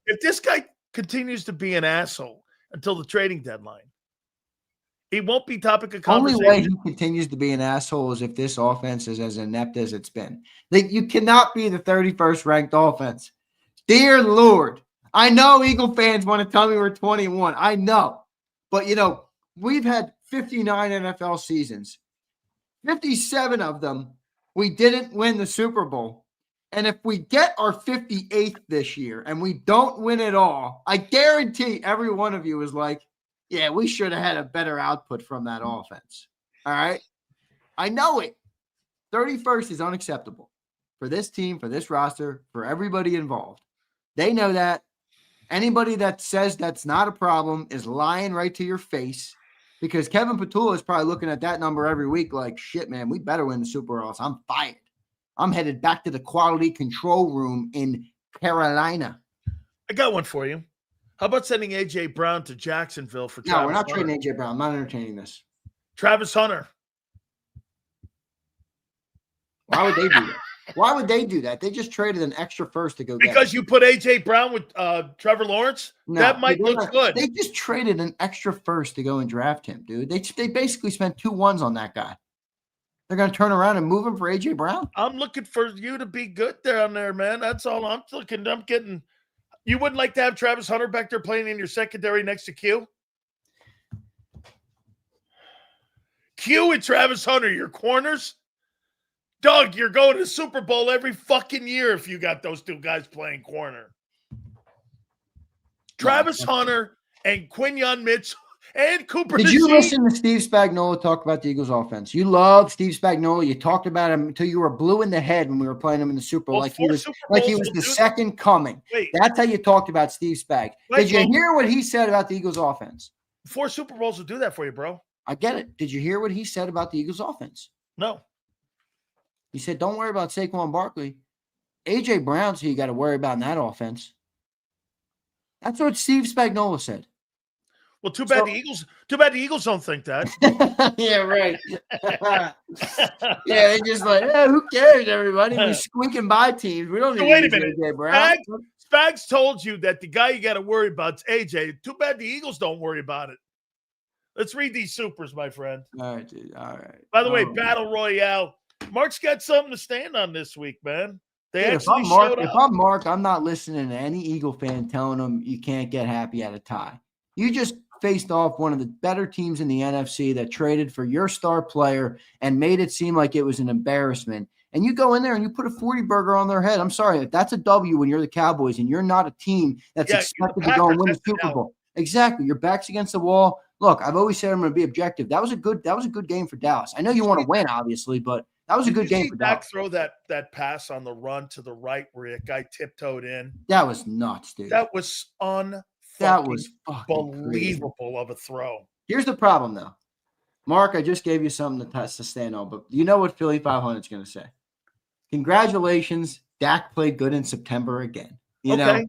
if this guy continues to be an asshole until the trading deadline, he won't be topic of conversation. Only way he continues to be an asshole is if this offense is as inept as it's been. You cannot be the 31st ranked offense. Dear Lord. I know Eagle fans want to tell me we're 21. I know. But, we've had 59 NFL seasons. 57 of them, we didn't win the Super Bowl. And if we get our 58th this year and we don't win it all, I guarantee every one of you is like, Yeah, we should have had a better output from that offense. All right. I know it. 31st is unacceptable for this team, for this roster, for everybody involved. They know that. Anybody that says that's not a problem is lying right to your face, because Kevin Petula is probably looking at that number every week like, shit, man, we better win the Super Bowl. I'm fired. I'm headed back to the quality control room in Carolina. I got one for you. How about sending A.J. Brown to Jacksonville for Travis No, we're not Hunter? trading A.J. Brown. I'm not entertaining this. Travis Hunter. Why would they do that? Why would they do that? They just traded an extra first to go get Because you put A.J. Brown with Trevor Lawrence? No, that might look good. They just traded an extra first to go and draft him, dude. They basically spent 2 1s on that guy. They're going to turn around and move him for A.J. Brown? I'm looking for you to be good down there, man. That's all I'm looking. I'm getting – you wouldn't like to have Travis Hunter back there playing in your secondary next to Q? Q and Travis Hunter, your corners? Doug, you're going to the Super Bowl every fucking year if you got those 2 guys playing corner. Travis Hunter and Quinyon Mitchell and Cooper. Did you listen to Steve Spagnuolo talk about the Eagles offense? You love Steve Spagnuolo. You talked about him until you were blue in the head when we were playing him in the Super Bowl, Well, like he was the second coming. Wait. That's how you talked about Steve Spag. Did you hear what he said about the Eagles offense? 4 Super Bowls will do that for you, bro. I get it. Did you hear what he said about the Eagles offense? No. He said, don't worry about Saquon Barkley. A.J. Brown's who you got to worry about in that offense. That's what Steve Spagnuolo said. Well, too bad the Eagles don't think that. Yeah, right. Yeah, they just like, who cares, everybody? We're squeaking by teams. We don't need wait a minute. A.J. Brown. Spags told you that the guy you got to worry about is AJ. Too bad the Eagles don't worry about it. Let's read these supers, my friend. All right, dude. All right. By the way, Battle Royale. Mark's got something to stand on this week, man. If I'm Mark, I'm not listening to any Eagle fan telling them you can't get happy at a tie. You just faced off one of the better teams in the NFC that traded for your star player and made it seem like it was an embarrassment. And you go in there and you put a 40 burger on their head. I'm sorry, if that's a W when you're the Cowboys and you're not a team that's expected to go and win the Super Bowl. Exactly. Your back's against the wall. Look, I've always said I'm going to be objective. That was a good game for Dallas. I know you want to win, obviously, but that was a good game for Dallas. Throw that pass on the run to the right where a guy tiptoed in. That was nuts, dude. That was unbelievable of a throw. Here's the problem, though. Mark, I just gave you something to stand on, but you know what Philly 500 is going to say. Congratulations, Dak played good in September again. You know?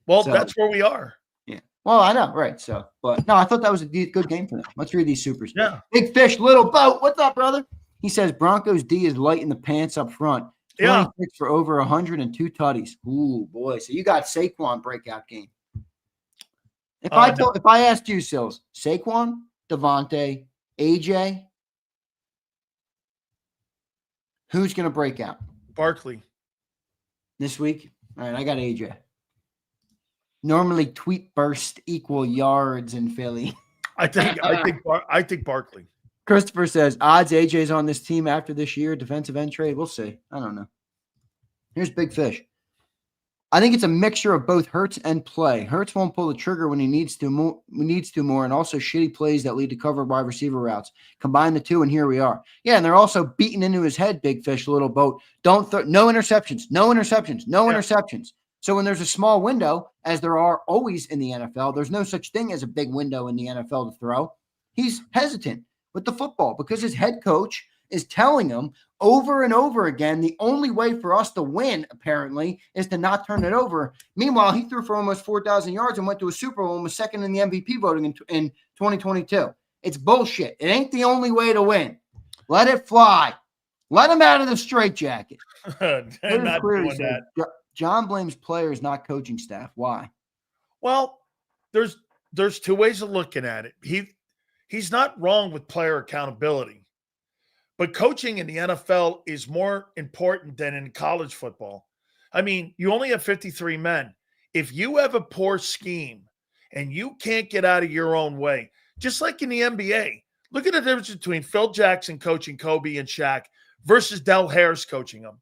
Well, that's where we are. Yeah. Well, I know, right? So, but no, I thought that was a good game for them. Let's read these supers. Yeah. Big Fish, Little Boat. What's up, brother? He says Broncos D is light in the pants up front. 26 for over 102 tutties. Ooh, boy. So you got Saquon breakout game. If I asked you, Sills, Saquon, Devontae, AJ, who's going to break out? Barkley. This week? All right, I got AJ. Normally tweet burst equal yards in Philly. I think Barkley. Christopher says, odds AJ's on this team after this year, defensive end trade. We'll see. I don't know. Here's Big Fish. I think it's a mixture of both Hurts and play. Hurts won't pull the trigger when he needs to more, and also shitty plays that lead to cover wide receiver routes. Combine the two, and here we are. Yeah, and they're also beating into his head, Big Fish, Little Boat. No interceptions. So when there's a small window, as there are always in the NFL, there's no such thing as a big window in the NFL to throw. He's hesitant with the football because his head coach is telling him over and over again, the only way for us to win, apparently, is to not turn it over. Meanwhile, he threw for almost 4,000 yards and went to a Super Bowl and was second in the MVP voting in 2022. It's bullshit. It ain't the only way to win. Let it fly. Let him out of the straitjacket. Not doing that. John blames players, not coaching staff. Why? Well, there's 2 ways of looking at it. He's not wrong with player accountability. But coaching in the NFL is more important than in college football. I mean, you only have 53 men. If you have a poor scheme and you can't get out of your own way, just like in the NBA, look at the difference between Phil Jackson coaching Kobe and Shaq versus Del Harris coaching them.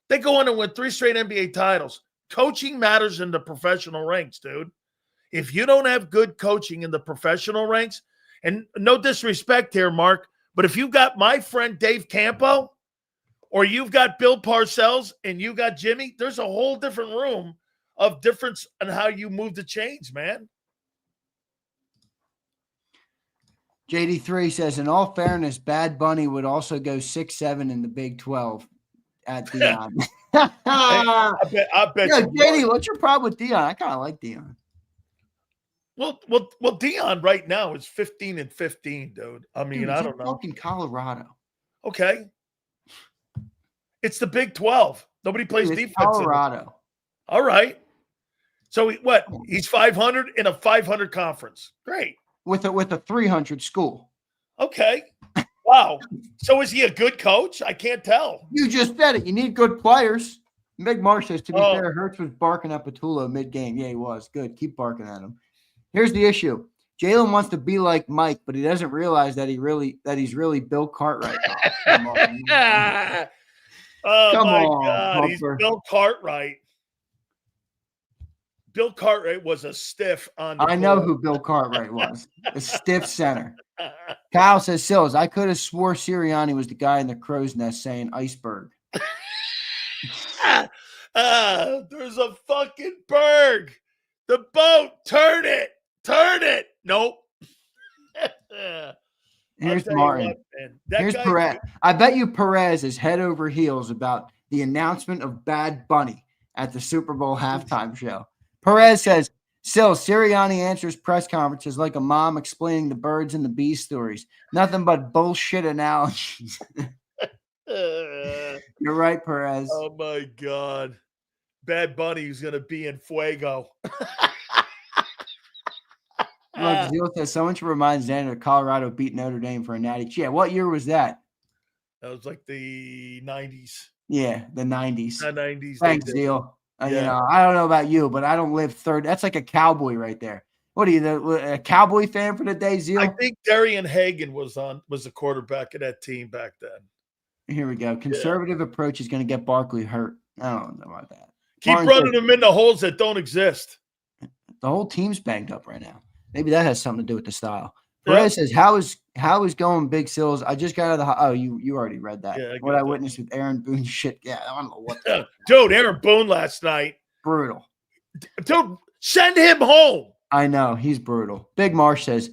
They go on and win 3 straight NBA titles. Coaching matters in the professional ranks, dude. If you don't have good coaching in the professional ranks, and no disrespect here, Mark, but if you've got my friend Dave Campo, or you've got Bill Parcells and you got Jimmy, there's a whole different room of difference in how you move the chains, man. JD3 says, in all fairness, Bad Bunny would also go 6-7 in the Big 12 at Dion. I bet Yeah, you JD, what's your problem with Dion? I kind of like Dion. Well, Dion right now is 15-15, dude. I mean, Dude, I don't know. Fucking Colorado. Okay. It's the Big 12. Nobody plays defense. Colorado. All right. So he's 500 in a 500 conference. Great. With a 300 school. Okay. Wow. So is he a good coach? I can't tell. You just said it. You need good players. Big Marsh says, to be fair, Hurts was barking at Patullo mid-game. Yeah, he was. Good. Keep barking at him. Here's the issue. Jalen wants to be like Mike, but he doesn't realize that he's really Bill Cartwright. Come on. Oh, my God. He's Bill Cartwright. Bill Cartwright was a stiff on the I know who Bill Cartwright was. A stiff center. Kyle says, Sills, I could have swore Sirianni was the guy in the crow's nest saying iceberg. There's a fucking berg. The boat. Turn it. Nope. Here's Martin. Here's Perez. I bet you Perez is head over heels about the announcement of Bad Bunny at the Super Bowl halftime show. Perez says, Sirianni answers press conferences like a mom explaining the birds and the bees stories. Nothing but bullshit analogies. You're right, Perez. Oh, my God. Bad Bunny is going to be in Fuego. Look, Zeal says, someone should remind Xander that Colorado beat Notre Dame for a natty. Yeah, what year was that? That was like the 90s. Yeah, the 90s. The 90s. Thanks, Zeal. You know, I don't know about you, but I don't live third. That's like a Cowboy right there. What are you, a Cowboy fan for the day, Zeal? I think Darian Hagan was the quarterback of that team back then. Here we go. Conservative approach is going to get Barkley hurt. I don't know about that. Keep running them into holes that don't exist. The whole team's banged up right now. Maybe that has something to do with the style. Perez says, how is going, Big Sills? I just got out of the – oh, you already read that. Yeah, what I witnessed with Aaron Boone shit. Yeah, I don't know what – Dude, Aaron Boone last night. Brutal. Dude, send him home. I know. He's brutal. Big Marsh says,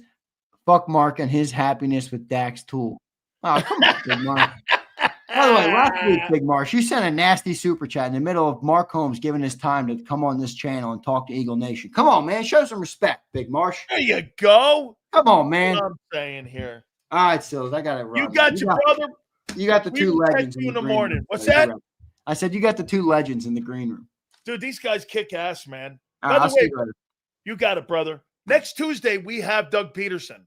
fuck Mark and his happiness with Dak's tool. Oh, come on, Big Marsh. By the way, last week, Big Marsh, you sent a nasty super chat in the middle of Mark Holmes giving his time to come on this channel and talk to Eagle Nation. Come on, man. Show some respect, Big Marsh. There you go. Come on, man. That's what I'm saying here. All right, Sills, I got it wrong. You got your brother. You got the two legends in the morning. Room. What's so that? I said you got the two legends in the green room. Dude, these guys kick ass, man. By the way, you got it, brother. Next Tuesday, we have Doug Peterson,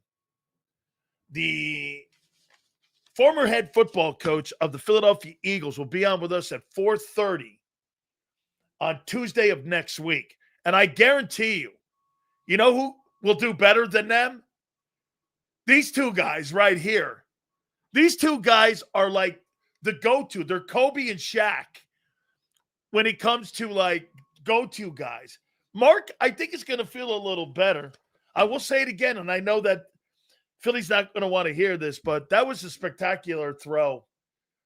the former head football coach of the Philadelphia Eagles, will be on with us at 4:30 on Tuesday of next week. And I guarantee you know who will do better than them? These two guys right here. These two guys are like the go-to. They're Kobe and Shaq when it comes to like go-to guys. Mark, I think is going to feel a little better. I will say it again, and I know that Philly's not going to want to hear this, but that was a spectacular throw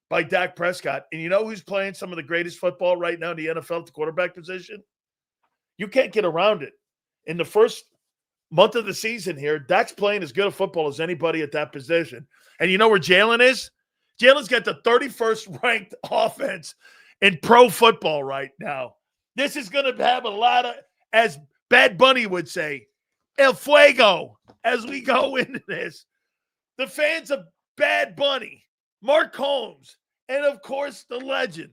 by Dak Prescott. And you know who's playing some of the greatest football right now in the NFL at the quarterback position? You can't get around it. In the first month of the season here, Dak's playing as good a football as anybody at that position. And you know where Jalen is? Jalen's got the 31st ranked offense in pro football right now. This is going to have a lot of, as Bad Bunny would say, El Fuego, as we go into this. The fans of Bad Bunny, Mark Holmes, and of course the legend,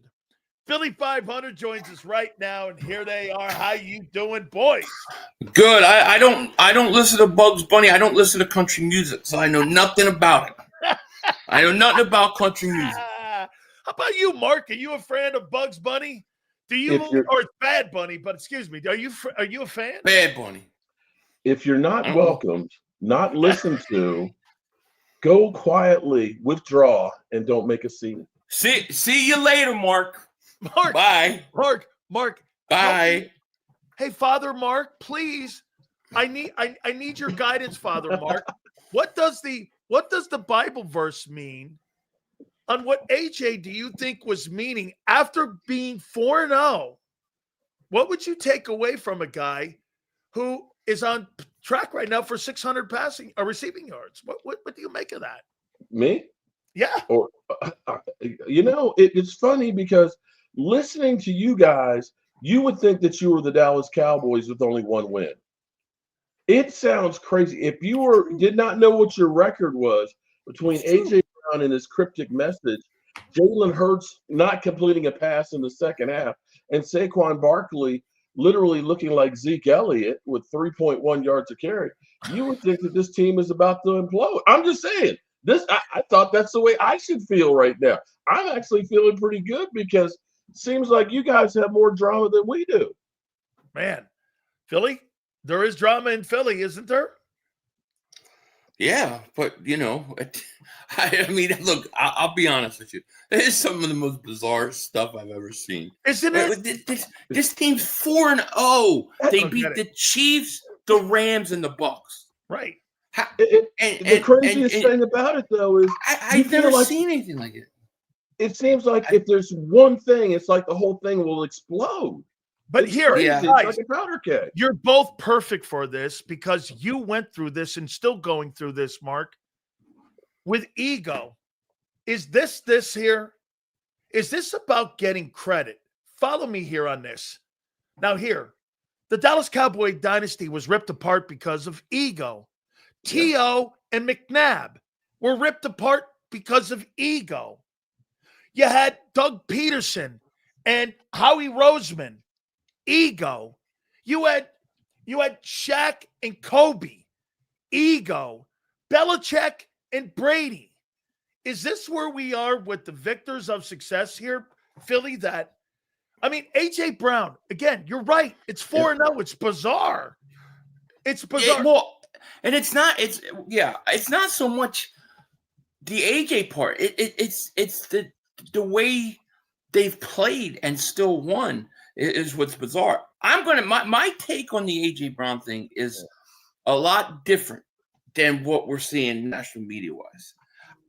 Philly 500 joins us right now, and here they are. How you doing, boys? Good. I don't listen to Bugs Bunny. I don't listen to country music, so I know nothing about it. I know nothing about country music. How about you, Mark? Are you a fan of Bugs Bunny? Do you, or it's Bad Bunny? But excuse me, are you a fan? Bad Bunny. If you're not welcomed, not listened to, go quietly, withdraw, and don't make a scene. See you later, Mark. Mark. Bye. Mark. Bye. Hey, Father Mark, please I need your guidance, Father Mark. What does the Bible verse mean on what AJ do you think was meaning after being 4-0? What would you take away from a guy who is on track right now for 600 receiving yards? What do you make of that? Me? Yeah. Or it's funny because listening to you guys, you would think that you were the Dallas Cowboys with only one win. It sounds crazy. If you did not know what your record was between AJ Brown and his cryptic message, Jalen Hurts not completing a pass in the second half, and Saquon Barkley literally looking like Zeke Elliott with 3.1 yards a carry, you would think that this team is about to implode. I'm just saying. I thought that's the way I should feel right now. I'm actually feeling pretty good because it seems like you guys have more drama than we do. Man, Philly, there is drama in Philly, isn't there? Yeah, but I mean, look, I'll be honest with you. It's some of the most bizarre stuff I've ever seen. Isn't it? This team's 4-0. They beat the Chiefs, the Rams, and the Bucs. Right. The craziest thing about it, though, is I've never seen anything like it. It seems like if there's one thing, it's like the whole thing will explode. But it's here, crazy. guys, it's like a powder keg. You're both perfect for this because you went through this and still going through this, Mark, with ego. Is this here? Is this about getting credit? Follow me here on this. Now here, the Dallas Cowboy dynasty was ripped apart because of ego. T.O. and McNabb were ripped apart because of ego. You had Doug Peterson and Howie Roseman. Ego. You had Shaq and Kobe. Ego. Belichick and Brady. Is this where we are with the victors of success here, Philly? AJ Brown, again, you're right. It's 4-0. It's bizarre. It's bizarre. And it's not so much the AJ part. It's the way they've played and still won is what's bizarre. My take on the AJ Brown thing is a lot different than what we're seeing national media wise.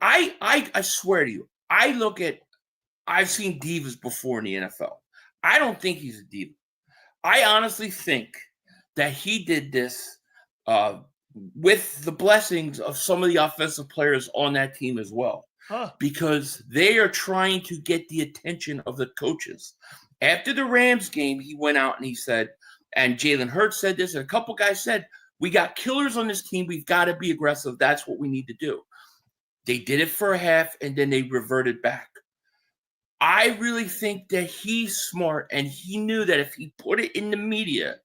I swear to you, I've seen divas before in the NFL. I don't think he's a diva. I honestly think that he did this with the blessings of some of the offensive players on that team as well, because they are trying to get the attention of the coaches. After the Rams game, he went out and he said, and Jalen Hurts said this, and a couple guys said, we got killers on this team. We've got to be aggressive. That's what we need to do. They did it for a half, and then they reverted back. I really think that he's smart, and he knew that if he put it in the media,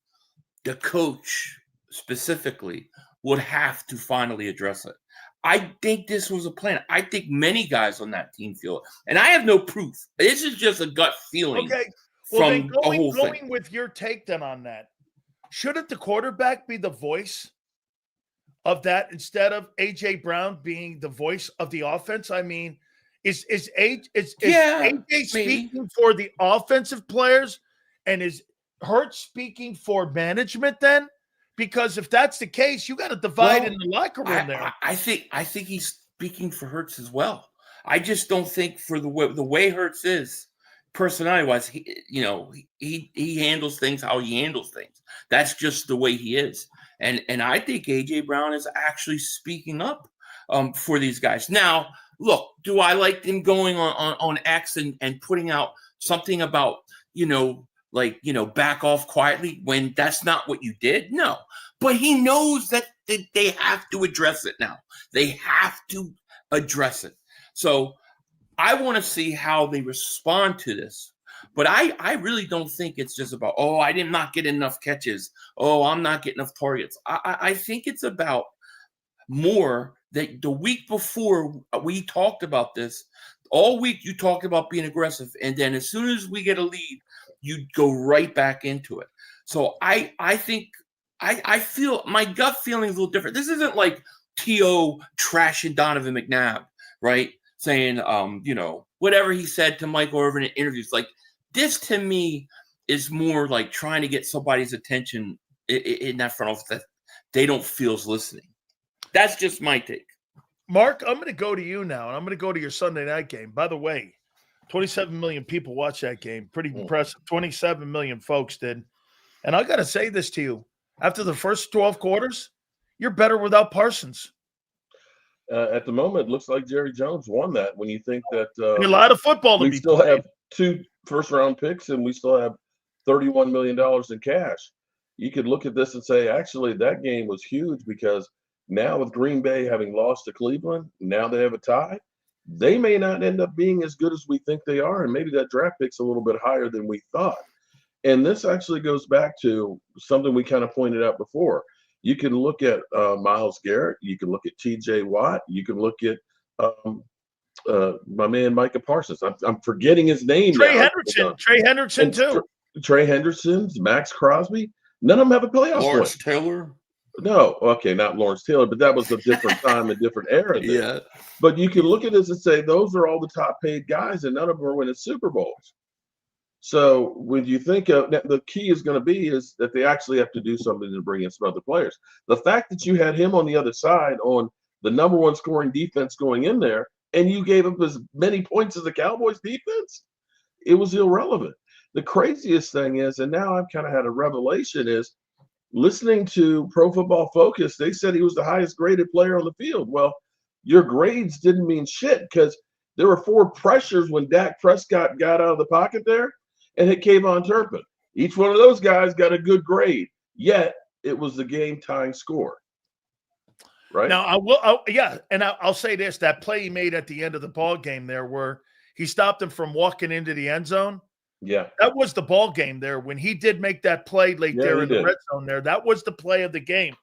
the coach specifically would have to finally address it. I think this was a plan. I think many guys on that team feel it. And I have no proof. This is just a gut feeling. Okay. Well, from then whole going thing. with your take then on that, shouldn't the quarterback be the voice of that instead of AJ Brown being the voice of the offense? I mean, is AJ speaking for the offensive players, and is Hurts speaking for management then? Because if that's the case, you got to divide in the locker room there. I think he's speaking for Hurts as well. I just don't think for the way Hurts is, personality-wise, he handles things how he handles things. That's just the way he is. And I think AJ Brown is actually speaking up for these guys. Now, look, do I like him going on X and putting out something about, back off quietly when that's not what you did? No. But he knows that they have to address it now. They have to address it. So I want to see how they respond to this. But I really don't think it's just about, I did not get enough catches. I'm not getting enough targets. I think it's about more that the week before we talked about this, all week you talked about being aggressive. And then as soon as we get a lead, you go right back into it. So I think I feel my gut feeling is a little different. This isn't like T.O. trashing Donovan McNabb, right? Saying, whatever he said to Michael Irvin in interviews. Like, this to me is more like trying to get somebody's attention in that front office they don't feel is listening. That's just my take. Mark, I'm going to go to you now, and I'm going to go to your Sunday night game. By the way, 27 million people watched that game. Pretty impressive. 27 million folks did. And I got to say this to you. After the first 12 quarters, you're better without Parsons. At the moment, it looks like Jerry Jones won that. When you think that a lot of football to we be still played. have 2 first-round picks and we still have $31 million in cash, you could look at this and say, actually, that game was huge because now with Green Bay having lost to Cleveland, now they have a tie. They may not end up being as good as we think they are, and maybe that draft pick's a little bit higher than we thought. And this actually goes back to something we kind of pointed out before. You can look at Myles Garrett. You can look at T.J. Watt. You can look at my man Micah Parsons. I'm forgetting his name Trey now. Hendrickson. Trey Hendrickson, too. Trey Hendrickson, Max Crosby. None of them have a playoff Lawrence win. Taylor. No, okay, not Lawrence Taylor, but that was a different time and different era. There. Yeah. But you can look at this and say those are all the top paid guys, and none of them are winning Super Bowls. So when you think of the key is going to be is that they actually have to do something to bring in some other players. The fact that you had him on the other side on the number one scoring defense going in there, and you gave up as many points as the Cowboys defense, it was irrelevant. The craziest thing is, and now I've kind of had a revelation, is listening to Pro Football Focus, they said he was the highest graded player on the field. Well, your grades didn't mean shit because there were 4 pressures when Dak Prescott got out of the pocket there and hit Kayvon Turpin. Each one of those guys got a good grade, yet it was the game-tying score. Right? Now, I'll say this. That play he made at the end of the ball game there where he stopped him from walking into the end zone, yeah, that was the ball game there. When he did make that play late there in the red zone there, that was the play of the game.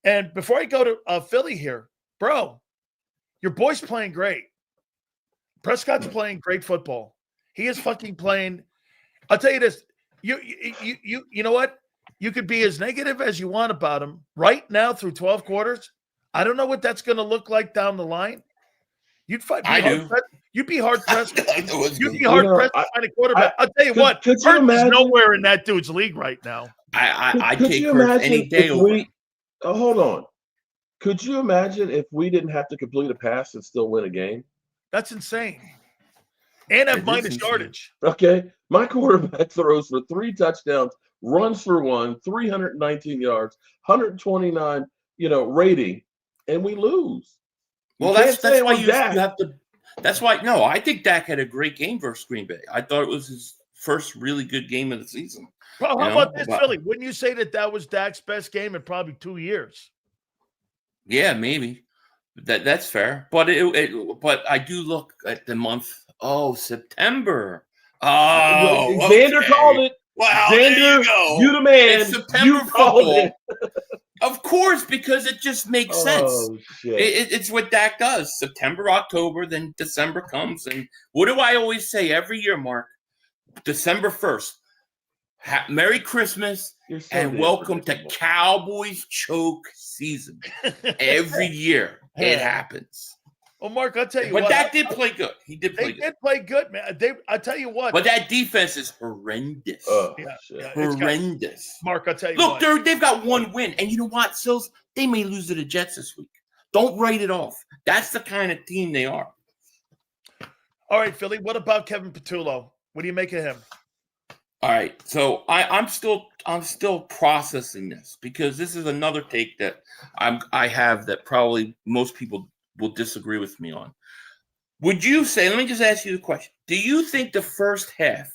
And before I go to Philly here, bro, your boy's playing great. Prescott's playing great football. He is fucking playing. I'll tell you this. You know what? You could be as negative as you want about him right now through 12 quarters. I don't know what that's going to look like down the line. You'd be hard pressed. You'd be hard pressed. You'd be hard pressed to find a quarterback. I'll tell you what. Hurts is nowhere in that dude's league right now. I take Hurts any day over. Hold on. Could you imagine if we didn't have to complete a pass and still win a game? That's insane. And have minus yardage. Okay. My quarterback throws for 3 touchdowns, runs for 1, 319 yards, 129, rating, and we lose. Well, that's why you have to. That's why. No, I think Dak had a great game versus Green Bay. I thought it was his first really good game of the season. Well, how about this, Philly? Wouldn't you say that was Dak's best game in probably 2 years? Yeah, maybe. That's fair. But but I do look at the month. Oh, September. Oh, Xander called it. Wow, Xander, you the man. It's September football. Of course, because it just makes sense. It's what Dak does. September, October, then December comes. And what do I always say every year, Mark? December 1st. Merry Christmas and welcome to Cowboys choke season. Every year it happens. Well, Mark, I'll tell you what. But Dak did play good. He did play good. They did play good, man. I'll tell you what. But that defense is horrendous. Horrendous. Mark, I'll tell you what. Look, they've got 1 win. And you know what, Sills? They may lose to the Jets this week. Don't write it off. That's the kind of team they are. All right, Philly. What about Kevin Patullo? What do you make of him? All right. So I'm still processing this because this is another take that I have that probably most people will disagree with me on. Would you say, let me just ask you the question. Do you think the first half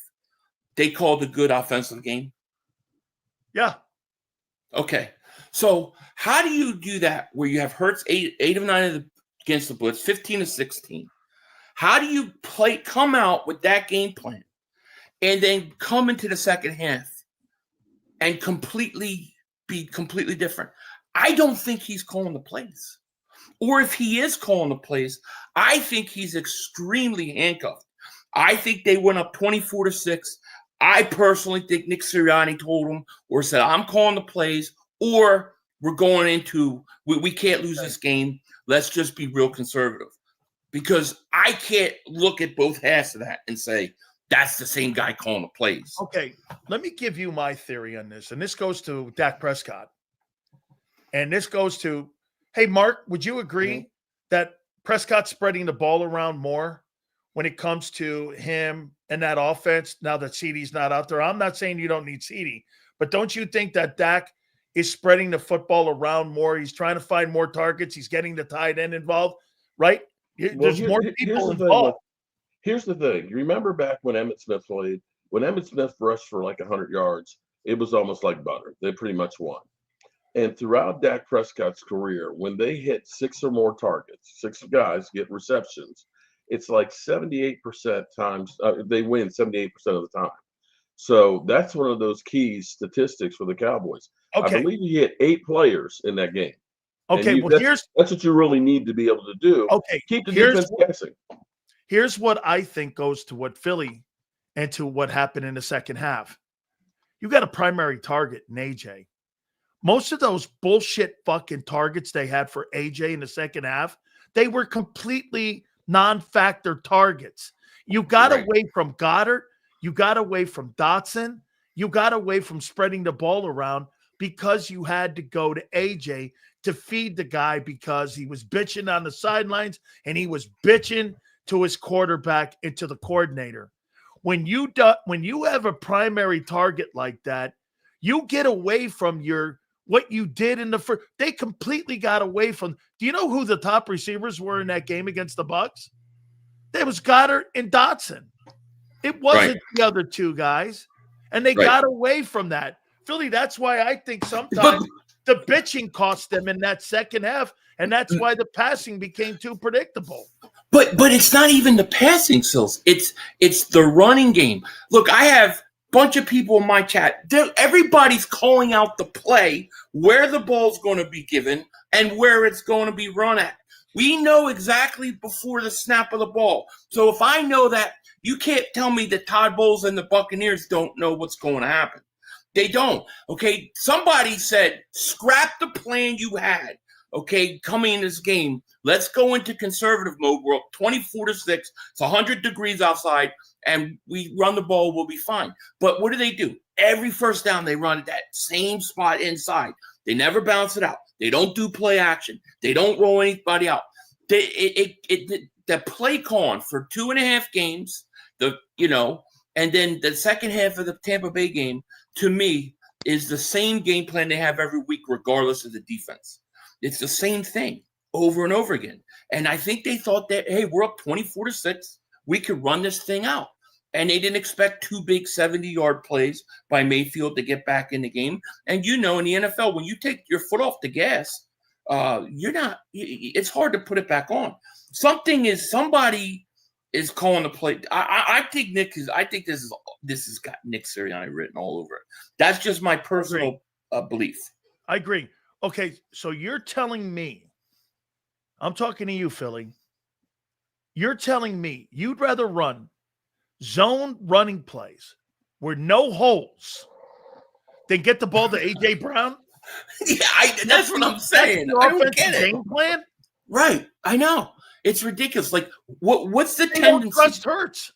they called a good offensive game? Yeah. Okay. So how do you do that where you have Hurts 8 of 9 against the blitz, 15 of 16? How do you come out with that game plan and then come into the second half and be completely different? I don't think he's calling the plays. Or if he is calling the plays, I think he's extremely handcuffed. I think they went up 24-6. I personally think Nick Sirianni told him or said, I'm calling the plays, or we're going into, we can't lose this game. Let's just be real conservative. Because I can't look at both halves of that and say, that's the same guy calling the plays. Okay, let me give you my theory on this. And this goes to Dak Prescott. and this goes to, hey, Mark, would you agree that Prescott's spreading the ball around more when it comes to him and that offense now that CeeDee's not out there? I'm not saying you don't need CeeDee, but don't you think that Dak is spreading the football around more? He's trying to find more targets. He's getting the tight end involved, right? There's more people involved. Here's the thing. You remember back when Emmitt Smith played? When Emmitt Smith rushed for like 100 yards, it was almost like butter. They pretty much won. And throughout Dak Prescott's career, when they hit 6 or more targets, 6 guys get receptions, it's like 78% times they win 78% of the time. So that's one of those key statistics for the Cowboys. Okay. I believe he hit 8 players in that game. Okay, that's what you really need to be able to do. Okay, keep the defense guessing. Here's what I think goes to what Philly and to what happened in the second half. You got a primary target in AJ. Most of those bullshit fucking targets they had for AJ in the second half, they were completely non-factor targets. You got away from Goddard. You got away from Dotson. You got away from spreading the ball around because you had to go to AJ to feed the guy because he was bitching on the sidelines and he was bitching to his quarterback and to the coordinator. When you have a primary target like that, you get away from what you did in the first. They completely got away from. Do you know who the top receivers were in that game against the Bucs? It was Goddard and Dotson. It wasn't the other 2 guys, and they got away from that. Philly, that's why I think sometimes the bitching cost them in that second half, and that's why the passing became too predictable. But it's not even the passing, Sills. It's the running game. Look, I have a bunch of people in my chat. Everybody's calling out the play, where the ball's going to be given, and where it's going to be run at. We know exactly before the snap of the ball. So if I know that, you can't tell me that Todd Bowles and the Buccaneers don't know what's going to happen. They don't. Okay, somebody said, scrap the plan you had. Okay, coming in this game, let's go into conservative mode. We're up 24-6. It's 100 degrees outside, and we run the ball. We'll be fine. But what do? Every first down, they run at that same spot inside. They never bounce it out. They don't do play action. They don't roll anybody out. The play calling for 2.5 games, and then the second half of the Tampa Bay game, to me, is the same game plan they have every week, regardless of the defense. It's the same thing over and over again. And I think they thought that, hey, we're up 24-6. We could run this thing out. And they didn't expect 2 big 70-yard plays by Mayfield to get back in the game. And in the NFL, when you take your foot off the gas, it's hard to put it back on. Somebody is calling the play. I think this has got Nick Sirianni written all over it. That's just my personal belief. I agree. Okay, so you're telling me, I'm talking to you, Philly. You're telling me you'd rather run zone running plays with no holes than get the ball to A.J. Brown? Yeah, that's what I'm saying. I don't get it. Game plan? Right, I know. It's ridiculous. Like, what's the They tendency? Don't trust Hurts.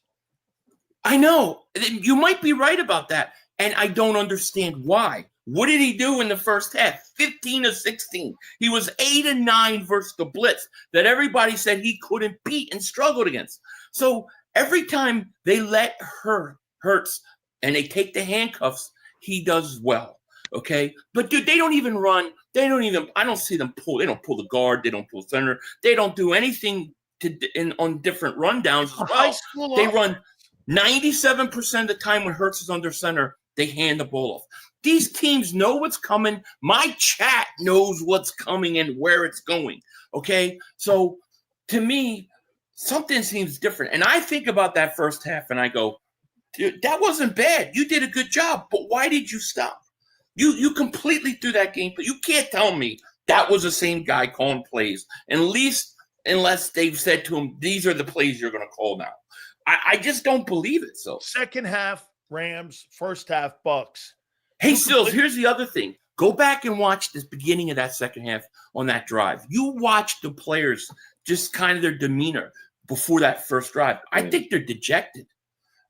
I know. You might be right about that, and I don't understand why. What did he do in the first half? 15-16. He was 8-9 versus the blitz that everybody said he couldn't beat and struggled against. So every time they let Hurts and they take the handcuffs, he does well. Okay. But dude, they don't even run. I don't see them pull. They don't pull the guard. They don't pull center. They don't do anything on different rundowns as well. They run 97% of the time when Hurts is under center, they hand the ball off. These teams know what's coming. My chat knows what's coming and where it's going. Okay. So to me, something seems different. And I think about that first half and I go, dude, that wasn't bad. You did a good job. But why did you stop? You completely threw that game. But you can't tell me that was the same guy calling plays. At least unless they've said to him, these are the plays you're going to call now. I just don't believe it. So second half Rams, first half Bucs. Hey, Stills, here's the other thing. Go back and watch the beginning of that second half on that drive. You watch the players, just kind of their demeanor before that first drive. I think they're dejected.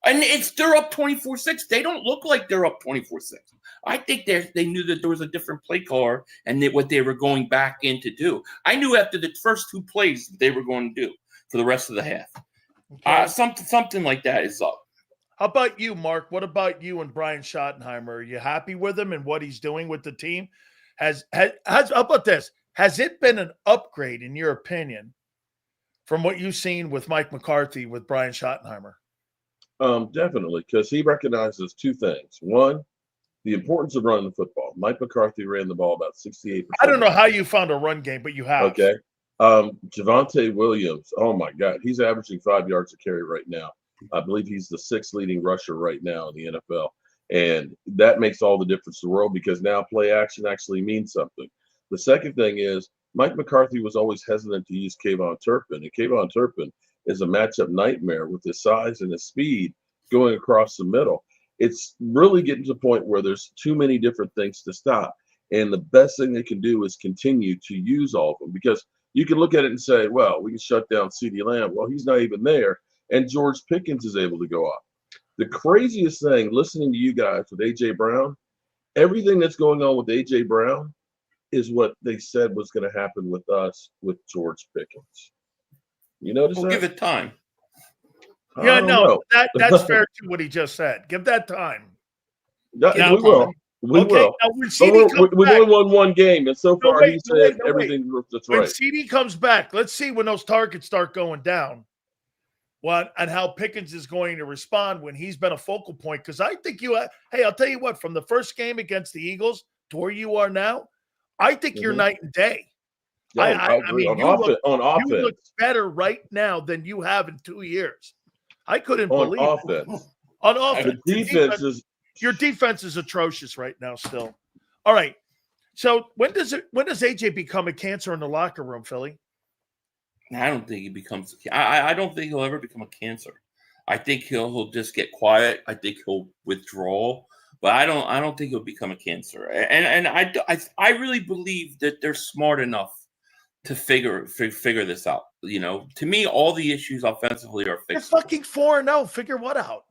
And they're up 24-6. They don't look like they're up 24-6. I think they knew that there was a different play caller and what they were going back in to do. I knew after the first 2 plays that they were going to do for the rest of the half. Okay. Something like that is up. How about you, Mark? What about you and Brian Schottenheimer? Are you happy with him and what he's doing with the team? How about this? Has it been an upgrade, in your opinion, from what you've seen with Mike McCarthy with Brian Schottenheimer? Definitely, because he recognizes 2 things. One, the importance of running the football. Mike McCarthy ran the ball about 68%. I don't know how you found a run game, but you have. Okay. Javonte Williams, oh my God, he's averaging 5 yards a carry right now. I believe he's the 6th leading rusher right now in the NFL. And that makes all the difference in the world because now play action actually means something. The second thing is Mike McCarthy was always hesitant to use Kayvon Turpin. And Kayvon Turpin is a matchup nightmare with his size and his speed going across the middle. It's really getting to the point where there's too many different things to stop. And the best thing they can do is continue to use all of them because you can look at it and say, well, we can shut down CeeDee Lamb. Well, he's not even there. And George Pickens is able to go up. The craziest thing, listening to you guys with A.J. Brown, everything that's going on with A.J. Brown is what they said was going to happen with us with George Pickens. You notice that? Give it time. Yeah, no, that's fair to what he just said. Give that time. We will. We will. Now, we've only won 1 game, and so far he said everything that's right. When CD comes back, let's see when those targets start going down. And how Pickens is going to respond when he's been a focal point. Because I think I'll tell you what, from the first game against the Eagles to where you are now, I think you're night and day. Yeah, I agree. On offense. You look better right now than you have in 2 years. I couldn't believe it. On offense. Your defense is atrocious right now still. All right. So when does AJ become a cancer in the locker room, Philly? I don't think he becomes. I don't think he'll ever become a cancer. I think he'll just get quiet. I think he'll withdraw, but I don't think he'll become a cancer. And I really believe that they're smart enough to figure this out. You know, to me, all the issues offensively are fixed. They're fucking 4-0. Figure what out?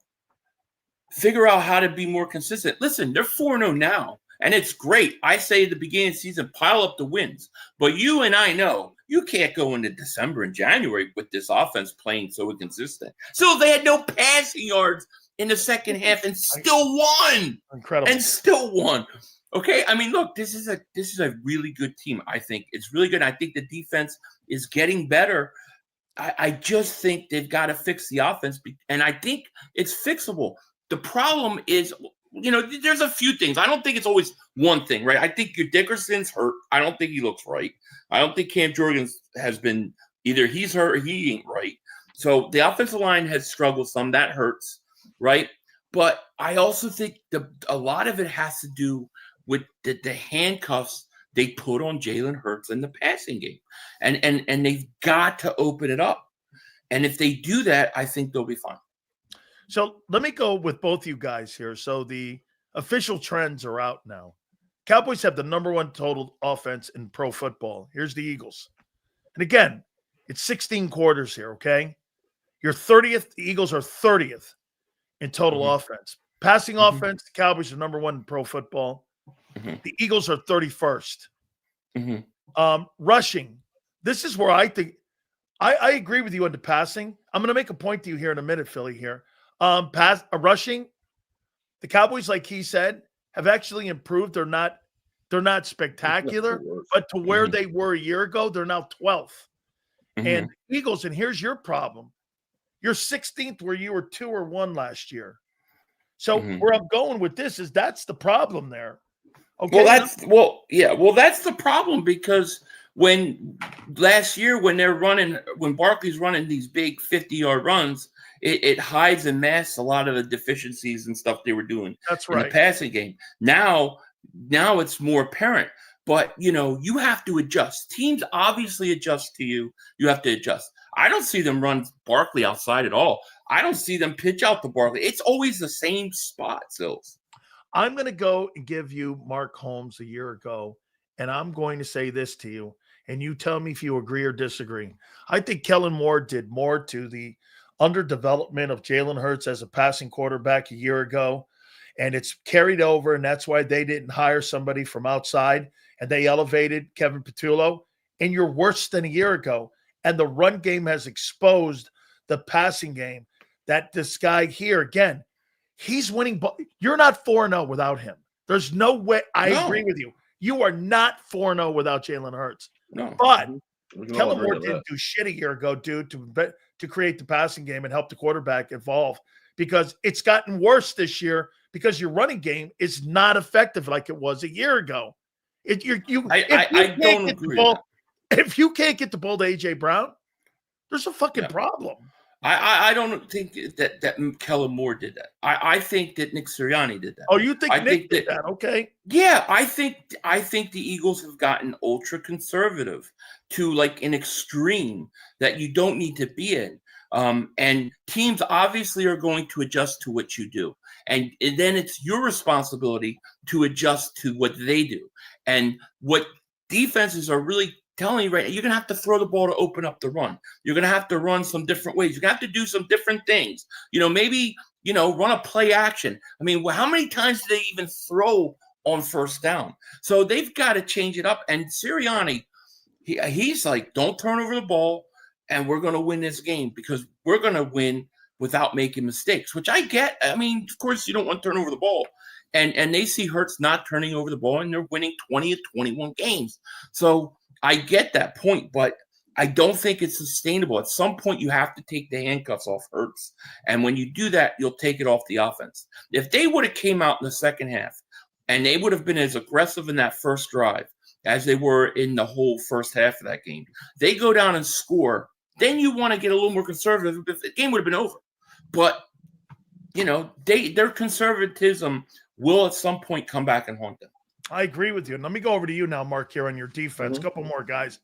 Figure out how to be more consistent. Listen, they're 4-0 now, and it's great. I say at the beginning of the season, pile up the wins. But you and I know you can't go into December and January with this offense playing so inconsistent. So they had no passing yards in the second half and still won. Incredible. And still won. Okay, I mean, look, this is a really good team. I think it's really good. I think the defense is getting better. I just think they've got to fix the offense, and I think it's fixable. The problem is, you know, there's a few things. I don't think it's always one thing, right? I think your Dickerson's hurt. I don't think he looks right. I don't think Cam Jorgens has been either he's hurt or he ain't right. So the offensive line has struggled some. That hurts, right? But I also think a lot of it has to do with the handcuffs they put on Jalen Hurts in the passing game. And they've got to open it up. And if they do that, I think they'll be fine. So let me go with both you guys here. So the official trends are out now. Cowboys have the number 1 total offense in pro football. Here's the Eagles. And again, it's 16 quarters here, okay? You're 30th. The Eagles are 30th in total offense. Passing offense, the Cowboys are number 1 in pro football. The Eagles are 31st. Rushing. This is where I think I agree with you on the passing. I'm going to make a point to you here in a minute, Philly, here. Rushing, the Cowboys, like he said, have actually improved. They're not spectacular, but to where they were a year ago, they're now 12th. And the Eagles, and here's your problem. You're 16th where you were 2 or 1 last year. So where I'm going with this is that's the problem there. Okay. That's the problem because when last year when Barkley's running these big 50-yard runs, it hides and masks a lot of the deficiencies and stuff they were doing. That's right. In the passing game. Now it's more apparent. But, you know, you have to adjust. Teams obviously adjust to you. You have to adjust. I don't see them run Barkley outside at all. I don't see them pitch out to Barkley. It's always the same spot, Sills. I'm going to go and give you Mark Holmes a year ago, and I'm going to say this to you, and you tell me if you agree or disagree. I think Kellen Moore did more to the underdevelopment of Jalen Hurts as a passing quarterback a year ago, and it's carried over, and that's why they didn't hire somebody from outside, and they elevated Kevin Patullo, and you're worse than a year ago. And the run game has exposed the passing game that this guy here, again, he's winning. You're not 4-0 without him. There's no way. I agree with you. You are not 4-0 without Jalen Hurts. No. But We can all Kellen agree Moore on didn't that. do shit a year ago, dude, to create the passing game and help the quarterback evolve, because it's gotten worse this year because your running game is not effective like it was a year ago. I don't agree with that. If you can't get the ball to A.J. Brown, there's a fucking problem. I don't think that Kellen Moore did that. I think that Nick Sirianni did that. Oh, you think Nick did that? Okay. Yeah, I think the Eagles have gotten ultra conservative to like an extreme that you don't need to be in. And teams obviously are going to adjust to what you do. And then it's your responsibility to adjust to what they do. And what defenses are really telling you right now, you're going to have to throw the ball to open up the run. You're going to have to run some different ways. You're going to have to do some different things. Maybe, run a play action. I mean, how many times do they even throw on first down? So they've got to change it up. And Sirianni, he's like, don't turn over the ball, and we're going to win this game because we're going to win without making mistakes, which I get. I mean, of course, you don't want to turn over the ball. And they see Hurts not turning over the ball, and they're winning 20 of 21 games. So I get that point, but I don't think it's sustainable. At some point, you have to take the handcuffs off Hurts. And when you do that, you'll take it off the offense. If they would have came out in the second half and they would have been as aggressive in that first drive as they were in the whole first half of that game, they go down and score. Then you want to get a little more conservative. The game would have been over. But, their conservatism will at some point come back and haunt them. I agree with you. And let me go over to you now, Mark, here on your defense. A couple more guys.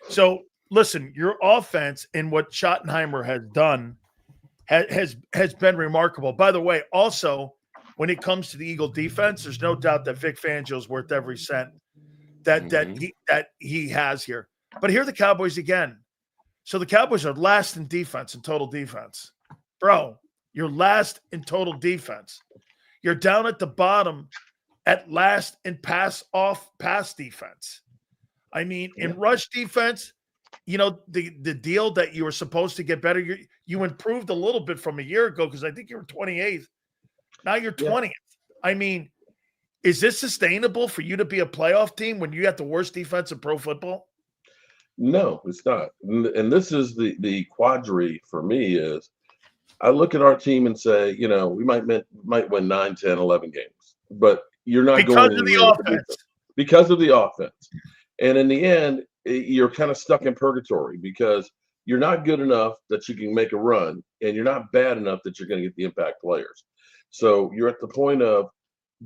So, listen, your offense and what Schottenheimer has done has been remarkable. By the way, also, when it comes to the Eagle defense, there's no doubt that Vic Fangio is worth every cent that he has here. But here are the Cowboys again. So the Cowboys are last in defense, in total defense. Bro, you're last in total defense. You're down at the bottom at last in pass defense. I mean, in rush defense, the deal that you were supposed to get better, you improved a little bit from a year ago because I think you were 28th. Now you're 20th. I mean, is this sustainable for you to be a playoff team when you have the worst defense in pro football? No, it's not. And this is the quadri for me is I look at our team and say, we might win 9, 10, 11 games, but you're not going of the offense. Because of the offense. And in the end, you're kind of stuck in purgatory because you're not good enough that you can make a run, and you're not bad enough that you're going to get the impact players. So you're at the point of,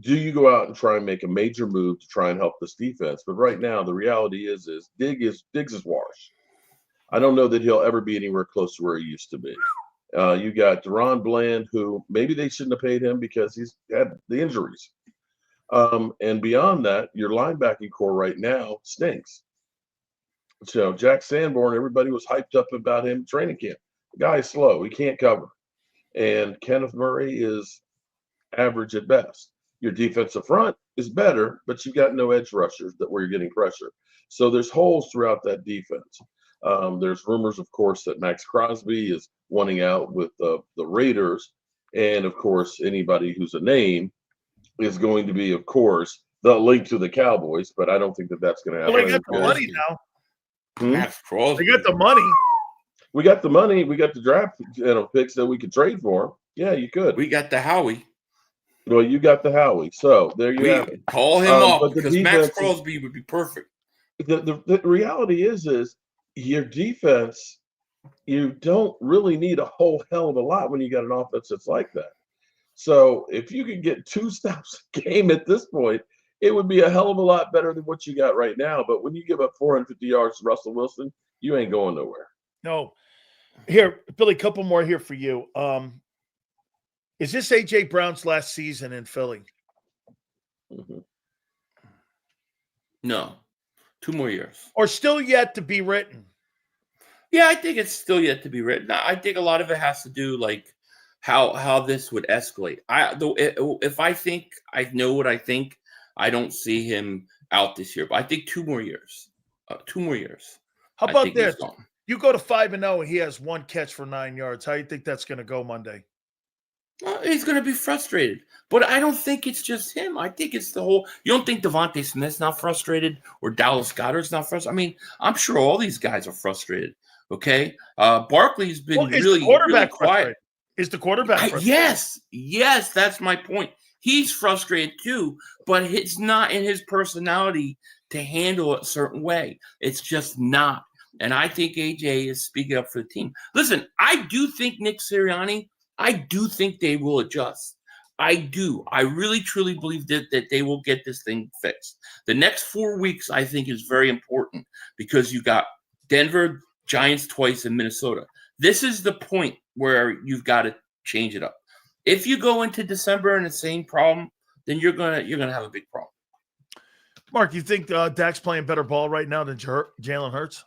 do you go out and try and make a major move to try and help this defense? But right now, the reality is Diggs is washed. I don't know that he'll ever be anywhere close to where he used to be. You got Deron Bland, who maybe they shouldn't have paid him because he's had the injuries. And beyond that, your linebacking core right now stinks. So Jack Sanborn, everybody was hyped up about him training camp. The guy is slow. He can't cover. And Kenneth Murray is average at best. Your defensive front is better, but you've got no edge rushers where you're getting pressure. So there's holes throughout that defense. There's rumors, of course, that Max Crosby is wanting out with the Raiders. And, of course, anybody who's a name is going to be, of course, the link to the Cowboys. But I don't think that that's going to happen. Well, they got the money now. Max Crosby. They got the money. We got the money. We got the draft picks that we could trade for him. Yeah, you could. We got the Howie. Well, you got the Howie. So there you have it. Call him up but because Max Crosby would be perfect. The reality is your defense, you don't really need a whole hell of a lot when you got an offense that's like that. So if you could get 2 stops a game at this point, it would be a hell of a lot better than what you got right now. But when you give up 450 yards to Russell Wilson, you ain't going nowhere. No. Here, Billy, a couple more here for you. Is this A.J. Brown's last season in Philly? Mm-hmm. No. 2 more years. Or still yet to be written? Yeah, I think it's still yet to be written. I think a lot of it has to do like how this would escalate. If I think I know what I think, I don't see him out this year. But I think 2 more years. 2 more years. How I about think he's this? gone. You go to 5-0 and he has 1 catch for 9 yards. How do you think that's going to go Monday? Well, he's going to be frustrated, but I don't think it's just him. I think it's the whole. You don't think Devontae Smith's not frustrated or Dallas Goedert's not frustrated? I mean, I'm sure all these guys are frustrated. Okay, Barkley's been really quiet. Frustrated? Is the quarterback frustrated? Yes, that's my point. He's frustrated too, but it's not in his personality to handle it a certain way. It's just not. And I think AJ is speaking up for the team. Listen, I do think Nick Sirianni. I do think they will adjust. I do. I really, truly believe that they will get this thing fixed. The next 4 weeks, I think, is very important because you got Denver, Giants twice, and Minnesota. This is the point where you've got to change it up. If you go into December and the same problem, then you're gonna have a big problem. Mark, you think Dak's playing better ball right now than Jalen Hurts?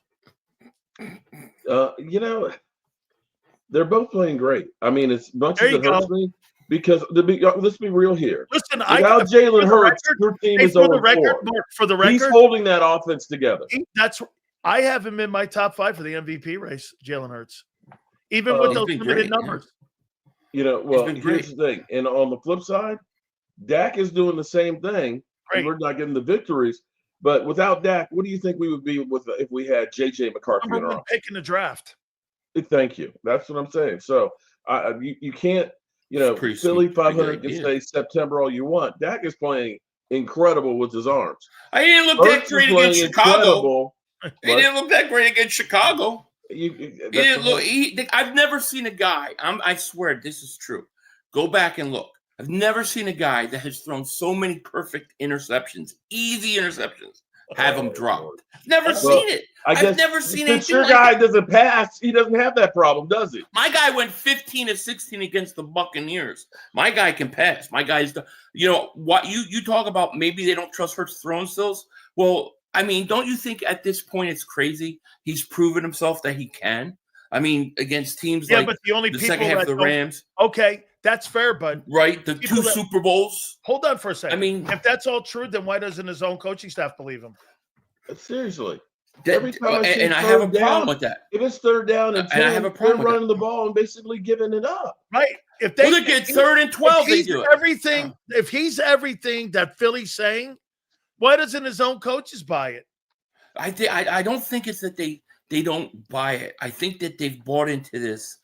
They're both playing great. I mean, as much as it hurts me, because let's be real here. Listen, without Jalen Hurts, your team is over 4. For the record, he's holding that offense together. I have him in my top 5 for the MVP race, Jalen Hurts, even with those limited numbers. Here's the thing. And on the flip side, Dak is doing the same thing. Great. We're not getting the victories. But without Dak, what do you think we would be with if we had J.J. McCarthy in our offense? Pick in the draft. Thank you. That's what I'm saying. So you can't, Philly 500 can say September all you want. Dak is playing incredible with his arms. I didn't look that great against Chicago. He didn't look that great against Chicago. I've never seen a guy. I swear this is true. Go back and look. I've never seen a guy that has thrown so many perfect interceptions, easy interceptions, have them dropped. Never seen it. I've never seen it. Since your guy doesn't pass, he doesn't have that problem, does he? My guy went 15 of 16 against the Buccaneers. My guy can pass. My guy's what you talk about. Maybe they don't trust Hurts throwing stills. Well, I mean, don't you think at this point it's crazy? He's proven himself that he can. I mean, against teams but the only the second half of the Rams. Okay, that's fair, but right, the 2 Super Bowls. Hold on for a second. I mean, if that's all true, then why doesn't his own coaching staff believe him? Seriously. Every time I have a problem with that. If it's 3rd down and 10, I have a problem they're running the ball and basically giving it up. Right. If they get 3rd and 12, they do it. Everything. If he's everything that Philly's saying, why doesn't his own coaches buy it? I don't think it's that they don't buy it. I think that they've bought into this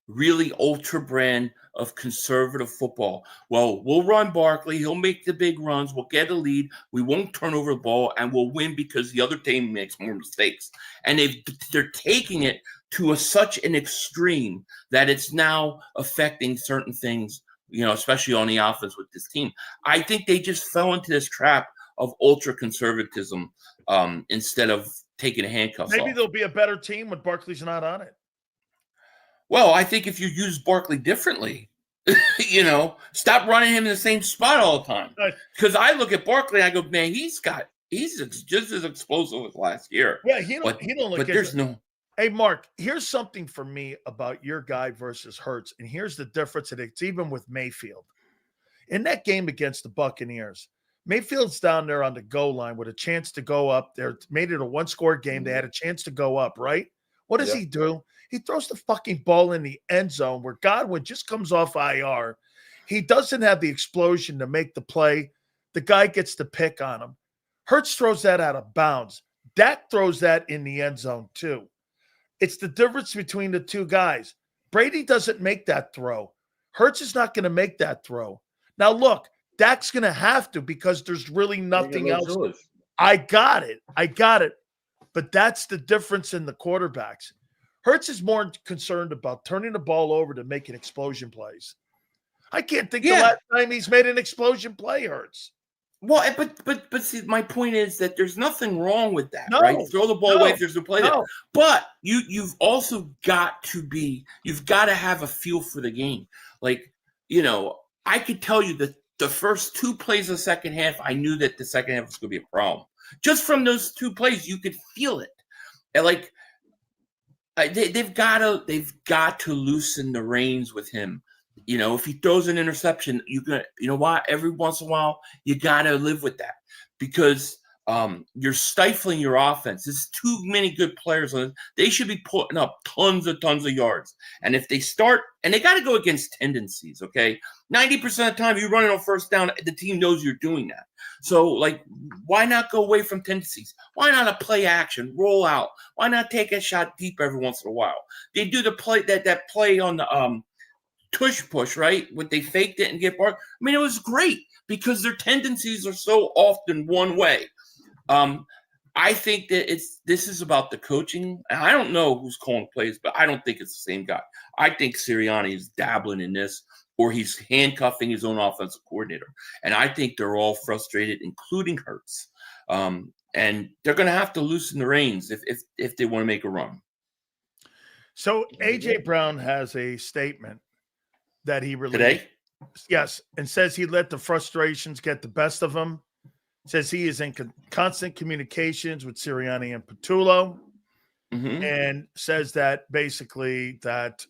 really ultra brand of conservative football. Well, we'll run Barkley. He'll make the big runs. We'll get a lead. We won't turn over the ball, and we'll win because the other team makes more mistakes. And they're taking it to such an extreme that it's now affecting certain things, especially on the offense with this team. I think they just fell into this trap of ultra conservatism instead of taking a handcuff. Maybe there'll be a better team when Barkley's not on it. Well, I think if you use Barkley differently, stop running him in the same spot all the time. Because I look at Barkley, I go, man, he's just as explosive as last year. Yeah, he don't look. But there's no. Hey, Mark, here's something for me about your guy versus Hurts, and here's the difference. And it's even with Mayfield in that game against the Buccaneers. Mayfield's down there on the goal line with a chance to go up. They made it a 1-score game. They had a chance to go up, right? What does he do? He throws the fucking ball in the end zone where Godwin just comes off IR. He doesn't have the explosion to make the play. The guy gets the pick on him. Hurts throws that out of bounds. Dak throws that in the end zone too. It's the difference between the two guys. Brady doesn't make that throw. Hurts is not going to make that throw. Now, look, Dak's going to have to because there's really nothing else. I got it. But that's the difference in the quarterbacks. Hurts is more concerned about turning the ball over to making explosion plays. I can't think the last time he's made an explosion play, Hurts. Well, but see, my point is that there's nothing wrong with that, right? Throw the ball away if there's no play there. But you've also got to have a feel for the game. I could tell you that the first 2 plays of the second half, I knew that the second half was going to be a problem. Just from those 2 plays, you could feel it. And they've got to loosen the reins with him. You know, if he throws an interception, you know what? Every once in a while, you got to live with that because you're stifling your offense. There's too many good players on it. They should be putting up tons of yards. And if they start, and they got to go against tendencies, okay? 90% of the time you're running on first down, the team knows you're doing that. So, like, why not go away from tendencies? Why not a play action, roll out? Why not take a shot deep every once in a while? They do the play that play on the tush push, right? When they faked it and get barred. I mean, it was great because their tendencies are so often one way. I think that this is about the coaching. And I don't know who's calling plays, but I don't think it's the same guy. I think Sirianni is dabbling in this, or he's handcuffing his own offensive coordinator. And I think they're all frustrated, including Hurts. And they're going to have to loosen the reins if they want to make a run. So A.J. Brown has a statement that he released Today? Yes, and says he let the frustrations get the best of him. Says he is in constant communications with Sirianni and Patullo, and says that basically that,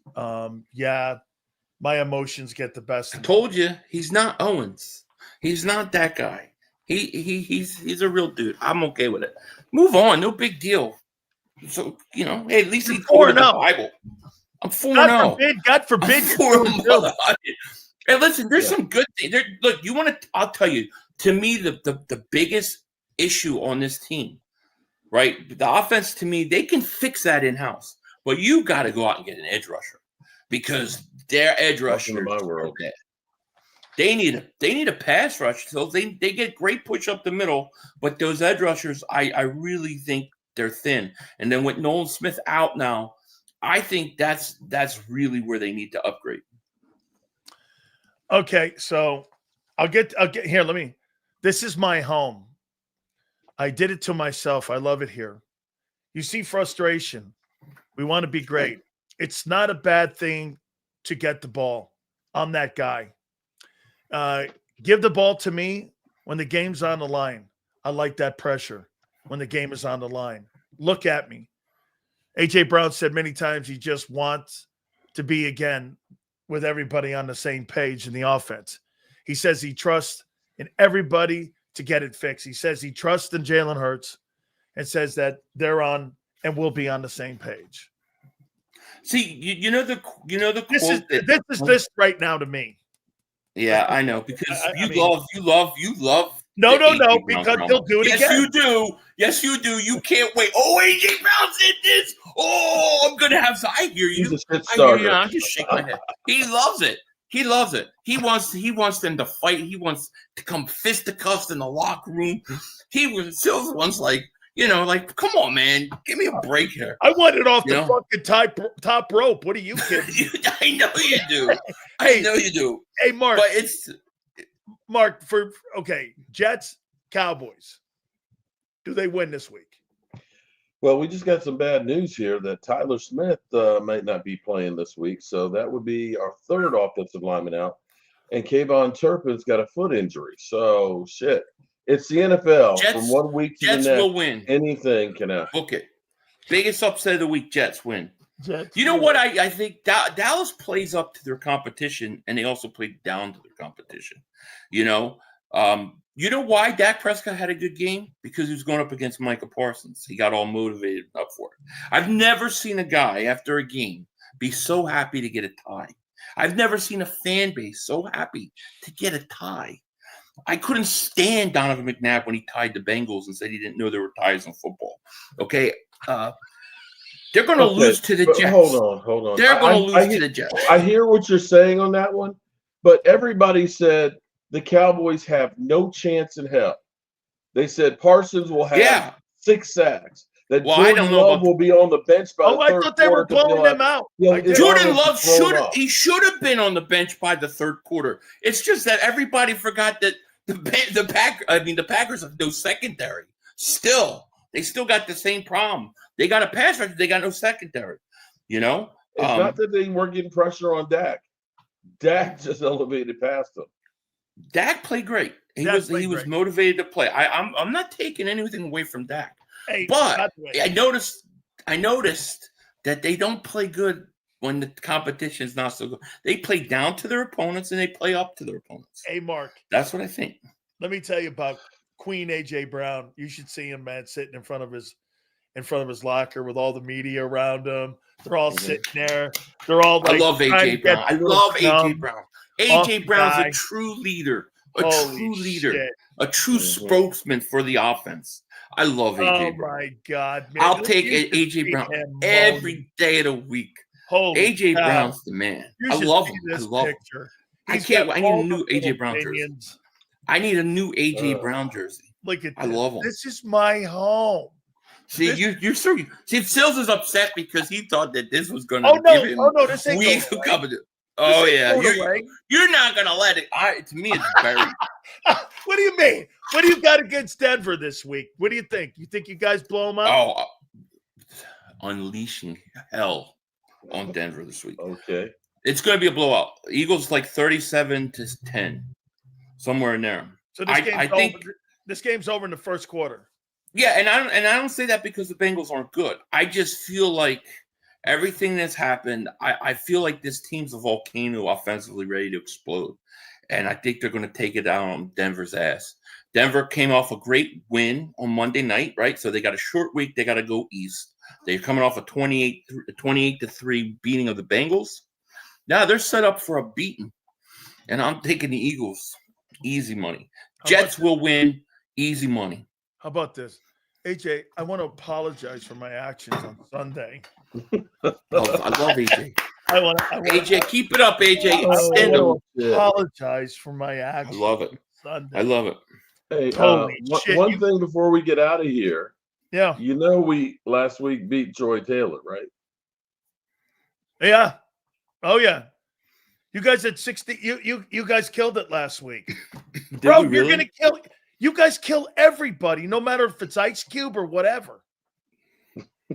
my emotions get the best of me. I told you, he's not Owens. He's not that guy. He's a real dude. I'm okay with it. Move on. No big deal. So, you know, hey, at least he quoted the Bible. I'm 4-0. God forbid. Hey, listen, there's some good things. Look, I'll tell you, to me, the biggest issue on this team, right? The offense, to me, they can fix that in-house. But you got to go out and get an edge rusher because their edge rushers are dead. They need a pass rush. So they get great push up the middle, but those edge rushers, I really think they're thin. And then with Nolan Smith out now, I think that's really where they need to upgrade. Okay, so I'll get here. This is my home. I did it to myself. I love it here. You see frustration. We want to be great. It's not a bad thing to get the ball. I'm that guy. Give the ball to me when the game's on the line. I like that pressure when the game is on the line. Look at me. A.J. Brown said many times he just wants to be, again, with everybody on the same page in the offense. He says he trusts in everybody to get it fixed. He says he trusts in Jalen Hurts and says that they're on and will be on the same page. See, you know the this is this right now to me. Yeah, I know because you love. No, because they'll do it again. Yes, you do. You can't wait. Oh, A.J. Brown did this. Oh, I'm gonna have. I hear you. He's a shit starter. I'm just shaking my head. He loves it. He loves it. He wants them to fight. He wants to come fisticuffs in the locker room. He was still once like, like, come on, man, give me a break here. I want it off the fucking top rope. What are you kidding? I know you do. I know you do. Hey, Mark. But it's Mark Jets, Cowboys. Do they win this week? Well, we just got some bad news here that Tyler Smith might not be playing this week. So that would be our third offensive lineman out. And Kayvon Turpin's got a foot injury. So, shit. It's the NFL. Jets, from 1 week to Jets the next. Will win. Anything can happen. Book it. Biggest upset of the week, Jets win. Jets you know what? I think Dallas plays up to their competition, and they also play down to their competition. You know why Dak Prescott had a good game? Because he was going up against Micah Parsons. He got all motivated up for it. I've never seen a guy after a game be so happy to get a tie. I've never seen a fan base so happy to get a tie. I couldn't stand Donovan McNabb when he tied the Bengals and said he didn't know there were ties in football. Okay. They're going to lose to the Jets. Hold on. They're going to lose to the Jets. I hear what you're saying on that one, but everybody said the Cowboys have no chance in hell. They said Parsons will have 6 sacks. That Jordan Love will be on the bench by the third quarter. I thought they were blowing them out. Jordan Love should have been on the bench by the third quarter. It's just that everybody forgot that the Packers have no secondary. They still got the same problem. They got a pass rush, they got no secondary. It's not that they weren't getting pressure on Dak. Dak just elevated past them. Dak played great. He was motivated to play. I'm not taking anything away from Dak. Hey, but I noticed that they don't play good when the competition is not so good. They play down to their opponents and they play up to their opponents. Hey, Mark. That's what I think. Let me tell you about Queen A.J. Brown. You should see him, man, sitting in front of his locker with all the media around him. They're all sitting there. They're all like, I love A.J. Brown. I love A.J. Brown. A.J. Brown's a true leader. A true spokesman for the offense. I love A.J. Brown. Oh, my God, man. I'll take A.J. Brown every day of the week. A.J. Brown's the man. I love him. I love him. I need a new A.J. Brown jersey. I need a new A.J. Brown jersey. Look at I love him. This is my home. See, you're so. See, Sills is upset because he thought that this was going to. This ain't going to. Oh yeah, you're not gonna let it. To me, it's buried. What do you mean? What do you got against Denver this week? What do you think? You think you guys blow them out? Oh, unleashing hell on Denver this week. Okay, it's going to be a blowout. Eagles like 37-10, somewhere in there. So I think this game's over in the first quarter. Yeah, and I don't say that because the Bengals aren't good. I just feel like everything that's happened, I feel like this team's a volcano offensively ready to explode. And I think they're going to take it down on Denver's ass. Denver came off a great win on Monday night, right? So they got a short week. They got to go east. They're coming off a 28-3 beating of the Bengals. Now they're set up for a beating. And I'm taking the Eagles. Easy money. Jets will win. Easy money. How about this? AJ, I want to apologize for my actions on Sunday. I love AJ. AJ, keep it up, AJ. I want to apologize for my actions. I love it. Sunday. I love it. Hey, one thing before we get out of here. Yeah. You know, we last week beat Troy Taylor, right? Yeah. Oh yeah. You guys had 60. You guys killed it last week, bro. Really? You're gonna kill. You guys kill everybody, no matter if it's Ice Cube or whatever.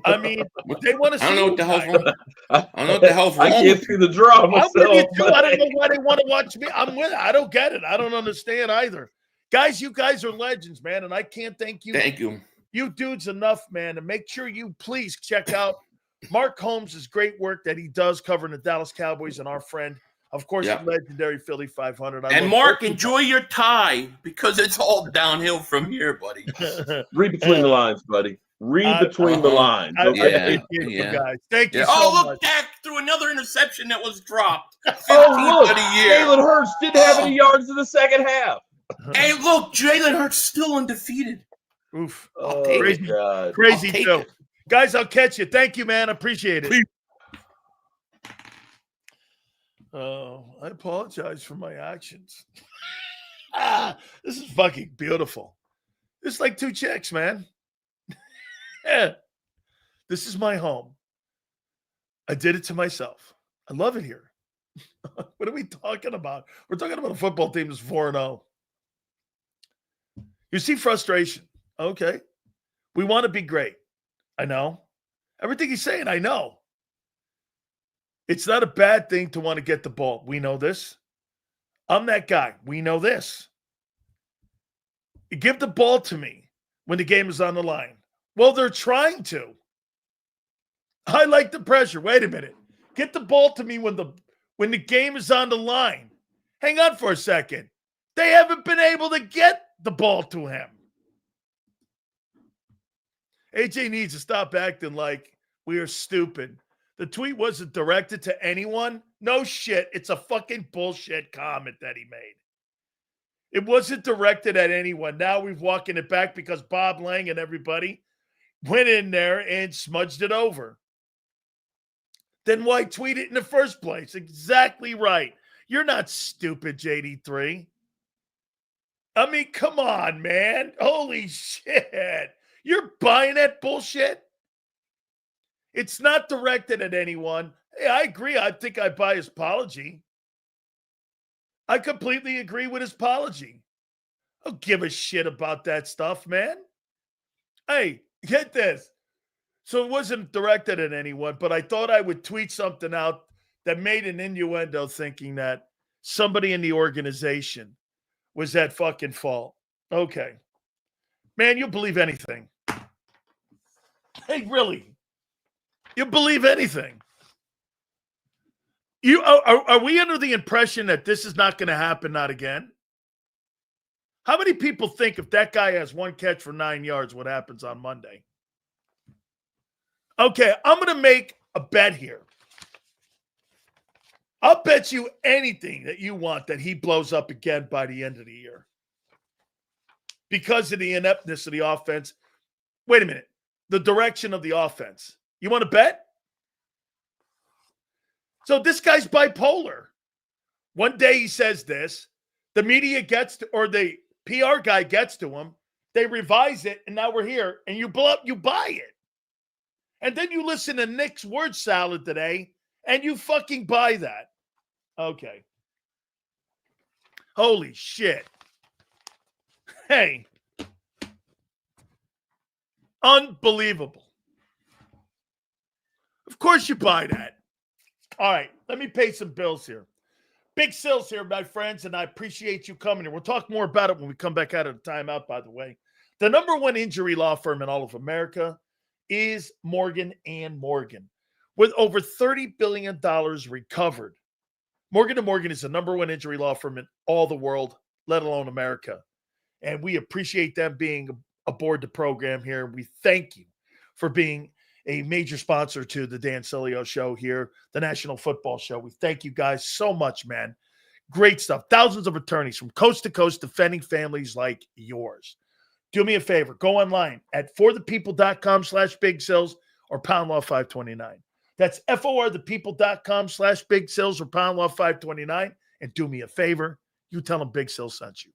I mean, they want to see. I don't know what the hell's wrong. I don't know what the hell's wrong. I can't see the draw myself. I'm with you too. I don't know why they want to watch me. I'm with it. I don't get it. I don't understand either. Guys, you guys are legends, man, and I can't thank you. Thank you. You dudes enough, man. And make sure you please check out Mark Holmes' great work that he does covering the Dallas Cowboys and our friend, of course, the legendary Philly 500. And Mark, enjoy your tie because it's all downhill from here, buddy. Read between the lines, buddy. Read between the lines. Okay? You guys. Thank you so much. Look, Dak threw another interception that was dropped. Oh, look. Jalen Hurts didn't have any yards in the second half. Hey, look, Jalen Hurts still undefeated. Oof. Crazy, God. Crazy too. Guys, I'll catch you. Thank you, man. Appreciate it. Oh, I apologize for my actions. This is fucking beautiful. It's like two chicks, man. Yeah. This is my home. I did it to myself. I love it here. What are we talking about? We're talking about a football team that's 4-0. You see frustration. Okay. We want to be great. I know. Everything he's saying, I know. It's not a bad thing to want to get the ball. We know this. I'm that guy. We know this. Give the ball to me when the game is on the line. Well, they're trying to. I like the pressure. Wait a minute. Get the ball to me when the game is on the line. Hang on for a second. They haven't been able to get the ball to him. AJ needs to stop acting like we are stupid. The tweet wasn't directed to anyone. No shit. It's a fucking bullshit comment that he made. It wasn't directed at anyone. Now we're walking it back because Bob Lang and everybody went in there and smudged it over. Then why tweet it in the first place? Exactly right. You're not stupid, JD3. I mean, come on, man. Holy shit. You're buying that bullshit? It's not directed at anyone. Hey, I agree. I think I buy his apology. I completely agree with his apology. I don't give a shit about that stuff, man. Hey, get this. So it wasn't directed at anyone, but I thought I would tweet something out that made an innuendo thinking that somebody in the organization was at fucking fault. Okay. Man, you'll believe anything. Hey, really. You believe anything. Are we under the impression that this is not going to happen, not again? How many people think if that guy has one catch for 9 yards, what happens on Monday? Okay, I'm going to make a bet here. I'll bet you anything that you want that he blows up again by the end of the year. Because of the ineptness of the offense. Wait a minute. The direction of the offense. You want to bet? So this guy's bipolar. One day he says this. The media gets to, or the PR guy gets to him. They revise it, and now we're here. And you blow up, you buy it. And then you listen to Nick's word salad today, and you fucking buy that. Okay. Holy shit. Hey. Unbelievable. Of course you buy that. All right. Let me pay some bills here. Big Sills here, my friends, and I appreciate you coming here. We'll talk more about it when we come back out of the timeout, by the way. The number one injury law firm in all of America is Morgan & Morgan. With over $30 billion recovered, Morgan & Morgan is the number one injury law firm in all the world, let alone America. And we appreciate them being aboard the program here. We thank you for being a major sponsor to the Dan Sileo show here, the National Football Show. We thank you guys so much, man. Great stuff. Thousands of attorneys from coast to coast defending families like yours. Do me a favor. Go online at forthepeople.com/Big Sills or Pound Law 529. That's forthepeople.com/Big Sills or Pound Law 529. And do me a favor. You tell them Big Sills sent you.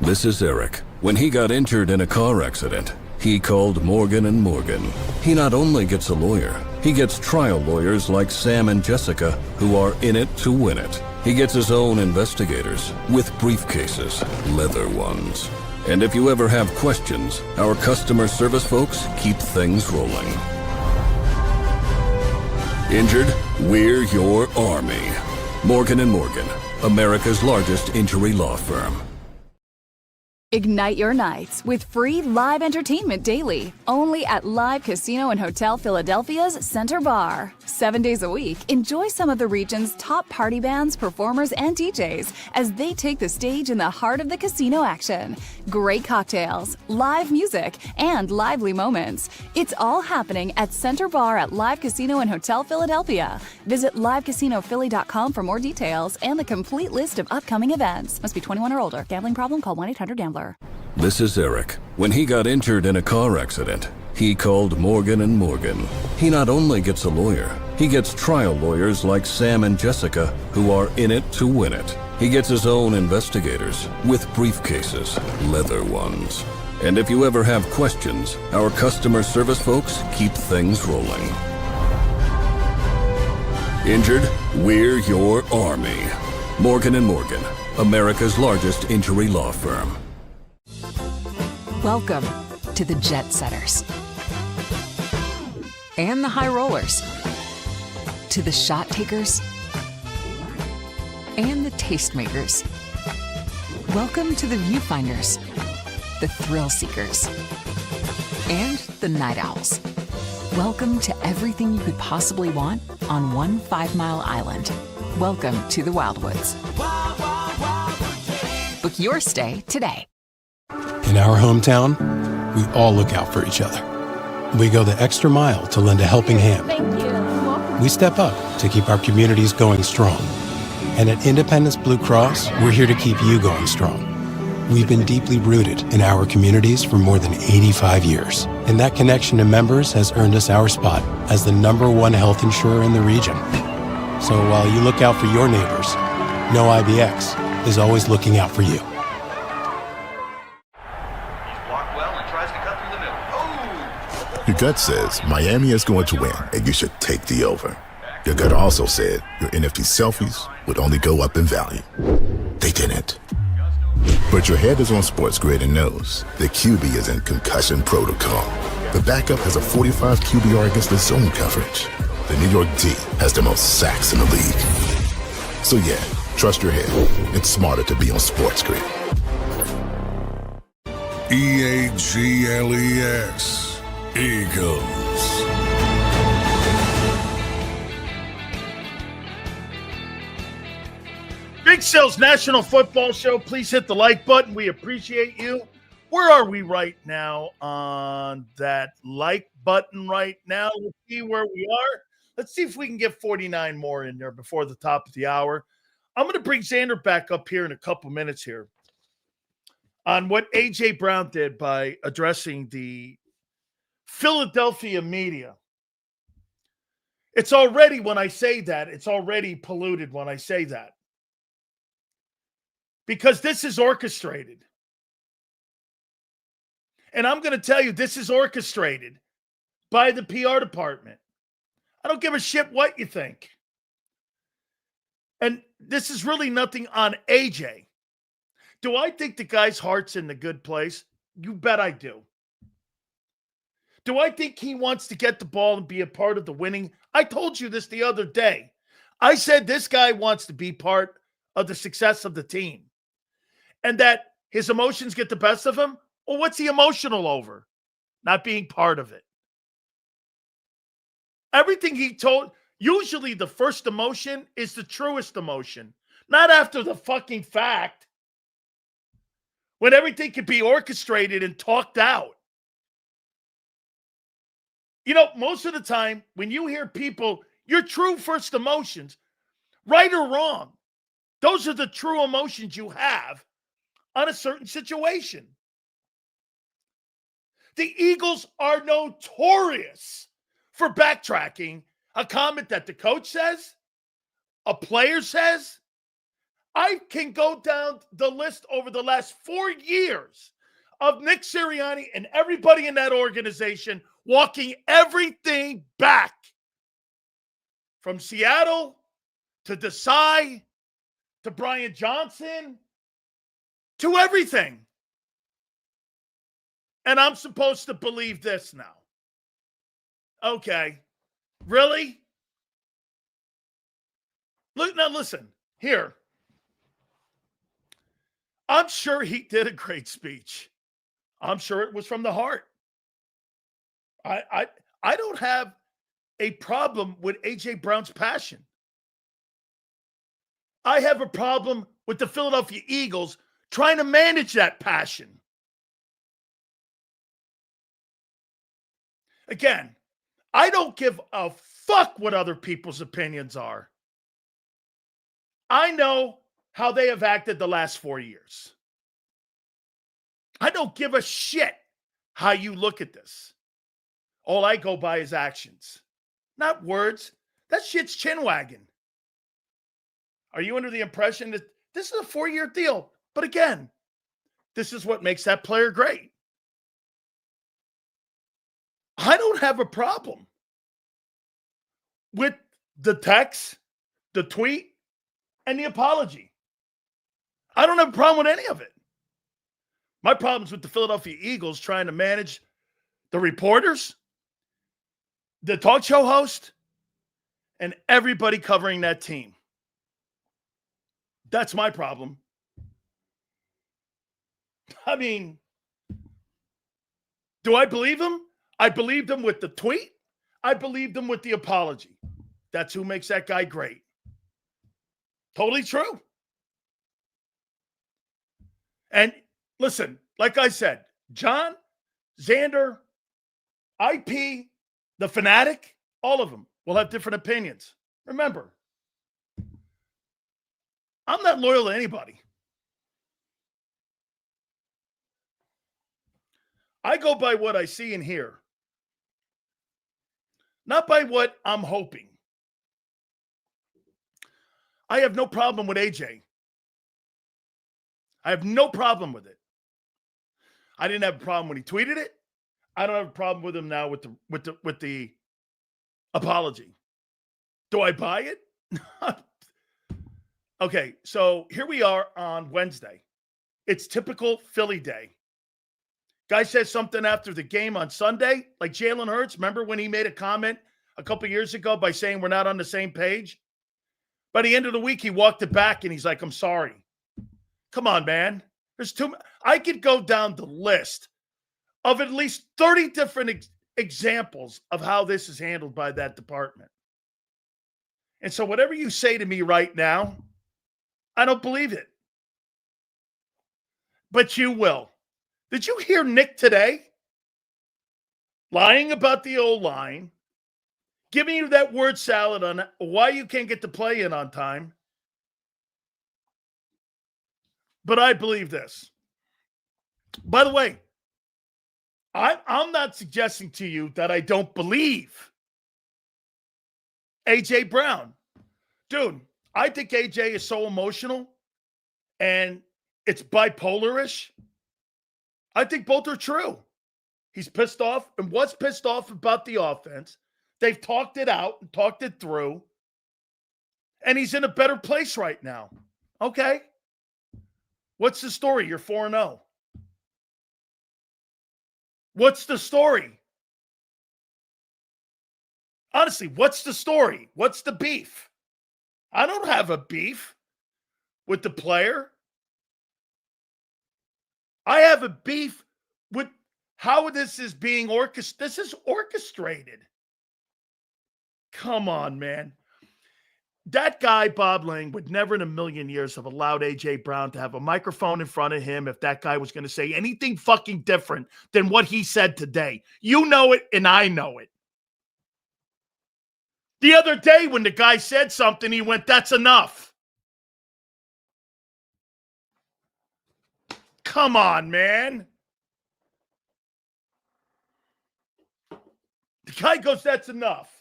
This is Eric. When he got injured in a car accident, he called Morgan & Morgan. He not only gets a lawyer, he gets trial lawyers like Sam and Jessica who are in it to win it. He gets his own investigators with briefcases, leather ones. And if you ever have questions, our customer service folks keep things rolling. Injured? We're your army. Morgan & Morgan, America's largest injury law firm. Ignite your nights with free live entertainment daily, only at Live Casino and Hotel Philadelphia's Center Bar. 7 days a week, enjoy some of the region's top party bands, performers, and DJs as they take the stage in the heart of the casino action. Great cocktails, live music, and lively moments. It's all happening at Center Bar at Live Casino and Hotel Philadelphia. Visit livecasinophilly.com for more details and the complete list of upcoming events. Must be 21 or older. Gambling problem? Call 1-800-GAMBLER. This is Eric. When he got injured in a car accident, he called Morgan & Morgan. He not only gets a lawyer, he gets trial lawyers like Sam and Jessica who are in it to win it. He gets his own investigators with briefcases, leather ones. And if you ever have questions, our customer service folks keep things rolling. Injured? We're your army. Morgan & Morgan, America's largest injury law firm. Welcome to the Jet Setters and the High Rollers, to the Shot Takers and the Tastemakers. Welcome to the Viewfinders, the Thrill Seekers, and the Night Owls. Welcome to everything you could possibly want on one 5-mile island. Welcome to the Wildwoods. Book your stay today. In our hometown, we all look out for each other. We go the extra mile to lend a helping hand. We step up to keep our communities going strong. And at Independence Blue Cross, we're here to keep you going strong. We've been deeply rooted in our communities for more than 85 years. And that connection to members has earned us our spot as the #1 health insurer in the region. So while you look out for your neighbors, know IBX is always looking out for you. Your gut says Miami is going to win and you should take the over. Your gut also said your NFT selfies would only go up in value. They didn't. But your head is on Sports Grid and knows the QB is in concussion protocol. The backup has a 45 QBR against the zone coverage. The New York D has the most sacks in the league. So yeah, trust your head. It's smarter to be on Sports Grid. EAGLES. Eagles. Big Sales National Football Show. Please hit the like button. We appreciate you. Where are we right now on that like button right now? Let's see where we are. Let's see if we can get 49 more in there before the top of the hour. I'm going to bring Xander back up here in a couple minutes here on what A.J. Brown did by addressing the Philadelphia media. It's already, when I say that, it's already polluted when I say that. Because this is orchestrated. And I'm going to tell you, this is orchestrated by the PR department. I don't give a shit what you think. And this is really nothing on AJ. Do I think the guy's heart's in the good place? You bet I do. Do I think he wants to get the ball and be a part of the winning? I told you this the other day. I said this guy wants to be part of the success of the team. And that his emotions get the best of him? Well, what's he emotional over? Not being part of it. Everything he told, usually the first emotion is the truest emotion. Not after the fucking fact. When everything can be orchestrated and talked out. You know, most of the time, when you hear people, your true first emotions, right or wrong, those are the true emotions you have on a certain situation. The Eagles are notorious for backtracking a comment that the coach says, a player says. I can go down the list over the last 4 years of Nick Sirianni and everybody in that organization walking everything back. From Seattle to Desai to Brian Johnson to everything. And I'm supposed to believe this now. Okay. Really? Look, now listen, here. I'm sure he did a great speech. I'm sure it was from the heart. I don't have a problem with A.J. Brown's passion. I have a problem with the Philadelphia Eagles trying to manage that passion. Again, I don't give a fuck what other people's opinions are. I know how they have acted the last 4 years. I don't give a shit how you look at this. All I go by is actions, not words. That shit's chin wagging. Are you under the impression that this is a 4-year deal? But again, this is what makes that player great. I don't have a problem with the text, the tweet, and the apology. I don't have a problem with any of it. My problem's with the Philadelphia Eagles trying to manage the reporters, the talk show host, and everybody covering that team. That's my problem. I mean, do I believe him? I believed him with the tweet. I believed him with the apology. That's who makes that guy great. Totally true. And listen, like I said, John, Xander, IP, the Fanatic, all of them will have different opinions. Remember, I'm not loyal to anybody. I go by what I see and hear, not by what I'm hoping. I have no problem with AJ. I have no problem with it. I didn't have a problem when he tweeted it. I don't have a problem with him now with the apology. Do I buy it? Okay, so here we are on Wednesday. It's typical Philly day. Guy says something after the game on Sunday, like Jalen Hurts. Remember when he made a comment a couple years ago by saying we're not on the same page? By the end of the week, he walked it back and he's like, I'm sorry. Come on, man. There's too many. I could go down the list of at least 30 different examples of how this is handled by that department. And so whatever you say to me right now, I don't believe it. But you will. Did you hear Nick today? Lying about the O-line, giving you that word salad on why you can't get the play in on time. But I believe this. By the way, I'm not suggesting to you that I don't believe A.J. Brown. Dude, I think A.J. is so emotional and it's bipolar-ish. I think both are true. He's pissed off and was pissed off about the offense. They've talked it out and talked it through. And he's in a better place right now. Okay. What's the story? You're 4-0. What's the story? Honestly, what's the story? What's the beef? I don't have a beef with the player. I have a beef with how this is being orchestrated. This is orchestrated. Come on, man. That guy, Bob Lang, would never in a million years have allowed A.J. Brown to have a microphone in front of him if that guy was going to say anything fucking different than what he said today. You know it, and I know it. The other day when the guy said something, he went, "That's enough." Come on, man. The guy goes, "That's enough."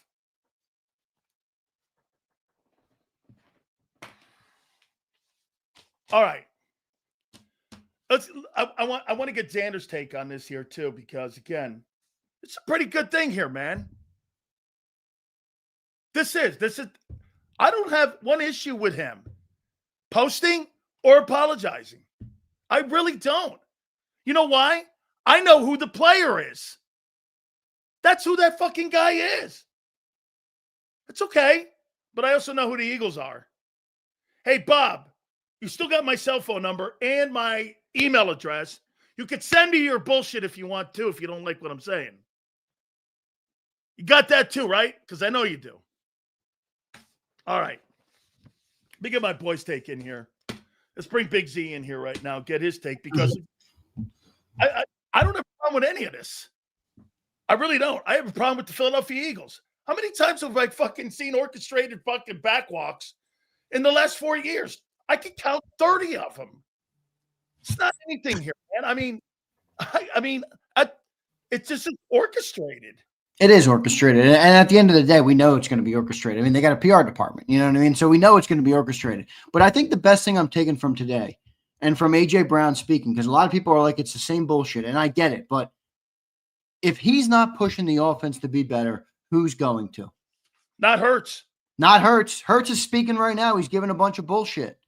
All right. I want to get Xander's take on this here too, because again, it's a pretty good thing here, man. This is I don't have one issue with him posting or apologizing. I really don't. You know why? I know who the player is. That's who that fucking guy is. It's okay. But I also know who the Eagles are. Hey, Bob, you still got my cell phone number and my email address. You could send me your bullshit if you want to, if you don't like what I'm saying. You got that too, right? Because I know you do. All right. Let me get my boys' take in here. Let's bring Big Z in here right now, get his take, because I don't have a problem with any of this. I really don't. I have a problem with the Philadelphia Eagles. How many times have I fucking seen orchestrated fucking backwalks in the last 4 years? I could count 30 of them. It's not anything here, man. I mean, it's just orchestrated. It is orchestrated. And at the end of the day, we know it's going to be orchestrated. I mean, they got a PR department, you know what I mean? So we know it's going to be orchestrated. But I think the best thing I'm taking from today and from A.J. Brown speaking, because a lot of people are like, it's the same bullshit, and I get it. But if he's not pushing the offense to be better, who's going to? Not Hurts. Not Hurts. Hurts is speaking right now. He's giving a bunch of bullshit.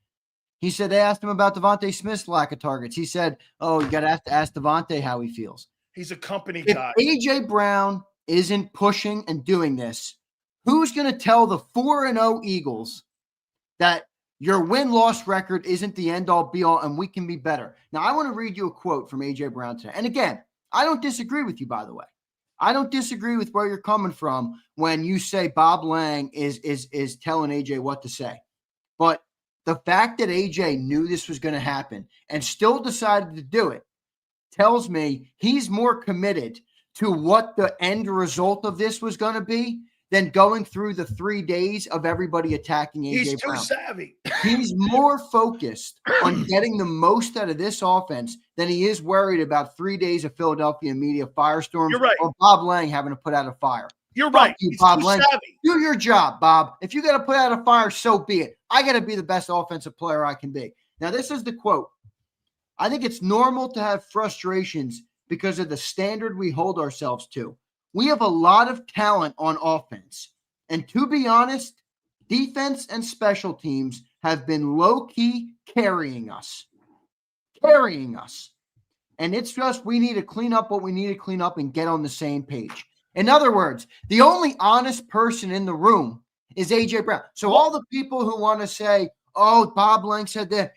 He said they asked him about Devontae Smith's lack of targets. He said, "Oh, you got to ask Devontae how he feels." He's a company if guy. A.J. Brown isn't pushing and doing this, who's going to tell the 4-0 Eagles that your win-loss record isn't the end-all, be-all, and we can be better? Now, I want to read you a quote from A.J. Brown today. And again, I don't disagree with you, by the way. I don't disagree with where you're coming from when you say Bob Lang is telling A.J. what to say. But the fact that A.J. knew this was going to happen and still decided to do it tells me he's more committed to what the end result of this was going to be than going through the 3 days of everybody attacking A.J. He's Brown. too savvy. He's more focused on getting the most out of this offense than he is worried about 3 days of Philadelphia media firestorms. You're right. Or Bob Lang having to put out a fire. You're Fuck right. you, He's Bob too Lang. savvy. Do your job, Bob. If you got to put out a fire, so be it. I got to be the best offensive player I can be. Now, this is the quote. I think it's normal to have frustrations because of the standard we hold ourselves to. We have a lot of talent on offense. And to be honest, defense and special teams have been low-key carrying us. And it's just we need to clean up what we need to clean up and get on the same page. In other words, the only honest person in the room is A.J. Brown. So all the people who want to say, oh, Bob Lang said that,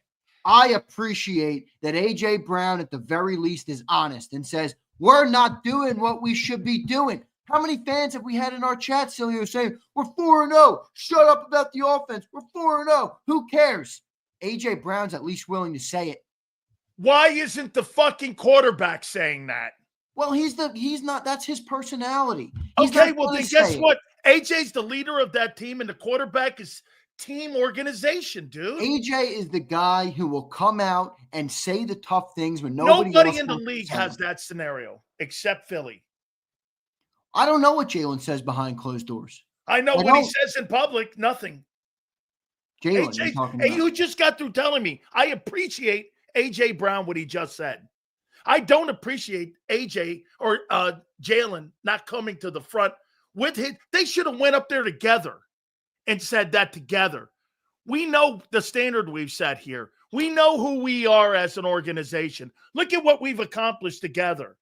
I appreciate that A.J. Brown at the very least is honest and says, we're not doing what we should be doing. How many fans have we had in our chat, Sileo, saying, we're 4-0. Shut up about the offense. We're 4-0. Who cares? A.J. Brown's at least willing to say it. Why isn't the fucking quarterback saying that? Well, he's not. That's his personality. He's Okay, not well gonna then guess say it. what? AJ's the leader of that team, and the quarterback is team organization, dude. AJ is the guy who will come out and say the tough things when nobody else in the wants to league say has them. that scenario except Philly. I don't know what Jalen says behind closed doors. I know what he says in public. Nothing. Jalen, you're talking about. You just got through telling me. I appreciate AJ Brown what he just said. I don't appreciate AJ or Jalen not coming to the front with his. They should have went up there together and said that together. We know the standard we've set here. We know who we are as an organization. Look at what we've accomplished together.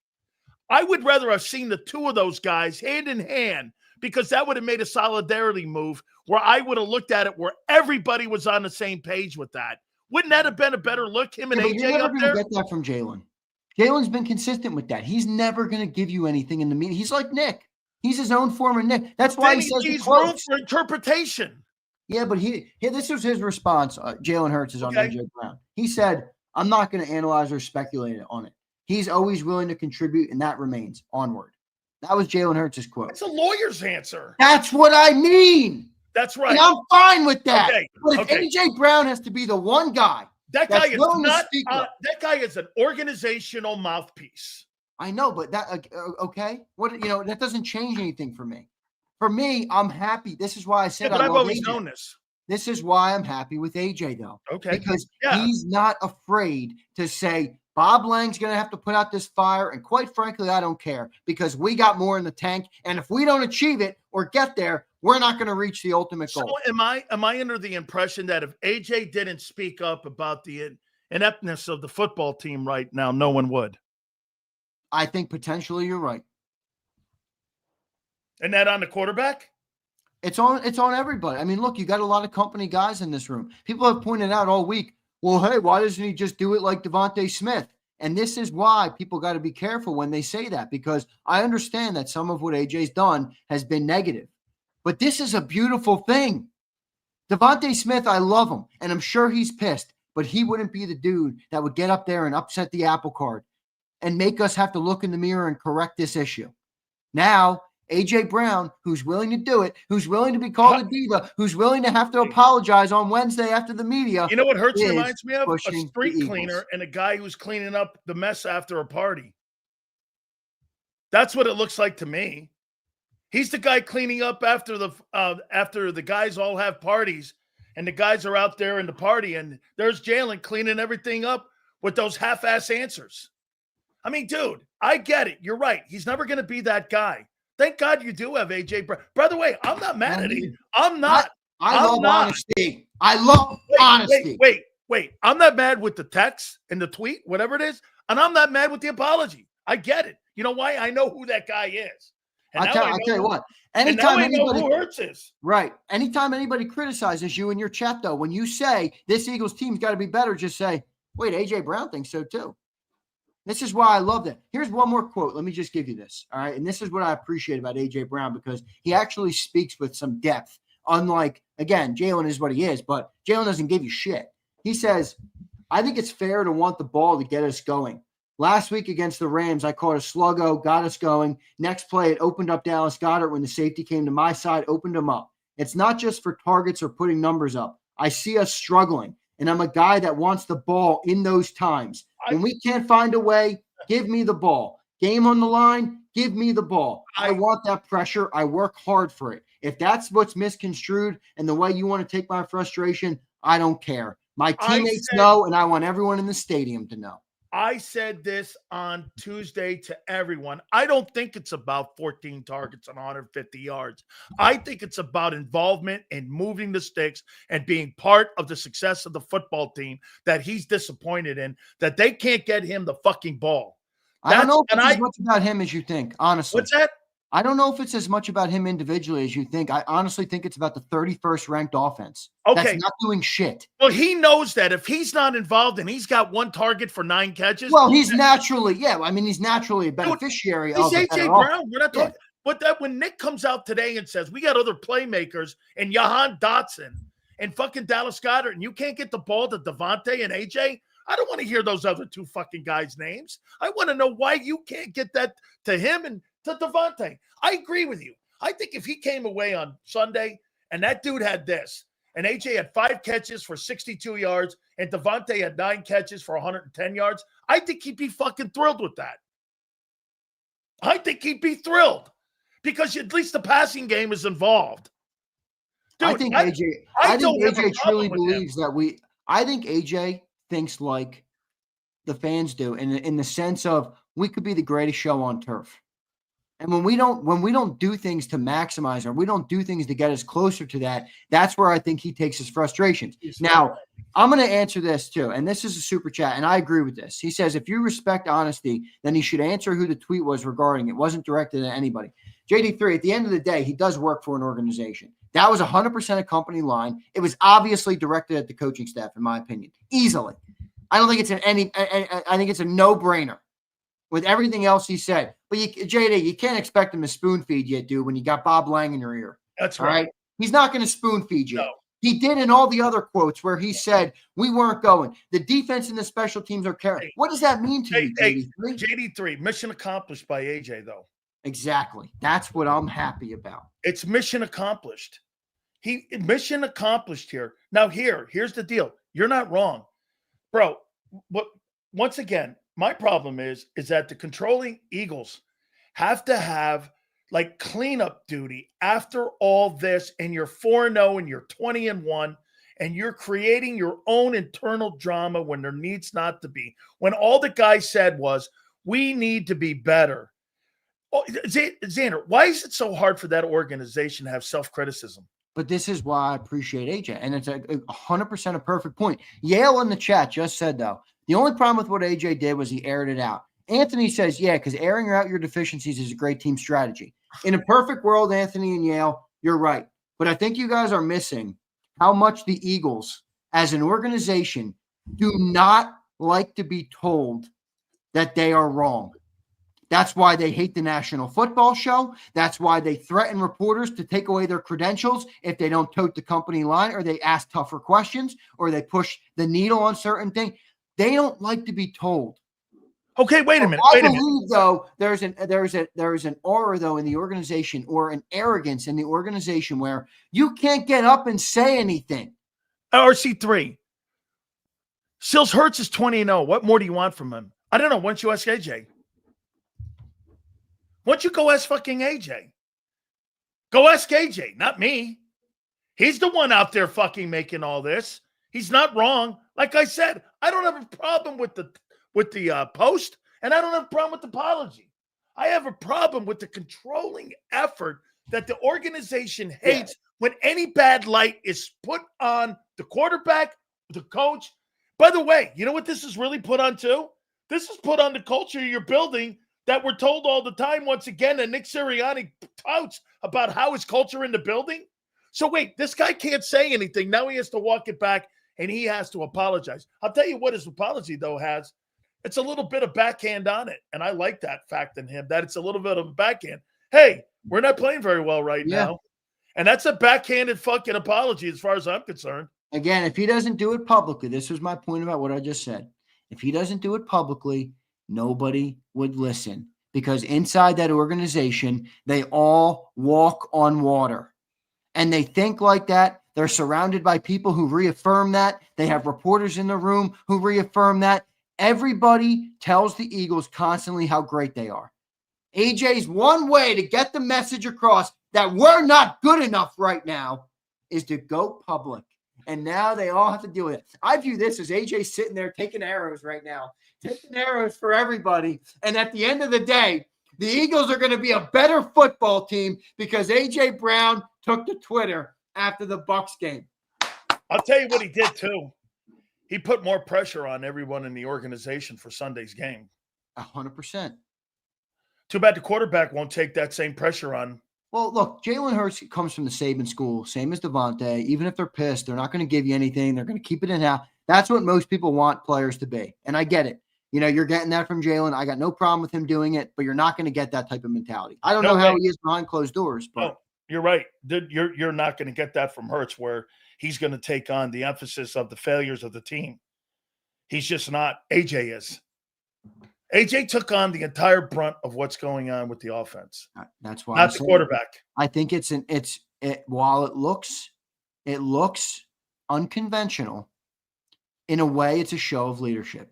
I would rather have seen the two of those guys hand in hand, because that would have made a solidarity move where I would have looked at it where everybody was on the same page with that. Wouldn't that have been a better look, him and AJ you're never up gonna there? get that from Jalen. Jalen's been consistent with that. He's never going to give you anything in the media. He's like Nick. He's his own former Nick. That's why he says he's room for interpretation. Yeah, but this was his response. Jalen Hurts is on AJ Brown. He said, "I'm not going to analyze or speculate on it. He's always willing to contribute, and that remains onward." That was Jalen Hurts' quote. It's a lawyer's answer. That's what I mean. That's right. And I'm fine with that. Okay. But if AJ Brown has to be the one guy, that guy is not. That guy is an organizational mouthpiece. I know, but that okay. What that doesn't change anything for me. For me, I'm happy. This is why I said but I I've love always AJ. known this. This is why I'm happy with AJ, though. Okay. Because he's not afraid to say, Bob Lang's going to have to put out this fire. And quite frankly, I don't care, because we got more in the tank. And if we don't achieve it or get there, we're not going to reach the ultimate goal. So am I under the impression that if AJ didn't speak up about the ineptness of the football team right now, no one would? I think potentially you're right. And that on the quarterback? It's on everybody. I mean, look, you got a lot of company guys in this room. People have pointed out all week, well, hey, why doesn't he just do it like Devontae Smith? And this is why people got to be careful when they say that, because I understand that some of what AJ's done has been negative. But this is a beautiful thing. Devontae Smith, I love him, and I'm sure he's pissed, but he wouldn't be the dude that would get up there and upset the apple cart and make us have to look in the mirror and correct this issue. Now, A.J. Brown, who's willing to do it, who's willing to be called a diva, who's willing to have to apologize on Wednesday after the media. You know what Hurts reminds me of? A street cleaner and a guy who's cleaning up the mess after a party. That's what it looks like to me. He's the guy cleaning up after the guys all have parties, and the guys are out there in the party, and there's Jalen cleaning everything up with those half-ass answers. I mean, dude, I get it. You're right. He's never going to be that guy. Thank God you do have AJ Brown. By the way, I'm not mad at him. I'm not. I love honesty. I love honesty. Wait. I'm not mad with the text and the tweet, whatever it is, and I'm not mad with the apology. I get it. You know why? I know who that guy is. And I'll tell you what. Anytime anybody who Hurts is. Right. Anytime anybody criticizes you in your chat, though, when you say this Eagles team's got to be better, just say, wait, AJ Brown thinks so too. This is why I love that. Here's one more quote. Let me just give you this. All right. And this is what I appreciate about AJ Brown, because he actually speaks with some depth. Unlike, again, Jalen is what he is, but Jalen doesn't give you shit. He says, I think it's fair to want the ball to get us going. Last week against the Rams, I caught a sluggo, got us going. Next play, it opened up Dallas Goedert when the safety came to my side, opened him up. It's not just for targets or putting numbers up. I see us struggling, and I'm a guy that wants the ball in those times. When we can't find a way, give me the ball. Game on the line, give me the ball. I want that pressure. I work hard for it. If that's what's misconstrued and the way you want to take my frustration, I don't care. My teammates know, and I want everyone in the stadium to know. I said this on Tuesday to everyone. I don't think it's about 14 targets and 150 yards. I think it's about involvement and moving the sticks and being part of the success of the football team that he's disappointed in, that they can't get him the fucking ball. I don't know if it's as much about him as you think, honestly. What's that? I don't know if it's as much about him individually as you think. I honestly think it's about the 31st ranked offense. Okay. That's not doing shit. Well, he knows that if he's not involved and he's got one target for 9 catches. Well, he's naturally, he's naturally a beneficiary of it. He's AJ Brown. We're not talking. But that when Nick comes out today and says, we got other playmakers and Jahan Dotson and fucking Dallas Goedert, and you can't get the ball to Devontae and AJ, I don't want to hear those other two fucking guys' names. I want to know why you can't get that to him and to Devontae. I agree with you. I think if he came away on Sunday and that dude had this, and AJ had 5 catches for 62 yards, and Devontae had 9 catches for 110 yards, I think he'd be fucking thrilled with that. I think he'd be thrilled because at least the passing game is involved. Dude, I think AJ truly believes that I think AJ thinks like the fans do in the sense of we could be the greatest show on turf. And when we don't do things to maximize or we don't do things to get us closer to that, that's where I think he takes his frustrations. Now, I'm going to answer this too. And this is a super chat. And I agree with this. He says, if you respect honesty, then he should answer who the tweet was regarding. It wasn't directed at anybody. JD3, at the end of the day, he does work for an organization. That was 100% a company line. It was obviously directed at the coaching staff, in my opinion, easily. I don't think it's I think it's a no-brainer with everything else he said. But JD, you can't expect him to spoon feed you, dude, when you got Bob Lang in your ear. That's right. All right? He's not going to spoon feed you. No. He did in all the other quotes where he said, we weren't going. The defense and the special teams are carrying. What does that mean to you, JD3? JD3, mission accomplished by AJ, though. Exactly. That's what I'm happy about. It's mission accomplished. Mission accomplished here. Now, here's the deal. You're not wrong. Bro, but once again, my problem is that the controlling Eagles have to have like cleanup duty after all this, and you're 4-0 and you're 20-1, and you're creating your own internal drama when there needs not to be. When all the guy said was, we need to be better. Oh, Xander, why is it so hard for that organization to have self-criticism? But this is why I appreciate AJ. And it's 100% a perfect point. Yale in the chat just said, though, the only problem with what AJ did was he aired it out. Anthony says, yeah, because airing out your deficiencies is a great team strategy. In a perfect world, Anthony and Yale, you're right. But I think you guys are missing how much the Eagles, as an organization, do not like to be told that they are wrong. That's why they hate the National Football Show. That's why they threaten reporters to take away their credentials if they don't tote the company line, or they ask tougher questions, or they push the needle on certain things. They don't like to be told. Okay, wait a minute. I believe, though, there's an aura, though, in the organization, or an arrogance in the organization where you can't get up and say anything. RC3. Sills Hurts is 20-0. What more do you want from him? I don't know. Why don't you ask AJ? Why don't you go ask fucking AJ? Go ask AJ, not me. He's the one out there fucking making all this. He's not wrong. Like I said, I don't have a problem with the post, and I don't have a problem with the apology. I have a problem with the controlling effort that the organization hates when any bad light is put on the quarterback, the coach. By the way, you know what this is really put on too? This is put on the culture you're building that we're told all the time, once again, that Nick Sirianni touts about how his culture in the building. So wait, this guy can't say anything. Now he has to walk it back, and he has to apologize. I'll tell you what his apology, though, has. It's a little bit of backhand on it, and I like that fact in him, that it's a little bit of a backhand. Hey, we're not playing very well right now. And that's a backhanded fucking apology as far as I'm concerned. Again, if he doesn't do it publicly, this was my point about what I just said. If he doesn't do it publicly, nobody would listen, because inside that organization, they all walk on water, and they think like that. They're surrounded by people who reaffirm that. They have reporters in the room who reaffirm that. Everybody tells the Eagles constantly how great they are. AJ's one way to get the message across that we're not good enough right now is to go public. And now they all have to deal with it. I view this as AJ sitting there taking arrows right now, taking arrows for everybody. And at the end of the day, the Eagles are going to be a better football team because AJ Brown took to Twitter after the Bucs game. I'll tell you what he did too. He put more pressure on everyone in the organization for Sunday's game. 100%. Too bad the quarterback won't take that same pressure on. Well, look, Jalen Hurts comes from the Saban school, same as Devontae. Even if they're pissed, they're not going to give you anything. They're going to keep it in-house. That's what most people want players to be. And I get it. You know, you're getting that from Jalen. I got no problem with him doing it, but you're not going to get that type of mentality. I don't know how he is behind closed doors. But no, you're right. You're not going to get that from Hurts, where he's going to take on the emphasis of the failures of the team. He's just not. AJ is. AJ took on the entire brunt of what's going on with the offense. That's why not the quarterback. I think while it looks unconventional, in a way, it's a show of leadership.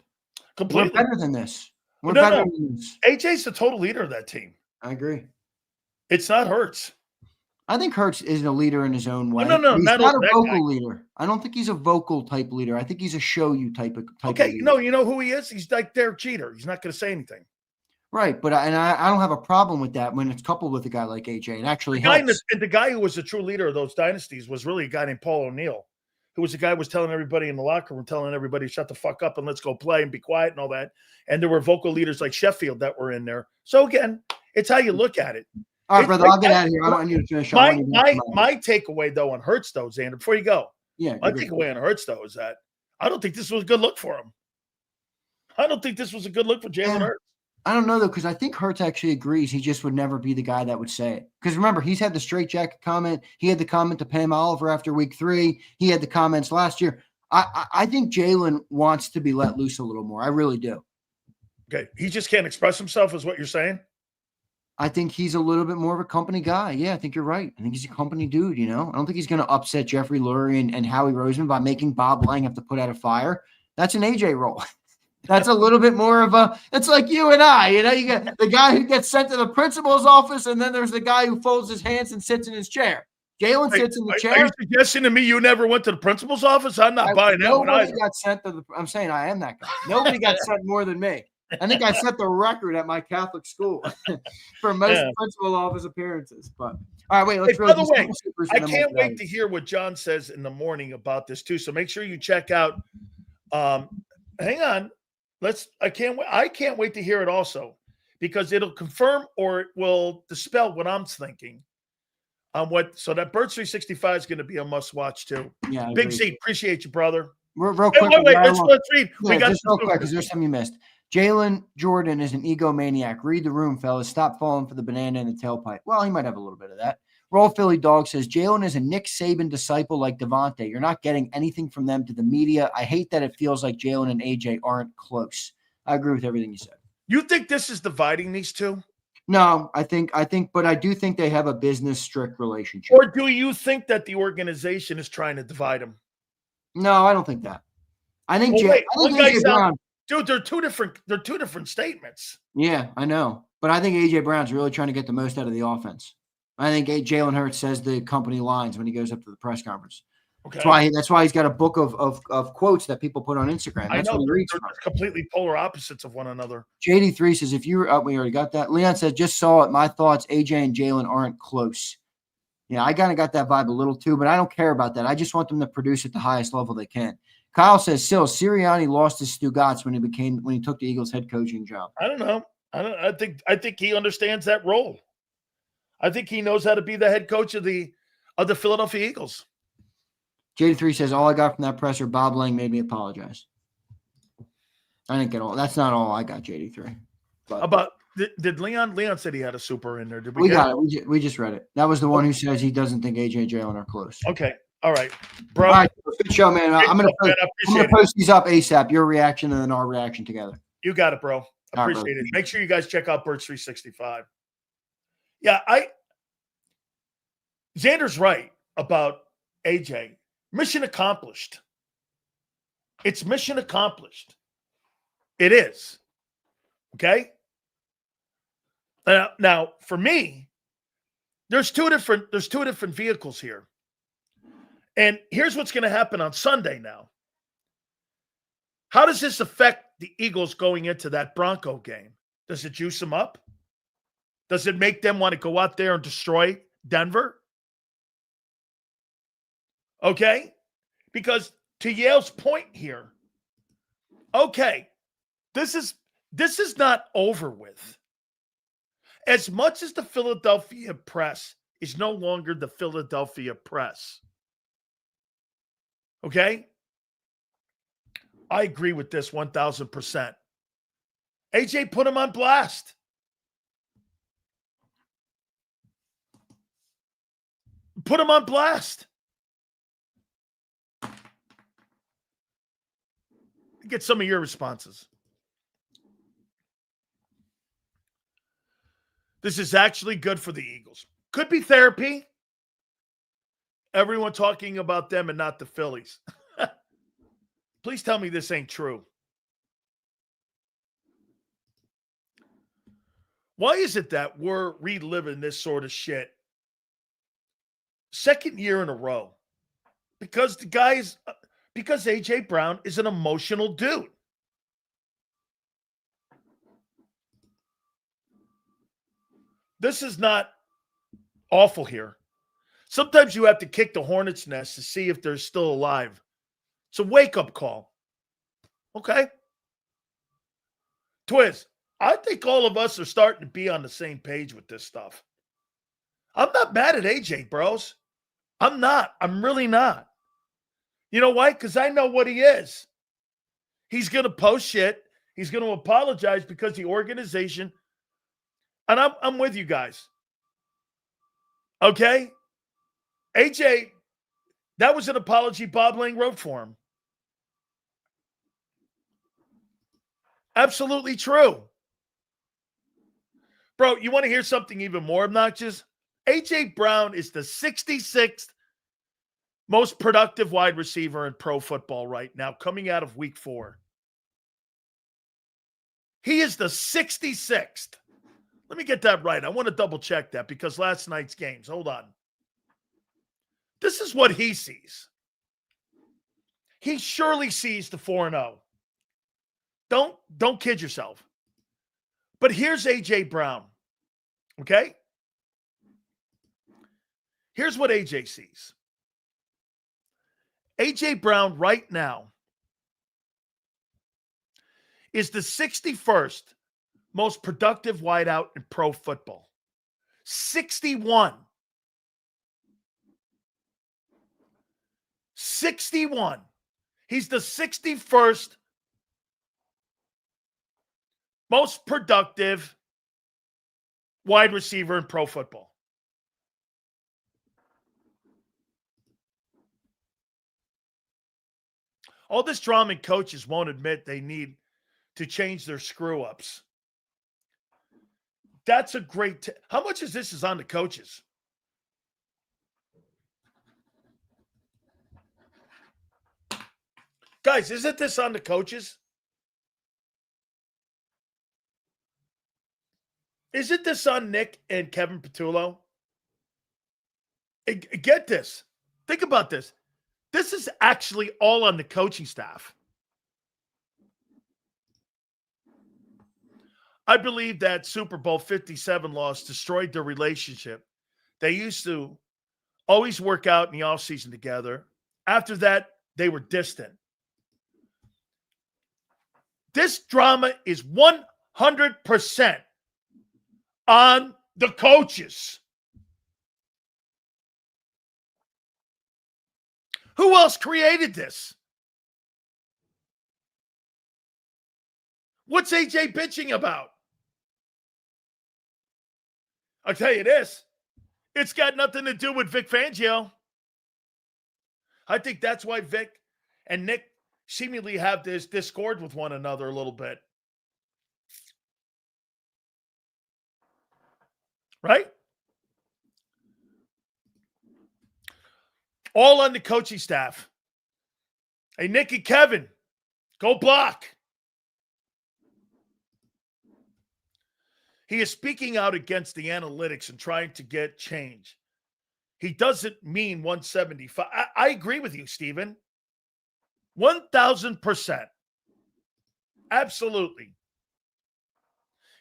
Completely. We're better than this. We're better than this. AJ's the total leader of that team. I agree. It's not Hurts. I think Hurts is a leader in his own way. No, he's not a vocal guy. leader. I don't think he's a vocal type leader. I think he's a show you type of Okay, leader. no, you know who he is? He's like Derek Jeter. He's not going to say anything. Right, but I don't have a problem with that when it's coupled with a guy like AJ. It actually helps. The guy who was the true leader of those dynasties was really a guy named Paul O'Neill, who was the guy who was telling everybody in the locker room, telling everybody, shut the fuck up and let's go play and be quiet and all that. And there were vocal leaders like Sheffield that were in there. So again, it's how you look at it. All right, brother, I'll get out of here. I want you to finish. My takeaway, though, on Hurts, though, Xander, before you go, my takeaway on Hurts, though, is that I don't think this was a good look for him. I don't think this was a good look for Jalen Hurts. I don't know, though, because I think Hurts actually agrees he just would never be the guy that would say it. Because remember, he's had the straitjacket comment. He had the comment to Pam Oliver after week 3. He had the comments last year. I think Jalen wants to be let loose a little more. I really do. Okay. He just can't express himself is what you're saying? I think he's a little bit more of a company guy. Yeah, I think you're right. I think he's a company dude, I don't think he's going to upset Jeffrey Lurie and Howie Roseman by making Bob Lang have to put out a fire. That's an AJ role. That's a little bit more of it's like you and I, you get the guy who gets sent to the principal's office, and then there's the guy who folds his hands and sits in his chair. Jalen sits in the chair. Are you suggesting to me you never went to the principal's office? I'm not buying that one either. Nobody got sent to I'm saying I am that guy. Nobody got sent more than me. I think I set the record at my Catholic school for most principal office appearances. But all right, wait. Let's by the way, I can't wait to hear what John says in the morning about this too. So make sure you check out. Hang on. I can't wait to hear it also, because it'll confirm or it will dispel what I'm thinking. So that Birds 365 is going to be a must watch too. Yeah, Big Z, appreciate you, brother. Real quick. Wait, let's read. Yeah, we got just real quick because there's something you missed. Jalen Jordan is an egomaniac. Read the room, fellas. Stop falling for the banana in the tailpipe. Well, he might have a little bit of that. Roll Philly Dog says, Jalen is a Nick Saban disciple like Devontae. You're not getting anything from them to the media. I hate that it feels like Jalen and AJ aren't close. I agree with everything you said. You think this is dividing these two? No, I think, but I do think they have a business strict relationship. Or do you think that the organization is trying to divide them? No, I don't think that. I think AJ Brown. Dude, they're two different statements. Yeah, I know. But I think A.J. Brown's really trying to get the most out of the offense. I think Jalen Hurts says the company lines when he goes up to the press conference. Okay. That's why he's got a book of quotes that people put on Instagram. That's I know. What he reads they're completely polar opposites of one another. JD3 says, if you were up, we already got that. Leon said, just saw it. My thoughts, AJ and Jalen aren't close. Yeah, I kind of got that vibe a little too, but I don't care about that. I just want them to produce at the highest level they can. Kyle says, Sirianni lost his Stugotz when he took the Eagles head coaching job. I don't know. I think he understands that role. I think he knows how to be the head coach of the Philadelphia Eagles. JD3 says, all I got from that presser, Bob Lang made me apologize. I didn't get all. That's not all I got, JD3. But did Leon said he had a super in there? Did we got it. We just read it. That was the one who says he doesn't think AJ and Jalen are close. Okay. All right, bro. All right, good show, man. I'm gonna post these up ASAP. Your reaction and then our reaction together. You got it, bro. Appreciate it. Make sure you guys check out Birds 365. Yeah, Xander's right about AJ. Mission accomplished. It's mission accomplished. It is. Okay. Now, for me, there's two different vehicles here. And here's what's going to happen on Sunday now. How does this affect the Eagles going into that Bronco game? Does it juice them up? Does it make them want to go out there and destroy Denver? Okay? Because to Yale's point here, okay, this is not over with. As much as the Philadelphia press is no longer the Philadelphia press. Okay? I agree with this 1,000%. AJ put him on blast. Put him on blast. get some of your responses. This is actually good for the Eagles. Could be therapy. Everyone talking about them and not the Phillies. Please tell me this ain't true. Why is it that we're reliving this sort of shit? Second year in a row. Because because A.J. Brown is an emotional dude. This is not awful here. Sometimes you have to kick the hornet's nest to see if they're still alive. It's a wake-up call. Okay? Twiz, I think all of us are starting to be on the same page with this stuff. I'm not mad at AJ, bros. I'm not. I'm really not. You know why? Because I know what he is. He's going to post shit. He's going to apologize because the organization, and I'm with you guys. Okay? AJ, that was an apology Bob Lang wrote for him. Absolutely true. Bro, you want to hear something even more obnoxious? A.J. Brown is the 66th most productive wide receiver in pro football right now, coming out of week 4. He is the 66th. Let me get that right. I want to double check that because last night's games. Hold on. This is what he sees. He surely sees the 4-0. Don't kid yourself. But here's A.J. Brown. Okay? Here's what A.J. sees. A.J. Brown right now is the 61st most productive wideout in pro football. 61. 61. He's the 61st most productive wide receiver in pro football. All this drama and coaches won't admit they need to change their screw-ups. That's a great how much is this on the coaches? Guys, isn't this on the coaches? Isn't this on Nick and Kevin Patullo? Get this. Think about this. This is actually all on the coaching staff. I believe that Super Bowl 57 loss destroyed their relationship. They used to always work out in the offseason together. After that, they were distant. This drama is 100% on the coaches. Who else created this? What's AJ bitching about? I'll tell you this. It's got nothing to do with Vic Fangio. I think that's why Vic and Nick seemingly have this discord with one another a little bit. Right? All on the coaching staff. Hey, Nick and Kevin, go block. He is speaking out against the analytics and trying to get change. He doesn't mean 175. I agree with you, Stephen. 1,000%. Absolutely.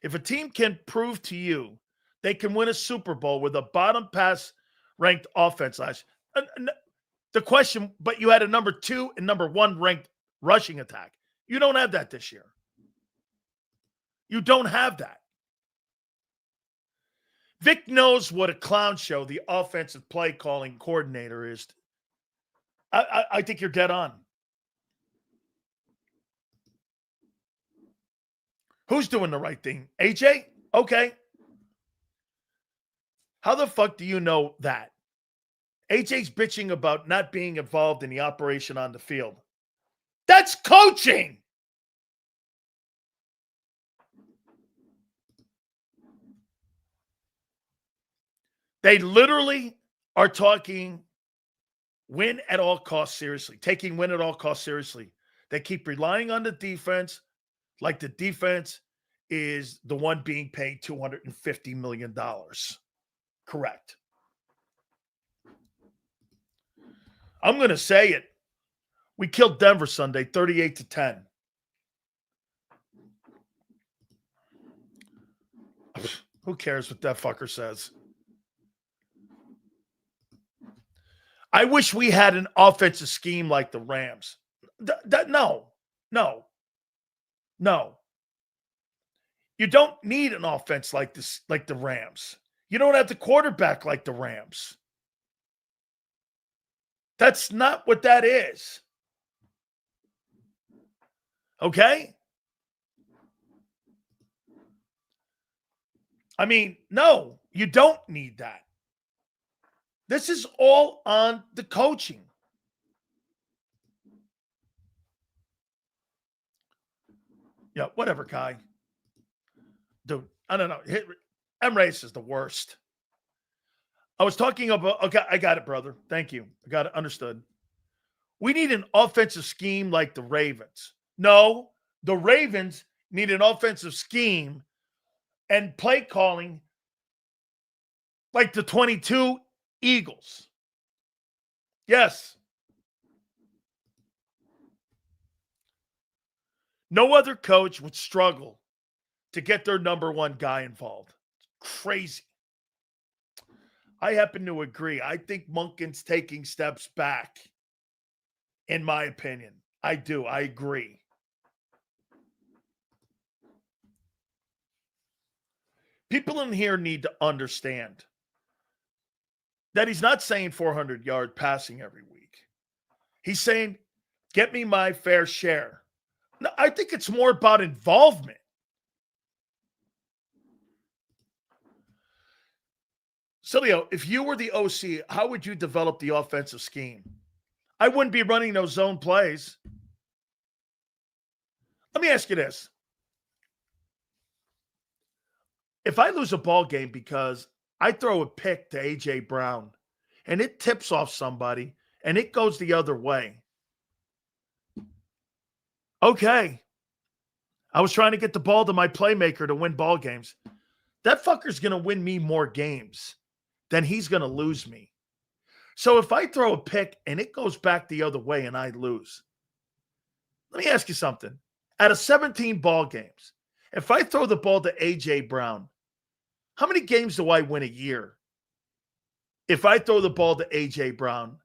If a team can prove to you they can win a Super Bowl with a bottom pass ranked offense last year, the question, but you had a number 2 and number 1 ranked rushing attack. You don't have that this year. You don't have that. Vic knows what a clown show the offensive play calling coordinator is. I think you're dead on. Who's doing the right thing? AJ? Okay. How the fuck do you know that? AJ's bitching about not being involved in the operation on the field. That's coaching. They literally are talking win at all costs seriously, taking win at all costs seriously. They keep relying on the defense like the defense is the one being paid $250 million. Correct. I'm going to say it. We killed Denver Sunday, 38-10. Who cares what that fucker says? I wish we had an offensive scheme like the Rams. No. You don't need an offense like this, like the Rams. You don't have the quarterback like the Rams. That's not what that is. Okay? I mean, no, you don't need that. This is all on the coaching. Yeah, whatever, Kai. Dude, I don't know. M-Race is the worst. I was talking about, okay, I got it, brother. Thank you. I got it. Understood. We need an offensive scheme like the Ravens. No, the Ravens need an offensive scheme and play calling like the 22 Eagles. Yes. No other coach would struggle to get their number one guy involved. It's crazy. I happen to agree. I think Monken's taking steps back, in my opinion. I do. I agree. People in here need to understand that he's not saying 400-yard passing every week. He's saying, get me my fair share. No, I think it's more about involvement. Sileo, if you were the OC, how would you develop the offensive scheme? I wouldn't be running those zone plays. Let me ask you this. If I lose a ball game because I throw a pick to A.J. Brown and it tips off somebody and it goes the other way, okay. I was trying to get the ball to my playmaker to win ball games. That fucker's going to win me more games than he's going to lose me. So if I throw a pick and it goes back the other way and I lose, let me ask you something. Out of 17 ball games, if I throw the ball to A.J. Brown, how many games do I win a year? If I throw the ball to A.J. Brown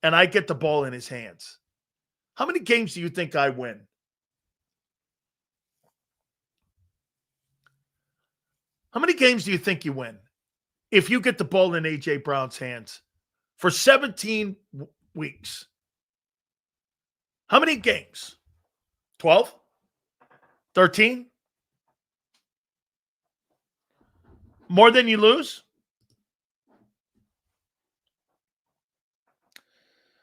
and I get the ball in his hands, how many games do you think I win? How many games do you think you win if you get the ball in A.J. Brown's hands for 17 weeks? How many games? 12? 13? More than you lose?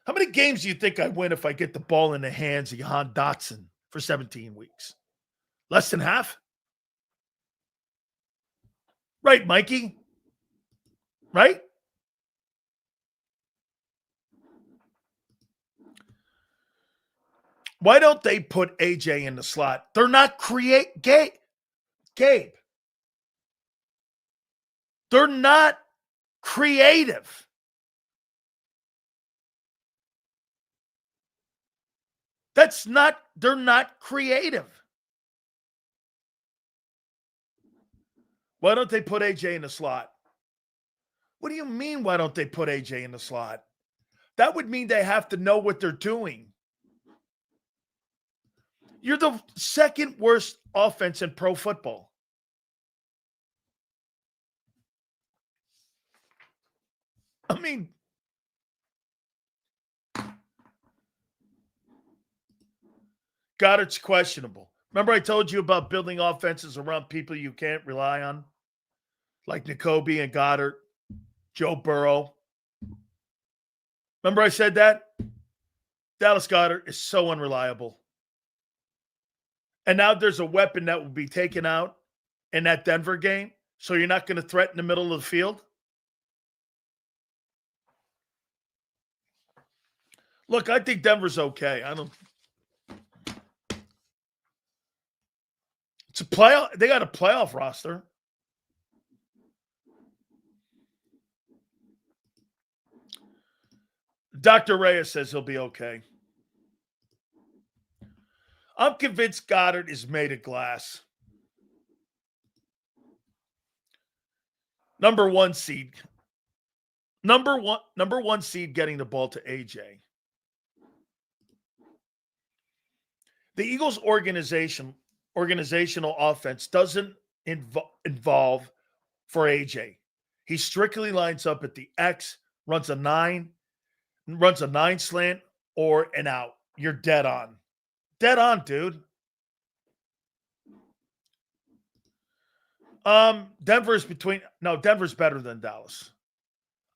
How many games do you think I win if I get the ball in the hands of Jahan Dotson for 17 weeks? Less than half? Right, Mikey? Right? Why don't they put AJ in the slot? They're not Gabe. They're not creative. They're not creative. Why don't they put AJ in the slot? What do you mean, why don't they put AJ in the slot? That would mean they have to know what they're doing. You're the second worst offense in pro football. I mean, Goddard's questionable. Remember I told you about building offenses around people you can't rely on? Like Nakobe and Goddard, Joe Burrow. Remember I said that? Dallas Goedert is so unreliable. And now there's a weapon that will be taken out in that Denver game, so you're not going to threaten the middle of the field? Look, I think Denver's okay. It's a playoff. They got a playoff roster. Dr. Reyes says he'll be okay. I'm convinced Goddard is made of glass. Number one seed getting the ball to AJ. The Eagles' organizational offense doesn't involve for AJ. He strictly lines up at the X, runs a 9 slant or an out. You're dead on. Dead on, dude. Denver's better than Dallas.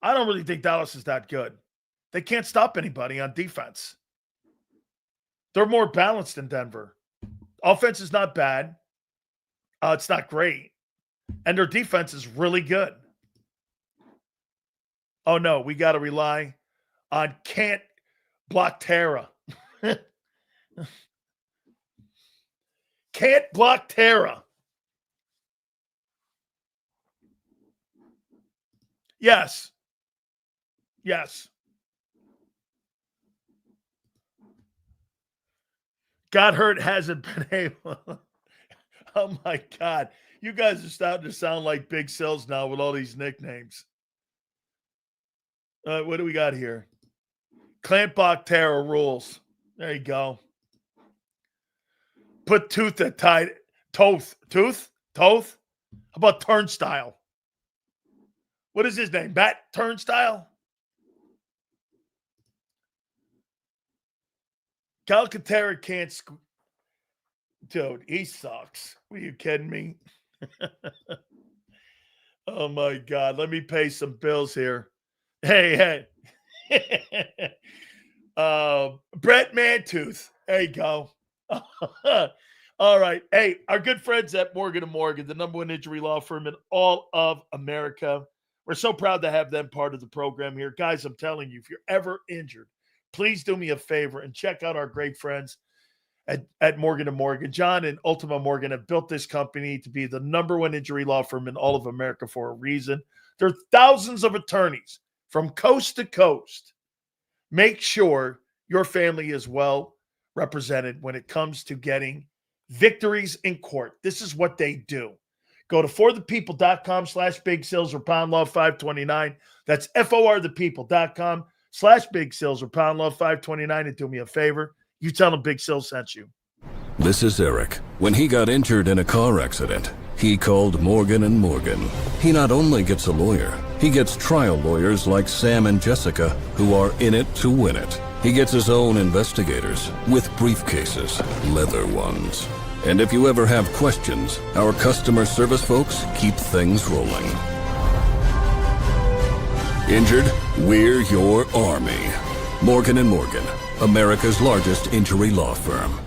I don't really think Dallas is that good. They can't stop anybody on defense. They're more balanced than Denver. Offense is not bad. It's not great. And their defense is really good. Oh, no, we got to rely on can't block Terra. Can't block Terra. Yes. Got hurt, hasn't been able. Oh, my God. You guys are starting to sound like Big Sills now with all these nicknames. What do we got here? Can't block Terra rules. There you go. Put tooth at tight. Toth. How about Turnstile? What is his name? Matt Turnstile? Calcaterra can't Dude, he sucks. Are you kidding me? Oh, my God. Let me pay some bills here. Hey. Brett Mantooth. There you go. All right. Hey, our good friends at Morgan & Morgan, the number one injury law firm in all of America. We're so proud to have them part of the program here. Guys, I'm telling you, if you're ever injured, please do me a favor and check out our great friends at Morgan & Morgan. John and Ultima Morgan have built this company to be the number one injury law firm in all of America for a reason. There are thousands of attorneys from coast to coast. Make sure your family is well represented when it comes to getting victories in court. This is what they do. Go to forthepeople.com/Big Sills or Pound Law 529. That's forthepeople.com/Big Sills or Pound Law 529 and do me a favor. You tell them Big Sills sent you. This is Eric. When he got injured in a car accident, he called Morgan & Morgan. He not only gets a lawyer, he gets trial lawyers like Sam and Jessica who are in it to win it. He gets his own investigators with briefcases, leather ones. And if you ever have questions, our customer service folks keep things rolling. Injured? We're your army. Morgan & Morgan, America's largest injury law firm.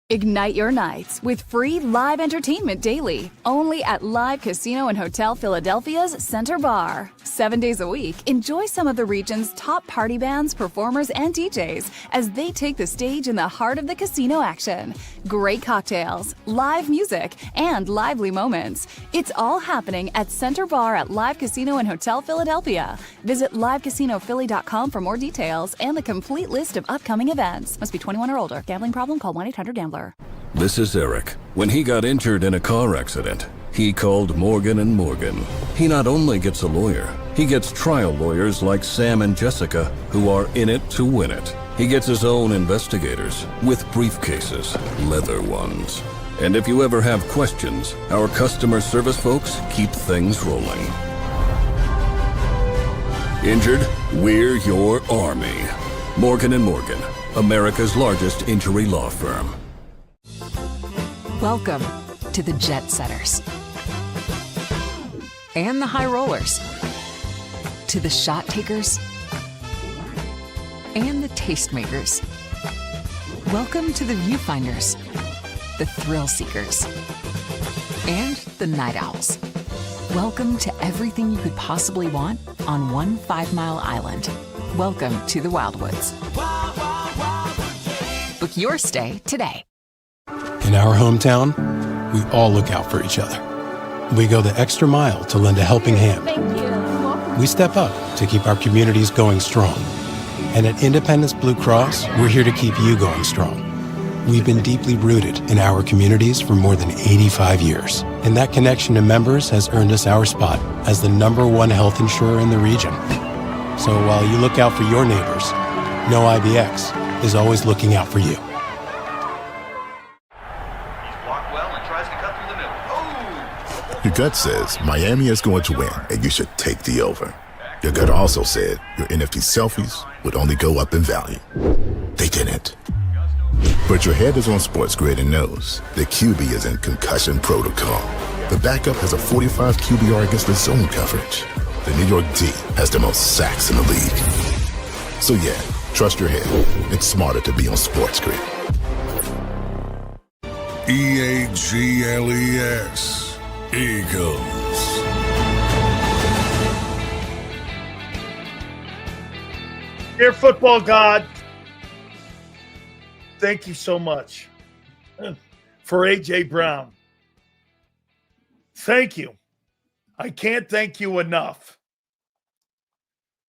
Ignite your nights with free live entertainment daily, only at Live Casino and Hotel Philadelphia's Center Bar. 7 days a week, enjoy some of the region's top party bands, performers, and DJs as they take the stage in the heart of the casino action. Great cocktails, live music, and lively moments. It's all happening at Center Bar at Live Casino and Hotel Philadelphia. Visit livecasinophilly.com for more details and the complete list of upcoming events. Must be 21 or older. Gambling problem? Call 1-800-GAMBLER. This is Eric. When he got injured in a car accident, he called Morgan & Morgan. He not only gets a lawyer, he gets trial lawyers like Sam and Jessica who are in it to win it. He gets his own investigators with briefcases, leather ones. And if you ever have questions, our customer service folks keep things rolling. Injured? We're your army. Morgan & Morgan, America's largest injury law firm. Welcome to the Jet Setters and the High Rollers, to the Shot Takers and the Tastemakers. Welcome to the Viewfinders, the Thrill Seekers, and the Night Owls. Welcome to everything you could possibly want on one 5 Mile island. Welcome to the Wildwoods. Book your stay today. In our hometown, we all look out for each other. We go the extra mile to lend a helping hand. We step up to keep our communities going strong. And at Independence Blue Cross, we're here to keep you going strong. We've been deeply rooted in our communities for more than 85 years. And that connection to members has earned us our spot as the #1 health insurer in the region. So while you look out for your neighbors, know IBX is always looking out for you. Your gut says Miami is going to win, and you should take the over. Your gut also said your NFT selfies would only go up in value. They didn't. But your head is on Sports Grid and knows the QB is in concussion protocol. The backup has a 45 QBR against the zone coverage. The New York D has the most sacks in the league. So yeah, trust your head. It's smarter to be on Sports Grid. EAGLES. Eagles. Dear football God, thank you so much for A.J. Brown. Thank you. I can't thank you enough.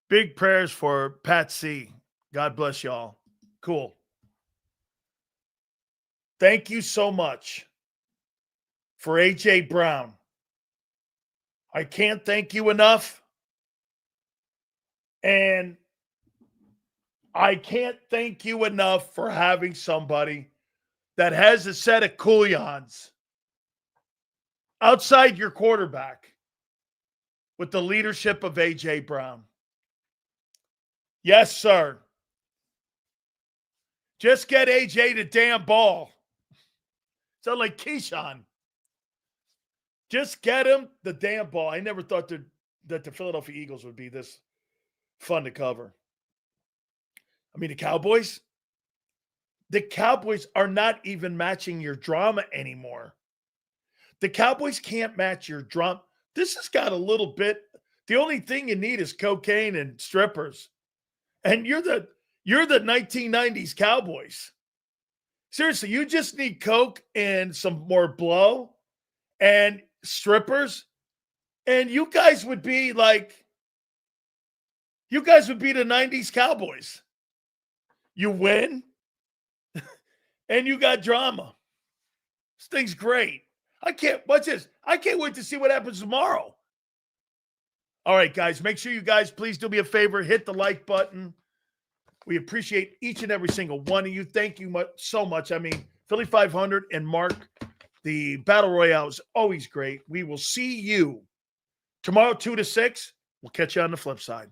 Big prayers for Pat C. God bless y'all. Cool. Thank you so much for A.J. Brown. I can't thank you enough. And I can't thank you enough for having somebody that has a set of coolions outside your quarterback with the leadership of A.J. Brown. Yes, sir. Just get A.J. the damn ball. Sound like Keyshawn. Just get him the damn ball. I never thought that the Philadelphia Eagles would be this fun to cover. I mean, the Cowboys are not even matching your drama anymore. The Cowboys can't match your drama. This has got a little bit. The only thing you need is cocaine and strippers. And you're the 1990s Cowboys. Seriously, you just need coke and some more blow and strippers. And you guys would be the 90s Cowboys. You win, and you got drama. This thing's great. Watch this. I can't wait to see what happens tomorrow. All right, guys, make sure you guys please do me a favor. Hit the like button. We appreciate each and every single one of you. Thank you so much. I mean, Philly 500 and Mark, the Battle Royale is always great. We will see you tomorrow, 2 to 6. We'll catch you on the flip side.